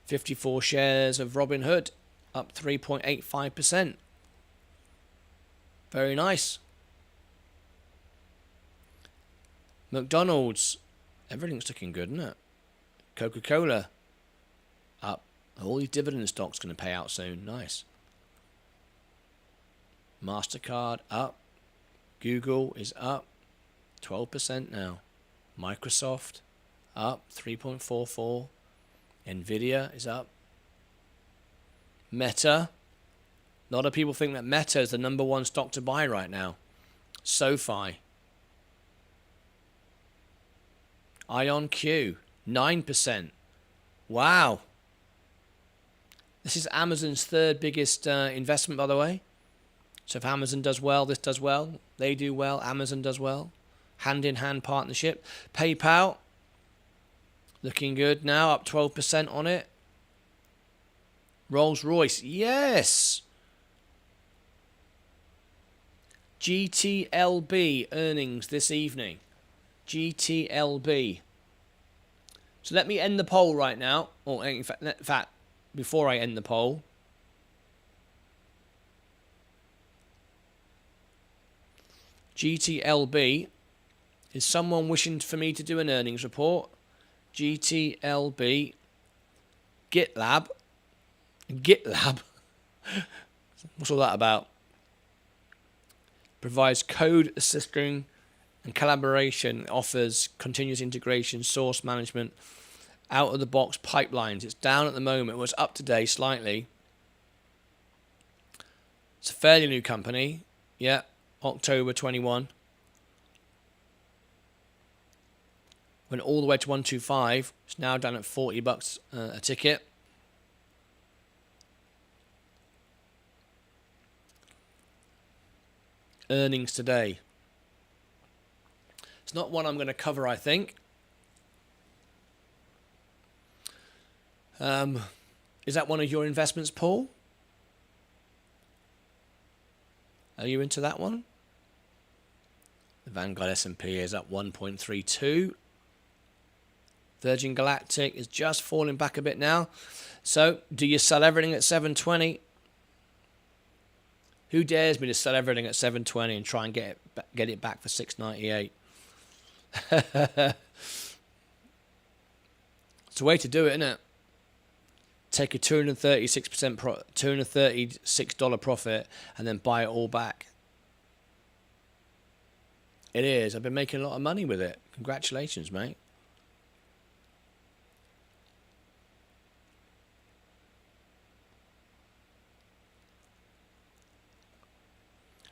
54 shares of Robinhood, up 3.85%. Very nice. McDonald's, everything's looking good, isn't it? Coca-Cola, up. All these dividend stocks going to pay out soon. Nice. MasterCard, up. Google is up 12% now. Microsoft, up 3.44. Nvidia is up. Meta. A lot of people think that Meta is the number one stock to buy right now. SoFi. IonQ, 9%. Wow. This is Amazon's third biggest investment, by the way. So if Amazon does well, this does well. They do well, Amazon does well. Hand-in-hand partnership. PayPal, looking good now, up 12% on it. Rolls-Royce, yes. GTLB earnings this evening. GTLB. So let me end the poll right now. Or in fact, before I end the poll, GTLB, is someone wishing for me to do an earnings report? GTLB, GitLab, what's all that about? Provides code assisting and collaboration, offers continuous integration, source management, out-of-the-box pipelines. It's down at the moment. It was up today slightly. It's a fairly new company. Yeah, October 21. Went all the way to 125. It's now down at $40 a ticket. Earnings today. It's not one I'm going to cover, I think. Is that one of your investments, Paul? Are you into that one? The Vanguard S&P is up 1.32. Virgin Galactic is just falling back a bit now. So, do you sell everything at 720? Who dares me to sell everything at 720 and try and get it back for 698? It's a way to do it, isn't it? Take a $236 profit and then buy it all back. It is. I've been making a lot of money with it. Congratulations, mate.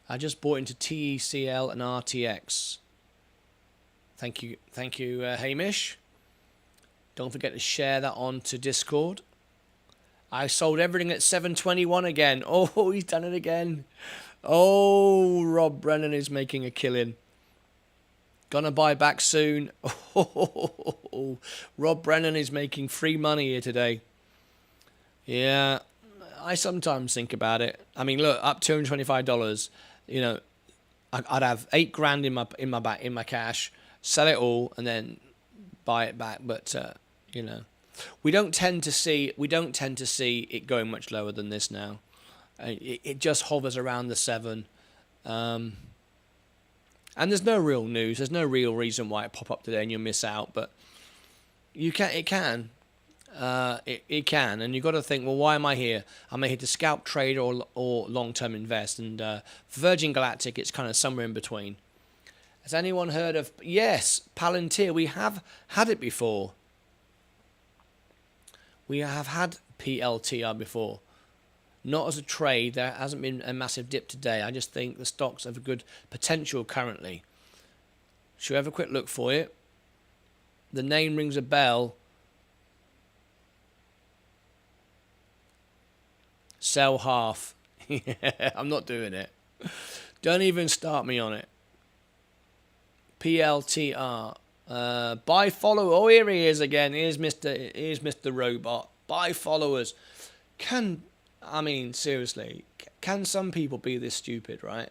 I just bought into TECL and RTX. Thank you, Hamish. Don't forget to share that on to Discord. I sold everything at 721 again. Oh, he's done it again. Oh, Rob Brennan is making a killing. Gonna buy back soon. Oh, Rob Brennan is making free money here today. Yeah, I sometimes think about it. I mean, look, up $225. You know, I'd have $8,000 in my cash, sell it all, and then buy it back. But you know, we don't tend to see it going much lower than this now. It just hovers around the 7. And there's no real news. There's no real reason why it pop up today and you'll miss out. But it can. It can. And you've got to think, well, why am I here? Am I here to scalp, trade, or long-term invest? And for Virgin Galactic, it's kind of somewhere in between. Has anyone heard of... Yes, Palantir. We have had it before. We have had PLTR before. Not as a trade. There hasn't been a massive dip today. I just think the stocks have a good potential currently. Should we have a quick look for it? The name rings a bell. Sell half. I'm not doing it. Don't even start me on it. PLTR. Buy follow. Oh, here he is again. Here's Mr. Robot. Buy followers. I mean, seriously, can some people be this stupid, right?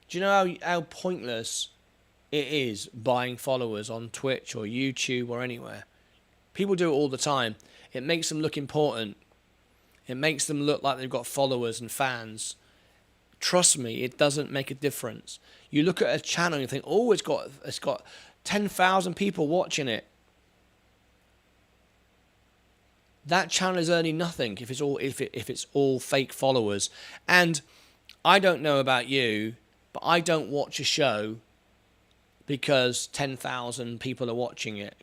Do you know how pointless it is buying followers on Twitch or YouTube or anywhere? People do it all the time. It makes them look important. It makes them look like they've got followers and fans. Trust me, it doesn't make a difference. You look at a channel and you think, oh, it's got 10,000 people watching it. That channel is earning nothing if it's all fake followers. And I don't know about you, but I don't watch a show because 10,000 people are watching it.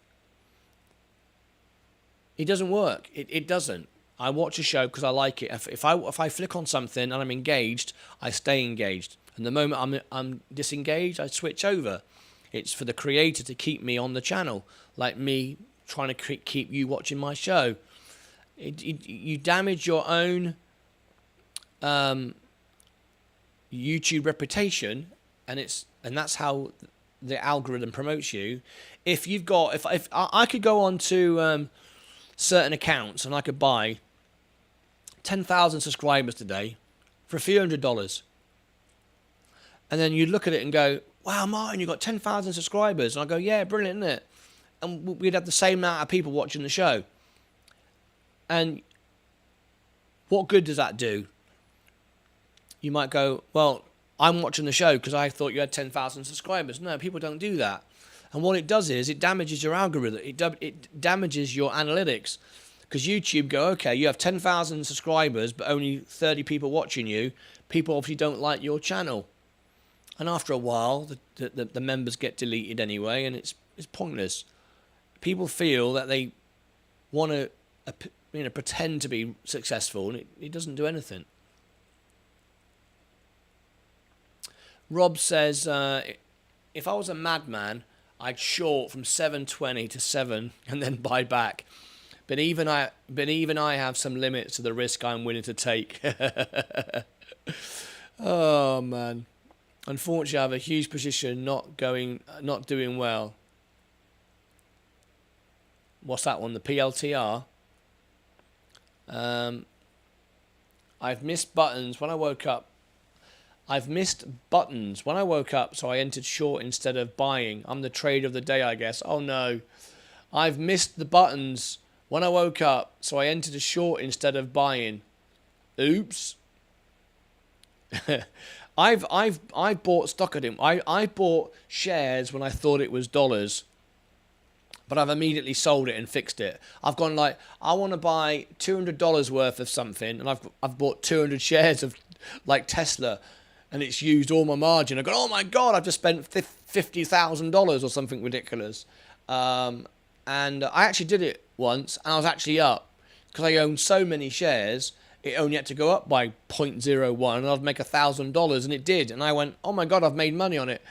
It doesn't work. It doesn't. I watch a show because I like it. If I flick on something and I'm engaged, I stay engaged. And the moment I'm disengaged, I switch over. It's for the creator to keep me on the channel, like me trying to keep you watching my show. You damage your own YouTube reputation, and that's how the algorithm promotes you. If I could go on to certain accounts and I could buy 10,000 subscribers today for a few $100s, and then you look at it and go, "Wow, Martin, you got 10,000 subscribers," and I go, "Yeah, brilliant, isn't it?" And we'd have the same amount of people watching the show. And what good does that do? You might go, well, I'm watching the show because I thought you had 10,000 subscribers. No, people don't do that. And what it does is it damages your algorithm. It damages your analytics. Because YouTube go, okay, you have 10,000 subscribers, but only 30 people watching you. People obviously don't like your channel. And after a while, the members get deleted anyway, and it's pointless. People feel that they want to pretend to be successful, and it doesn't do anything. Rob says, if I was a madman, I'd short from 720 to 7 and then buy back. But even I have some limits to the risk I'm willing to take. Oh man. Unfortunately, I have a huge position not doing well. What's that one? The PLTR? I've missed buttons when I woke up. So I entered short instead of buying. I'm the trader of the day, I guess. Oh no. I've missed the buttons when I woke up, so I entered a short instead of buying. Oops. I've bought stock at him. I bought shares when I thought it was dollars. But I've immediately sold it and fixed it. I've gone like, I want to buy $200 worth of something, and I've bought 200 shares of like Tesla, and it's used all my margin. I go, oh my God, I've just spent $50,000 or something ridiculous. And I actually did it once, and I was actually up because I owned so many shares. It only had to go up by 0.01, and I'd make $1,000, and it did. And I went, oh my God, I've made money on it.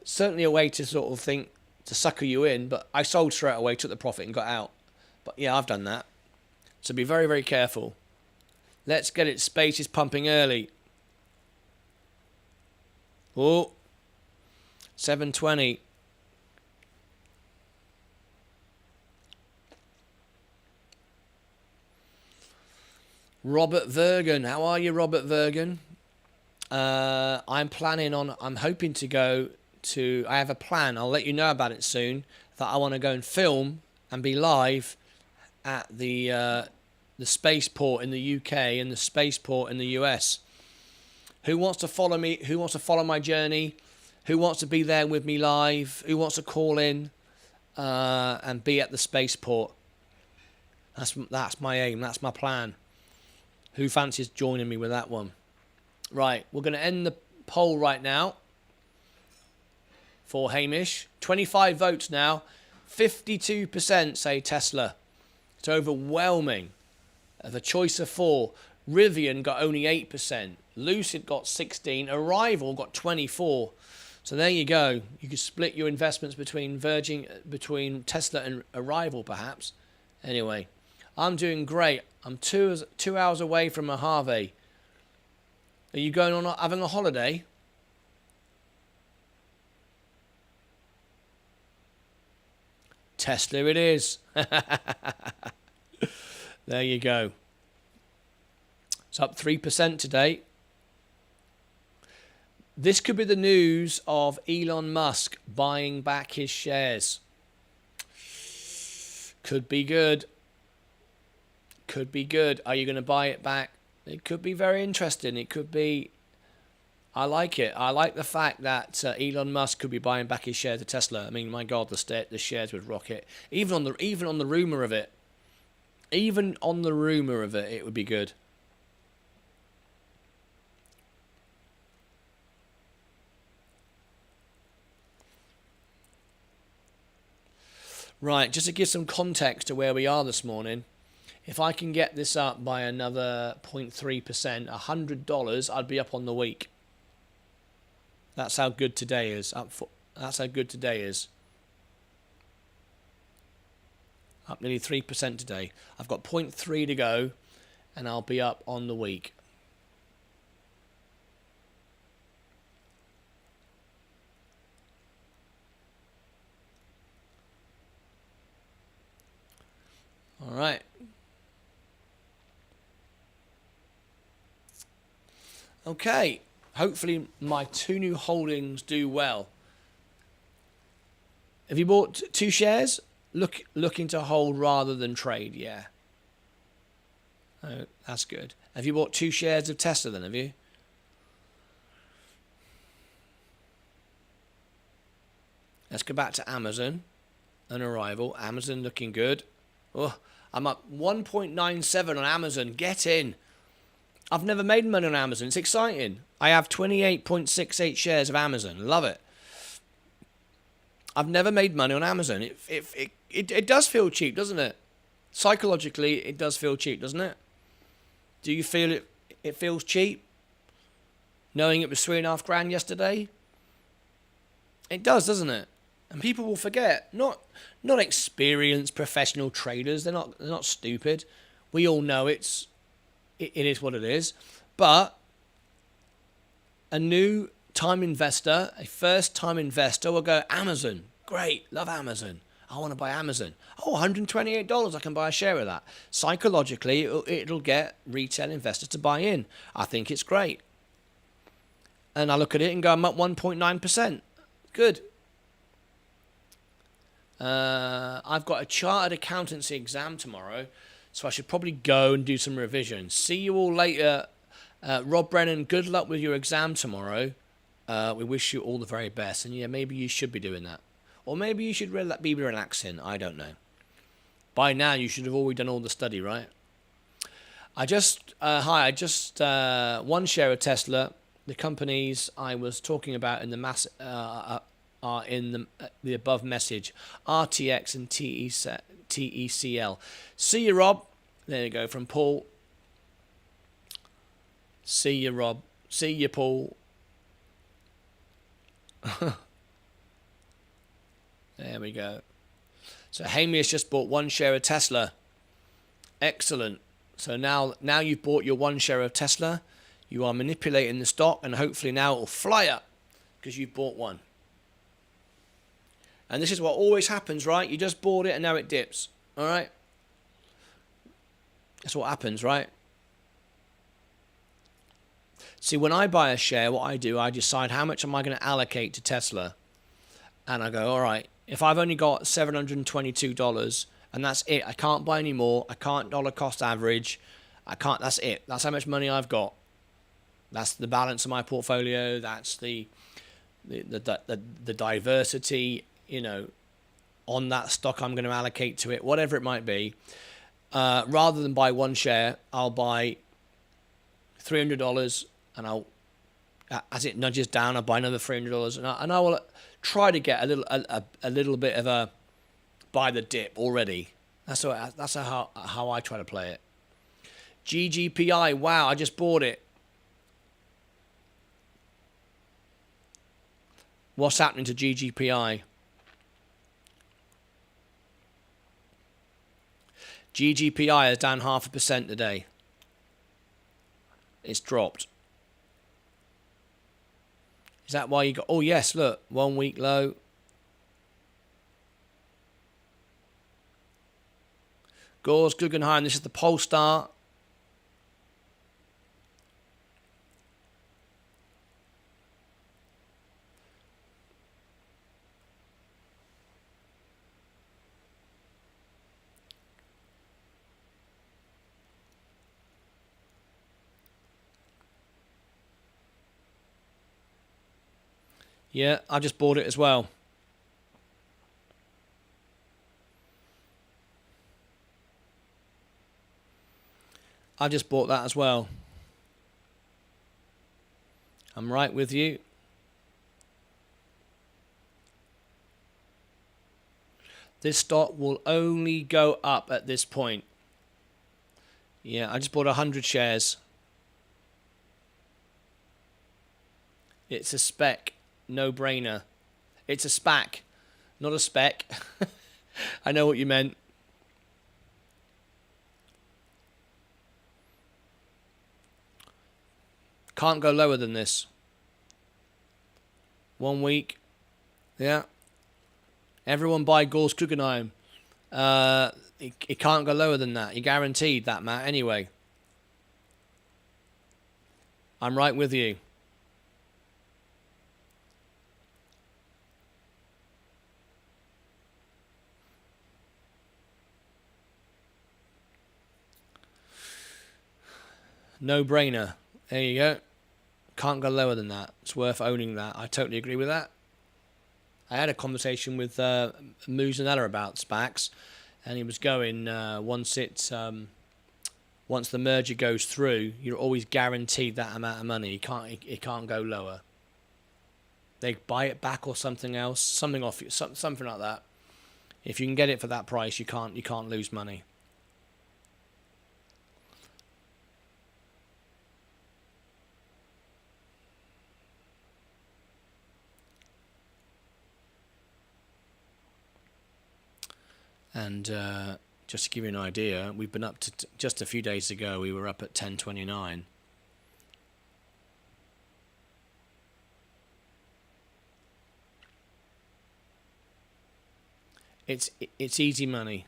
Certainly a way to sort of think to sucker you in, but I sold straight away, took the profit and got out. But yeah, I've done that. So be very, very careful. Let's get it. Space is pumping early. Oh, 720. Robert Vergan. How are you, Robert Vergan? I'm hoping to go to, I have a plan, I'll let you know about it soon, that I want to go and film and be live at the spaceport in the UK and the spaceport in the US. Who wants to follow me? Who wants to follow my journey? Who wants to be there with me live? Who wants to call in and be at the spaceport? That's my aim. That's my plan. Who fancies joining me with that one? Right, we're going to end the poll right now for Hamish. 25 votes now. 52% say Tesla. It's overwhelming. The choice of 4. Rivian got only 8%. Lucid got 16. Arrival got 24. So there you go. You could split your investments between Tesla and Arrival, perhaps. Anyway, I'm doing great. I'm 2 hours away from Mojave. Are you going on having a holiday? Tesla it is. There you go. It's up 3% today. This could be the news of Elon Musk buying back his shares. Could be good. Could be good. Are you going to buy it back? It could be very interesting. It could be. I like it. I like the fact that Elon Musk could be buying back his shares of Tesla. I mean, my God, the shares would rocket. Even on the rumor of it. Even on the rumor of it, it would be good. Right, just to give some context to where we are this morning, if I can get this up by another 0.3%, $100, I'd be up on the week. That's how good today is. That's how good today is. Up nearly 3% today. I've got 0.3 to go, and I'll be up on the week. All right. Okay. Hopefully my 2 new holdings do well. Have you bought 2 shares? Looking to hold rather than trade, yeah. Oh, that's good. Have you bought 2 shares of Tesla then, have you? Let's go back to Amazon and Arrival. Amazon looking good. Oh, I'm up 1.97 on Amazon. Get in. I've never made money on Amazon. It's exciting. I have 28.68 shares of Amazon. Love it. I've never made money on Amazon. It does feel cheap, doesn't it? Psychologically, it does feel cheap, doesn't it? Do you feel it feels cheap? Knowing it was $3,500 yesterday? It does, doesn't it? And people will forget. Not experienced professional traders. They're not stupid. We all know it is what it is. But a new time investor, a first time investor will go, Amazon. Great. Love Amazon. I want to buy Amazon. Oh, $128. I can buy a share of that. Psychologically, it'll get retail investors to buy in. I think it's great. And I look at it and go, I'm up 1.9%. Good. I've got a chartered accountancy exam tomorrow, so I should probably go and do some revision. See you all later. Rob Brennan, good luck with your exam tomorrow. We wish you all the very best. And yeah, maybe you should be doing that. Or maybe you should be relaxing. I don't know. By now, you should have already done all the study, right? I just one share of Tesla. The companies I was talking about in the are in the above message, RTX and TECL. See you, Rob. There you go, from Paul. See you, Rob. See you, Paul. There we go. So Hamey has just bought 1 share of Tesla. Excellent. So now you've bought your 1 share of Tesla. You are manipulating the stock, and hopefully now it will fly up because you've bought one. And this is what always happens, right? You just bought it and now it dips. All right? That's what happens, right? See, when I buy a share, what I do, I decide how much am I going to allocate to Tesla. And I go, all right, if I've only got $722 and that's it, I can't buy any more, I can't dollar cost average, I can't, that's it. That's how much money I've got. That's the balance of my portfolio. That's the diversity, you know, on that stock I'm going to allocate to it, whatever it might be. Rather than buy 1 share, I'll buy $300, and I'll, as it nudges down, I'll buy another $300, and I will try to get a little bit of a buy the dip already. That's how I try to play it. GGPI, wow, I just bought it. What's happening to GGPI? GGPI is down 0.5% today. It's dropped. Is that why you got... Oh, yes, look. 1 week low. Gores Guggenheim. This is the Polestar. Yeah, I just bought it as well. I just bought that as well. I'm right with you. This stock will only go up at this point. Yeah, I just bought 100 shares. It's a spec. No-brainer. It's a SPAC, not a spec. I know what you meant. Can't go lower than this. 1 week. Yeah. Everyone buy Gores Guggenheim. It can't go lower than that. You're guaranteed that, Matt, anyway. I'm right with you. No-brainer. There you go. Can't go lower than that. It's worth owning that. I totally agree with that. I had a conversation with Muzanella about SPACs, and he was going, once the merger goes through, you're always guaranteed that amount of money. It can't go lower. They buy it back or something else, something like that. If you can get it for that price, you can't lose money. And just to give you an idea, we've been up to just a few days ago. We were up at 10.29. It's easy money.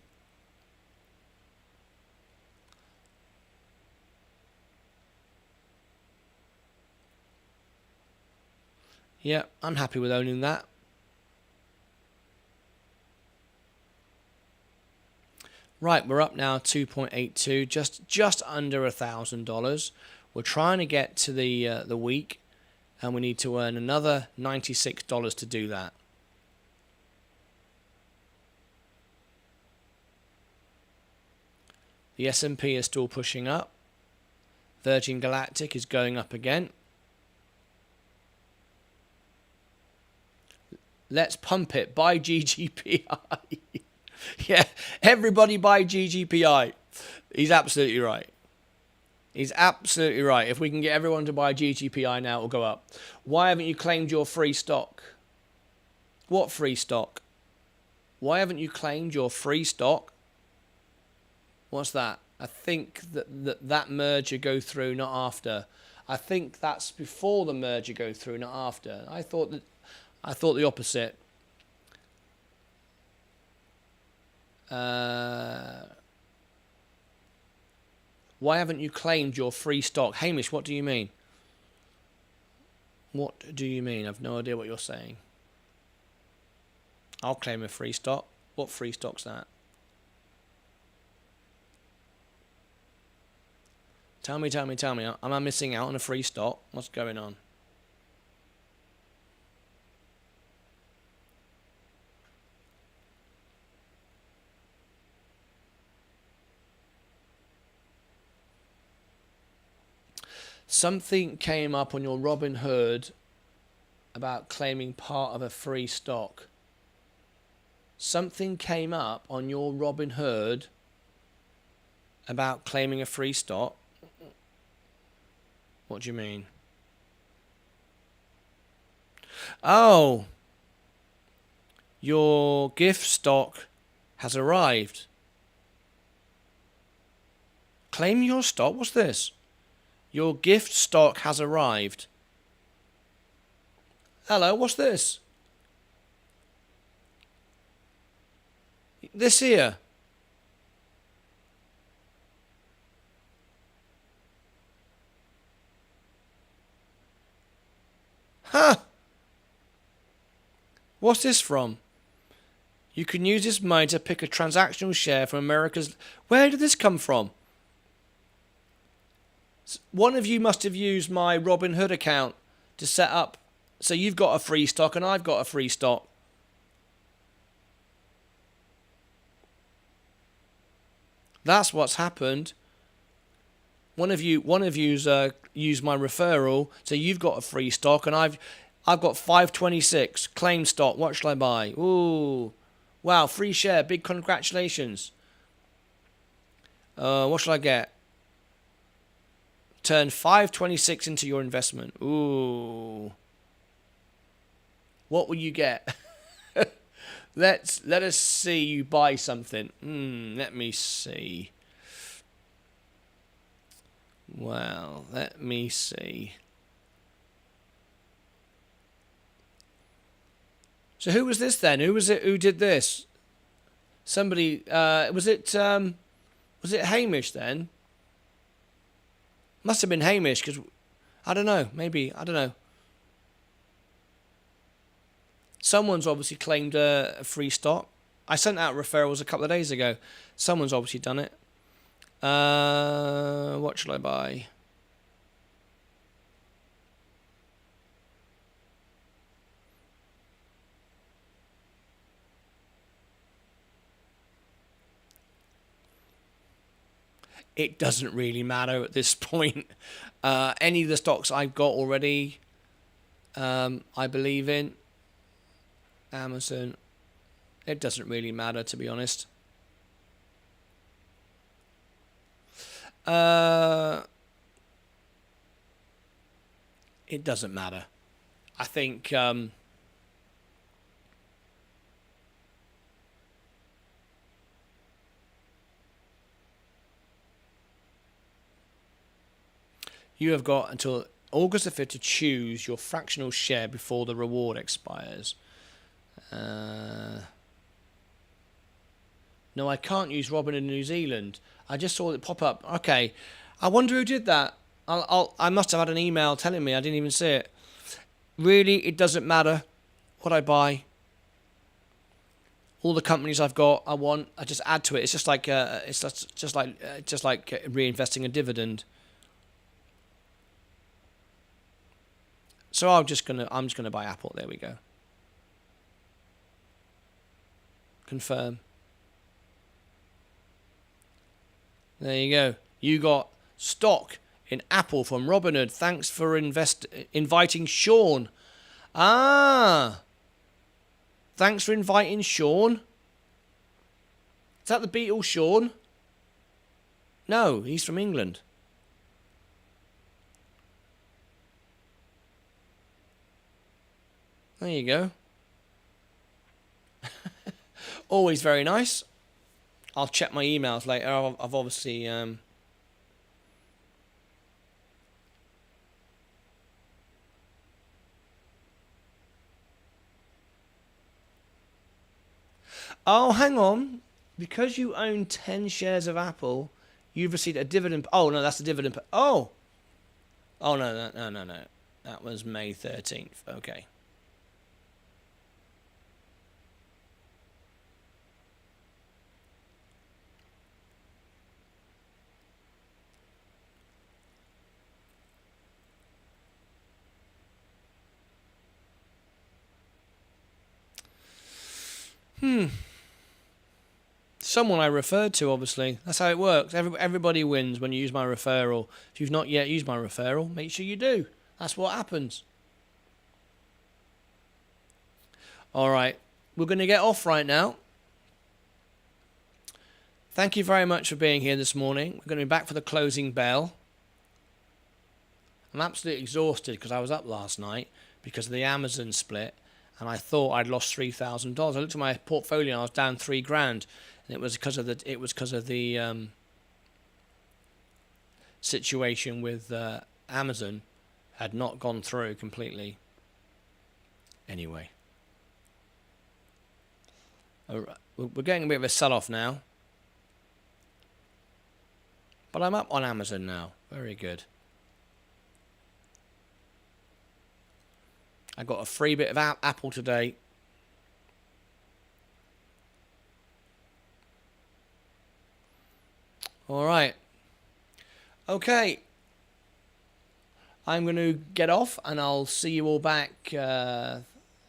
Yeah, I'm happy with owning that. Right, we're up now 2.82, just under $1,000. We're trying to get to the week, and we need to earn another $96 to do that. The S&P is still pushing up. Virgin Galactic is going up again. Let's pump it. Buy GGPI. Yeah, everybody buy GGPI. He's absolutely right. He's absolutely right. If we can get everyone to buy GGPI now, it will go up. Why haven't you claimed your free stock? What free stock? Why haven't you claimed your free stock? What's that? I think that merger go through, not after. I think that's before the merger go through, not after. I thought the opposite. Why haven't you claimed your free stock? Hamish, what do you mean? What do you mean? I've no idea what you're saying. I'll claim a free stock. What free stock's that? Tell me. Am I missing out on a free stock? What's going on? Something came up on your Robinhood about claiming part of a free stock. Something came up on your Robinhood about claiming a free stock. What do you mean? Oh, your gift stock has arrived. Claim your stock? What's this? Your gift stock has arrived. Hello, what's this? This here. Huh. What's this from? You can use this money to pick a transactional share from America's... Where did this come from? One of you must have used my Robinhood account to set up. So you've got a free stock and I've got a free stock. That's what's happened. One of you's used my referral, so you've got a free stock, and I've got 526 claim stock. What shall I buy? Ooh, wow, free share. Big congratulations. What shall I get? Turn 526 into your investment. Ooh. What will you get? Let us see you buy something. Let me see. Well, let me see. So who was this then? Who was it who did this? Somebody was it Hamish then? Must have been Hamish, because I don't know, maybe, I don't know. Someone's obviously claimed a free stock. I sent out referrals a couple of days ago. Someone's obviously done it. What shall I buy? It doesn't really matter at this point. Any of the stocks I've got already, I believe in. Amazon. It doesn't really matter, to be honest. It doesn't matter. I think you have got until August the 5th to choose your fractional share before the reward expires. No, I can't use Robinhood in New Zealand. I just saw it pop up. Okay, I wonder who did that. I must have had an email telling me. I didn't even see it. Really, it doesn't matter what I buy. All the companies I've got, I want. I just add to it. It's just like reinvesting a dividend. So I'm just gonna buy Apple. There we go. Confirm. There you go. You got stock in Apple from Robinhood. Thanks for inviting Sean. Ah. Thanks for inviting Sean. Is that the Beatle Sean? No, he's from England. There you go. Always very nice. I'll check my emails later. I've obviously... Oh, hang on. Because you own 10 shares of Apple, you've received a dividend... Oh, no, that's the dividend... Oh! Oh, no. That was May 13th. Okay. Someone I referred to, obviously. That's how it works. Everybody wins when you use my referral. If you've not yet used my referral, make sure you do. That's what happens. All right. We're going to get off right now. Thank you very much for being here this morning. We're going to be back for the closing bell. I'm absolutely exhausted because I was up last night because of the Amazon split, and I thought I'd lost $3,000. I looked at my portfolio and I was down $3,000, and it was because of the situation with Amazon had not gone through completely. Anyway, we're getting a bit of a sell-off now, but I'm up on Amazon now. Very good. I got a free bit of Apple today. All right. Okay. I'm going to get off and I'll see you all back.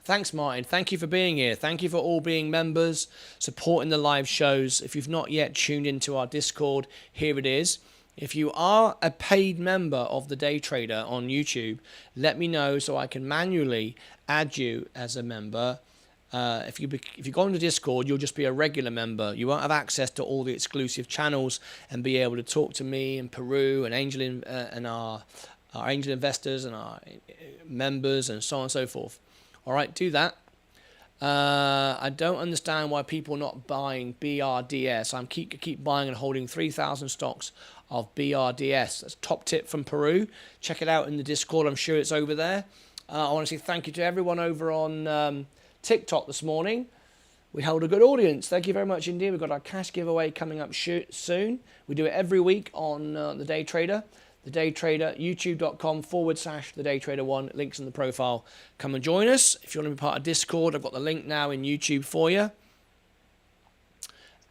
Thanks, Martyn. Thank you for being here. Thank you for all being members, supporting the live shows. If you've not yet tuned into our Discord, here it is. If you are a paid member of the Day Trader on YouTube, let me know so I can manually add you as a member. If you go into Discord, you'll just be a regular member. You won't have access to all the exclusive channels and be able to talk to me and Peru and and our angel investors and our members and so on and so forth. All right, do that. I don't understand why people are not buying BRDS. I keep buying and holding 3,000 stocks of BRDS. That's a top tip from Peru. Check it out in the Discord. I'm sure it's over there. I want to say thank you to everyone over on TikTok this morning. We held a good audience. Thank you very much indeed. We've got our cash giveaway coming up soon. We do it every week on the Day Trader. The Day Trader, youtube.com/The Day Trader 1. Links in the profile. Come and join us. If you want to be part of Discord, I've got the link now in YouTube for you.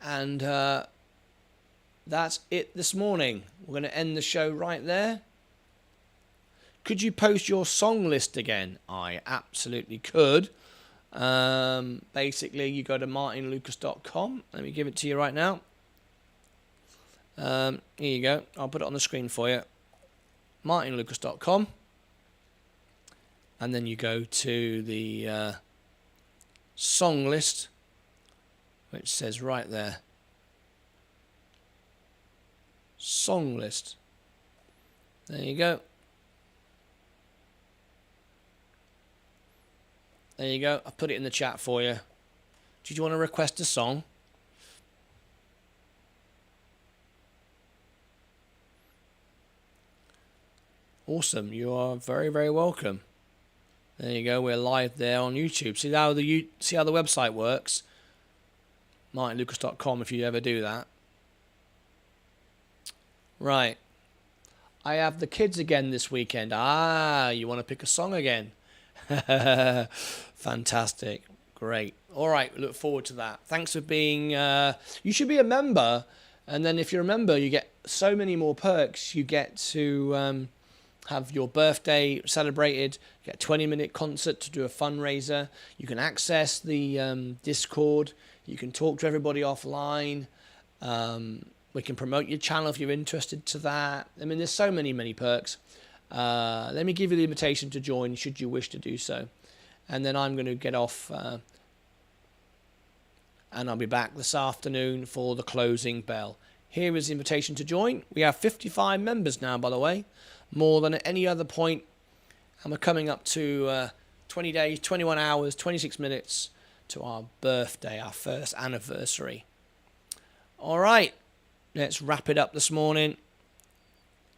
And that's it this morning. We're going to end the show right there. Could you post your song list again? I absolutely could. Basically, you go to martynlucas.com. Let me give it to you right now. Here you go. I'll put it on the screen for you. martynlucas.com. And then you go to the song list, which says right there. Song list. There you go. There you go. I've put it in the chat for you. Did you want to request a song? Awesome. You are very, very welcome. There you go. We're live there on YouTube. See how the website works? martynlucas.com if you ever do that. Right. I have the kids again this weekend. You want to pick a song again? Fantastic. Great. All right. Look forward to that. Thanks for being... you should be a member. And then if you're a member, you get so many more perks. You get to have your birthday celebrated. You get a 20-minute concert to do a fundraiser. You can access the Discord. You can talk to everybody offline. We can promote your channel if you're interested to that. I mean, there's so many perks. Let me give you the invitation to join should you wish to do so. And then I'm going to get off and I'll be back this afternoon for the closing bell. Here is the invitation to join. We have 55 members now, by the way, more than at any other point. And we're coming up to 20 days, 21 hours, 26 minutes to our birthday, our first anniversary. All right, let's wrap it up this morning.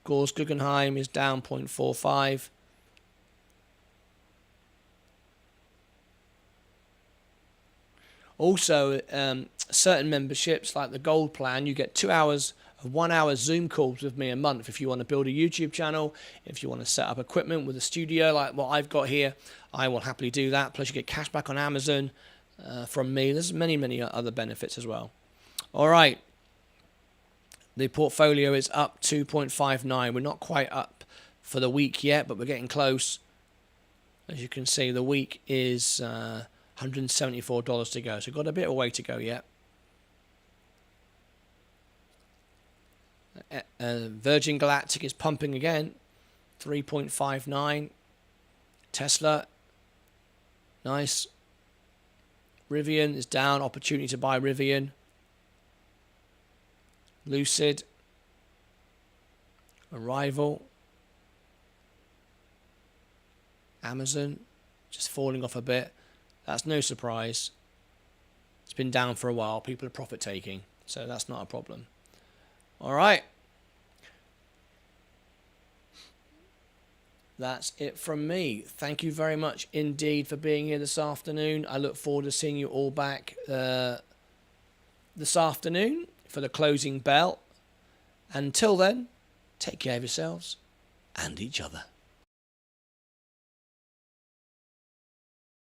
Gores Guggenheim is down 0.45. Also, certain memberships like the Gold plan, you get 2 hours of 1 hour Zoom calls with me a month. If you want to build a YouTube channel, if you want to set up equipment with a studio like what I've got here, I will happily do that. Plus, you get cash back on Amazon from me. There's many other benefits as well. All right. The portfolio is up 2.59. We're not quite up for the week yet, but we're getting close. As you can see, the week is $174 to go. So we've got a bit of way to go yet. Virgin Galactic is pumping again. 3.59. Tesla. Nice. Rivian is down. Opportunity to buy Rivian. Lucid. Arrival. Amazon. Just falling off a bit. That's no surprise. It's been down for a while. People are profit taking. So that's not a problem. All right. That's it from me. Thank you very much indeed for being here this afternoon. I look forward to seeing you all back this afternoon for the closing bell. Until then, take care of yourselves and each other.